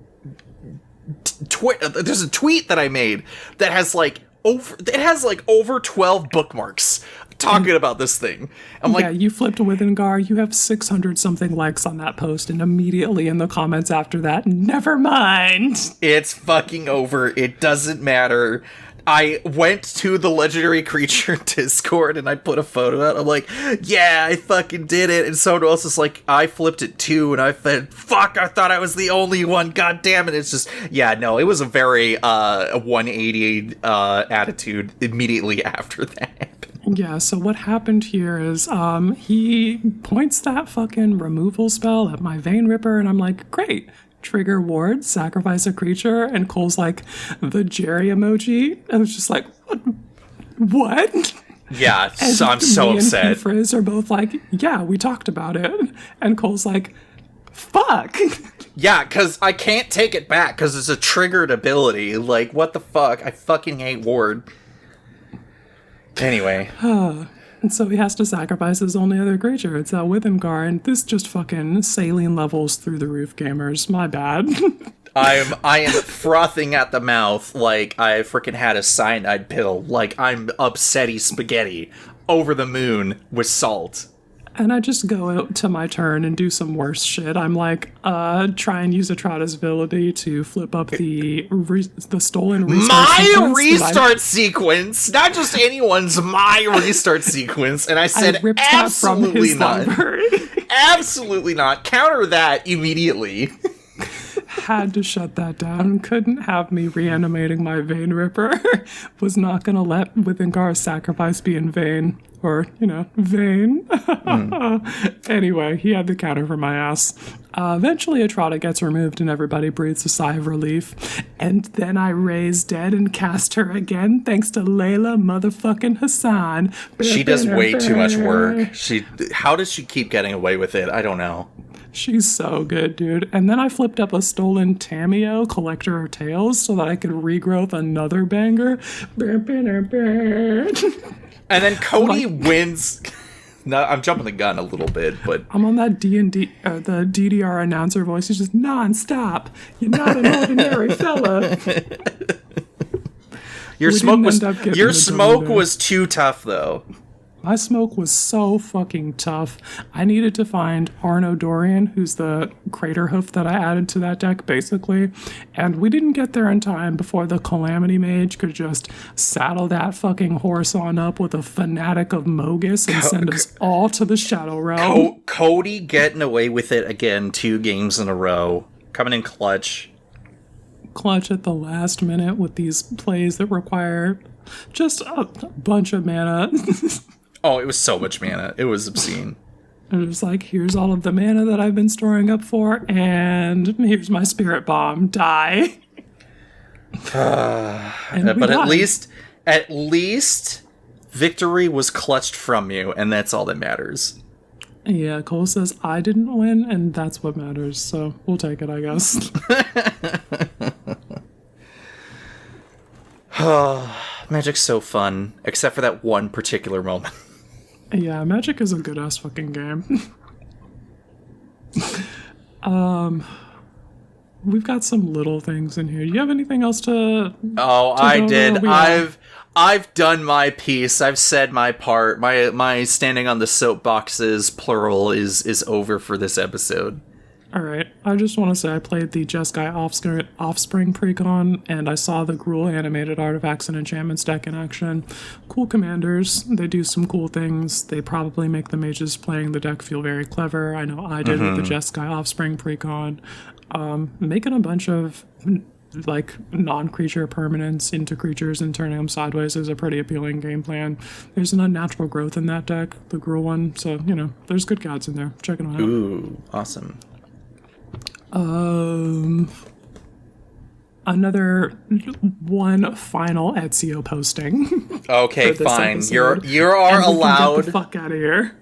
there's a tweet that I made that has over 12 bookmarks talking about this thing. I'm like, you flipped Withengar. You have 600 something likes on that post, and immediately in the comments after that, never mind. It's fucking over. It doesn't matter. I went to the legendary creature Discord and I put a photo out. I'm like, yeah, I fucking did it. And someone else is like, I flipped it too. And I said, fuck, I thought I was the only one. God damn it. It's just, yeah, no, it was a very 180 attitude immediately after that happened. Yeah, so what happened here is he points that fucking removal spell at my Vein Ripper, and I'm like, great. Trigger ward, sacrifice a creature, and Cole's like, the Jerry emoji. I was just like, what? Yeah, so I'm so upset. And Frizz are both like, yeah, we talked about it. And Cole's like, fuck. Yeah, because I can't take it back because it's a triggered ability. Like, what the fuck? I fucking hate ward. Anyway. And so he has to sacrifice his only other creature. It's that Withengar, and this just fucking saline levels through the roof, gamers. My bad. I am frothing at the mouth like I freaking had a cyanide pill. Like I'm upsetty spaghetti over the moon with salt. And I just go out to my turn and do some worse shit. I'm like, try and use Etrata's ability to flip up the stolen restart sequence. My restart sequence! Not just anyone's, my restart sequence. And I said, absolutely not. Absolutely not. Counter that immediately. Had to shut that down. Couldn't have me reanimating my Vein Ripper. Was not going to let Withengar's sacrifice be in vain. Or, vain. Anyway, he had the counter for my ass. Eventually, Etrata gets removed and everybody breathes a sigh of relief. And then I raise dead and cast her again, thanks to Layla motherfucking Hassan. She does way too much work. How does she keep getting away with it? I don't know. She's so good, dude. And then I flipped up a stolen Tameo, Collector of Tales, so that I could regrowth another banger. And then Cody wins. No, I'm jumping the gun a little bit, but I'm on that D&D, the DDR announcer voice. He's just non-stop. You're not an ordinary fella. Your smoke was too tough, though. My smoke was so fucking tough. I needed to find Arno Dorian, who's the crater hoof that I added to that deck, basically. And we didn't get there in time before the Calamity Mage could just saddle that fucking horse on up with a fanatic of Mogus and send us all to the Shadow Realm. Cody getting away with it again 2 games in a row. Coming in clutch. Clutch at the last minute with these plays that require just a bunch of mana. Oh, it was so much mana. It was obscene. It was like, here's all of the mana that I've been storing up for, and here's my spirit bomb. Die. But at least victory was clutched from you, and that's all that matters. Yeah, Cole says I didn't win, and that's what matters, so we'll take it, I guess. Magic's so fun, except for that one particular moment. Yeah, Magic is a good-ass fucking game. We've got some little things in here. Do you have anything else to... Oh, I did. I've done my piece. I've said my part. My standing on the soapboxes, plural, is over for this episode. All right. I just want to say I played the Jeskai Offspring Precon, and I saw the Gruul animated artifacts and enchantments deck in action. Cool commanders. They do some cool things. They probably make the mages playing the deck feel very clever. I know I did with the Jeskai Offspring Precon. Making a bunch of like non-creature permanents into creatures and turning them sideways is a pretty appealing game plan. There's an unnatural growth in that deck, the Gruul one, so there's good gods in there. Check it out. Ooh, awesome. Another one final Ezio posting. Okay, fine. You are allowed. Get the fuck out of here.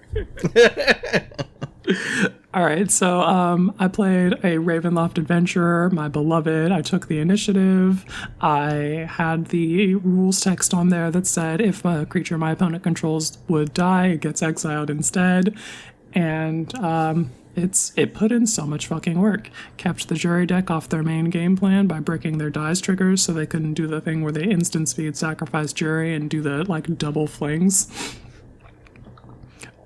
All right, so I played a Ravenloft Adventurer, my beloved. I took the initiative. I had the rules text on there that said if a creature my opponent controls would die, it gets exiled instead. And it put in so much fucking work. Kept the jury deck off their main game plan by breaking their dies triggers so they couldn't do the thing where they instant speed sacrifice jury and do the like double flings.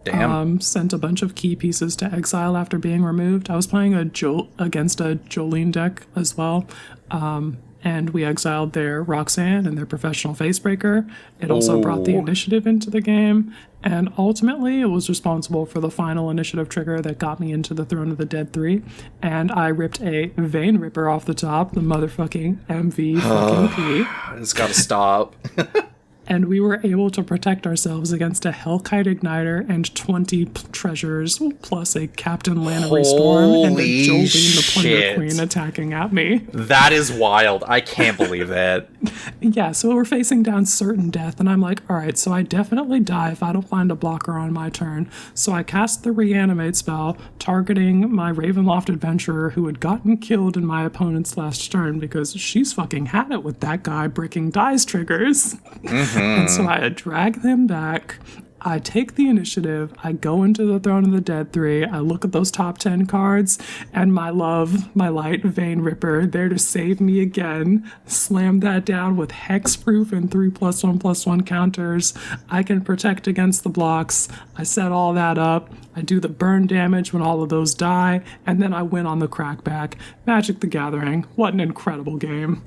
Damn. Sent a bunch of key pieces to exile after being removed. I was playing against a Jolene deck as well. And we exiled their Roxanne and their professional Facebreaker. It also brought the initiative into the game. And ultimately, it was responsible for the final initiative trigger that got me into the Throne of the Dead 3. And I ripped a Vein Ripper off the top, the motherfucking MV fucking P. It's gotta stop. And we were able to protect ourselves against a Hellkite Igniter and 20 treasures, plus a Captain Lannery Storm and a Jolene the Plunder Queen attacking at me. That is wild. I can't believe that. Yeah, so we're facing down certain death, and I'm like, all right, so I definitely die if I don't find a blocker on my turn. So I cast the Reanimate spell, targeting my Ravenloft Adventurer who had gotten killed in my opponent's last turn because she's fucking had it with that guy breaking dice triggers. And so I drag them back. I take the initiative. I go into the Throne of the Dead 3. I look at those top 10 cards, and my love, my light Vein Ripper, there to save me again. Slam that down with hexproof and 3+1/+1 counters. I can protect against the blocks. I set all that up. I do the burn damage when all of those die, and then I win on the crackback. Magic the Gathering. What an incredible game.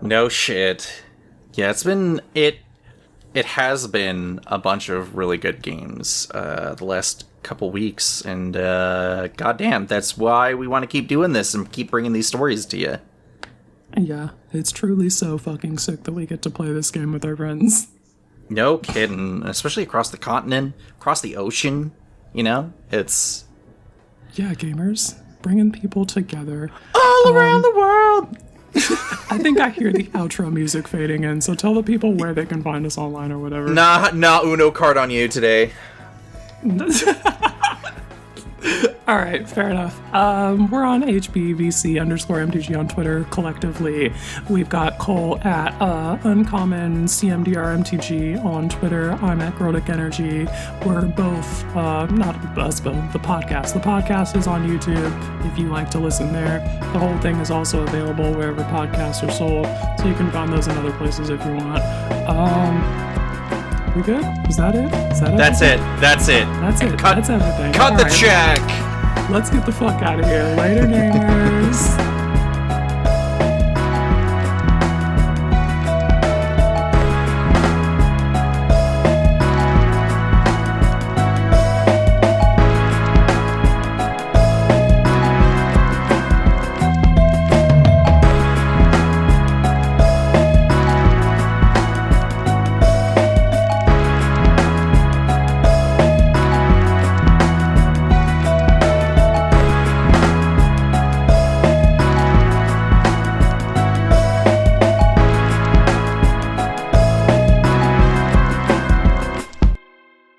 No shit. Yeah, it has been a bunch of really good games the last couple weeks, and goddamn, that's why we want to keep doing this and keep bringing these stories to you. Yeah, it's truly so fucking sick that we get to play this game with our friends. No kidding, especially across the continent, across the ocean, it's... Yeah, gamers, bringing people together. All around the world! I think I hear the outro music fading in, so tell the people where they can find us online or whatever. Nah, Uno card on you today. All All right, fair enough. We're on HBVC_MTG on Twitter collectively. We've got Cole at Uncommon CMDRMTG on Twitter. I'm at Grodic Energy. We're both, not us both, the podcast. The podcast is on YouTube if you like to listen there. The whole thing is also available wherever podcasts are sold, so you can find those in other places if you want. We good? Is that it? That's it. That's it. That's it. That's everything. Cut the check. Let's get the fuck out of here. Later, gamers.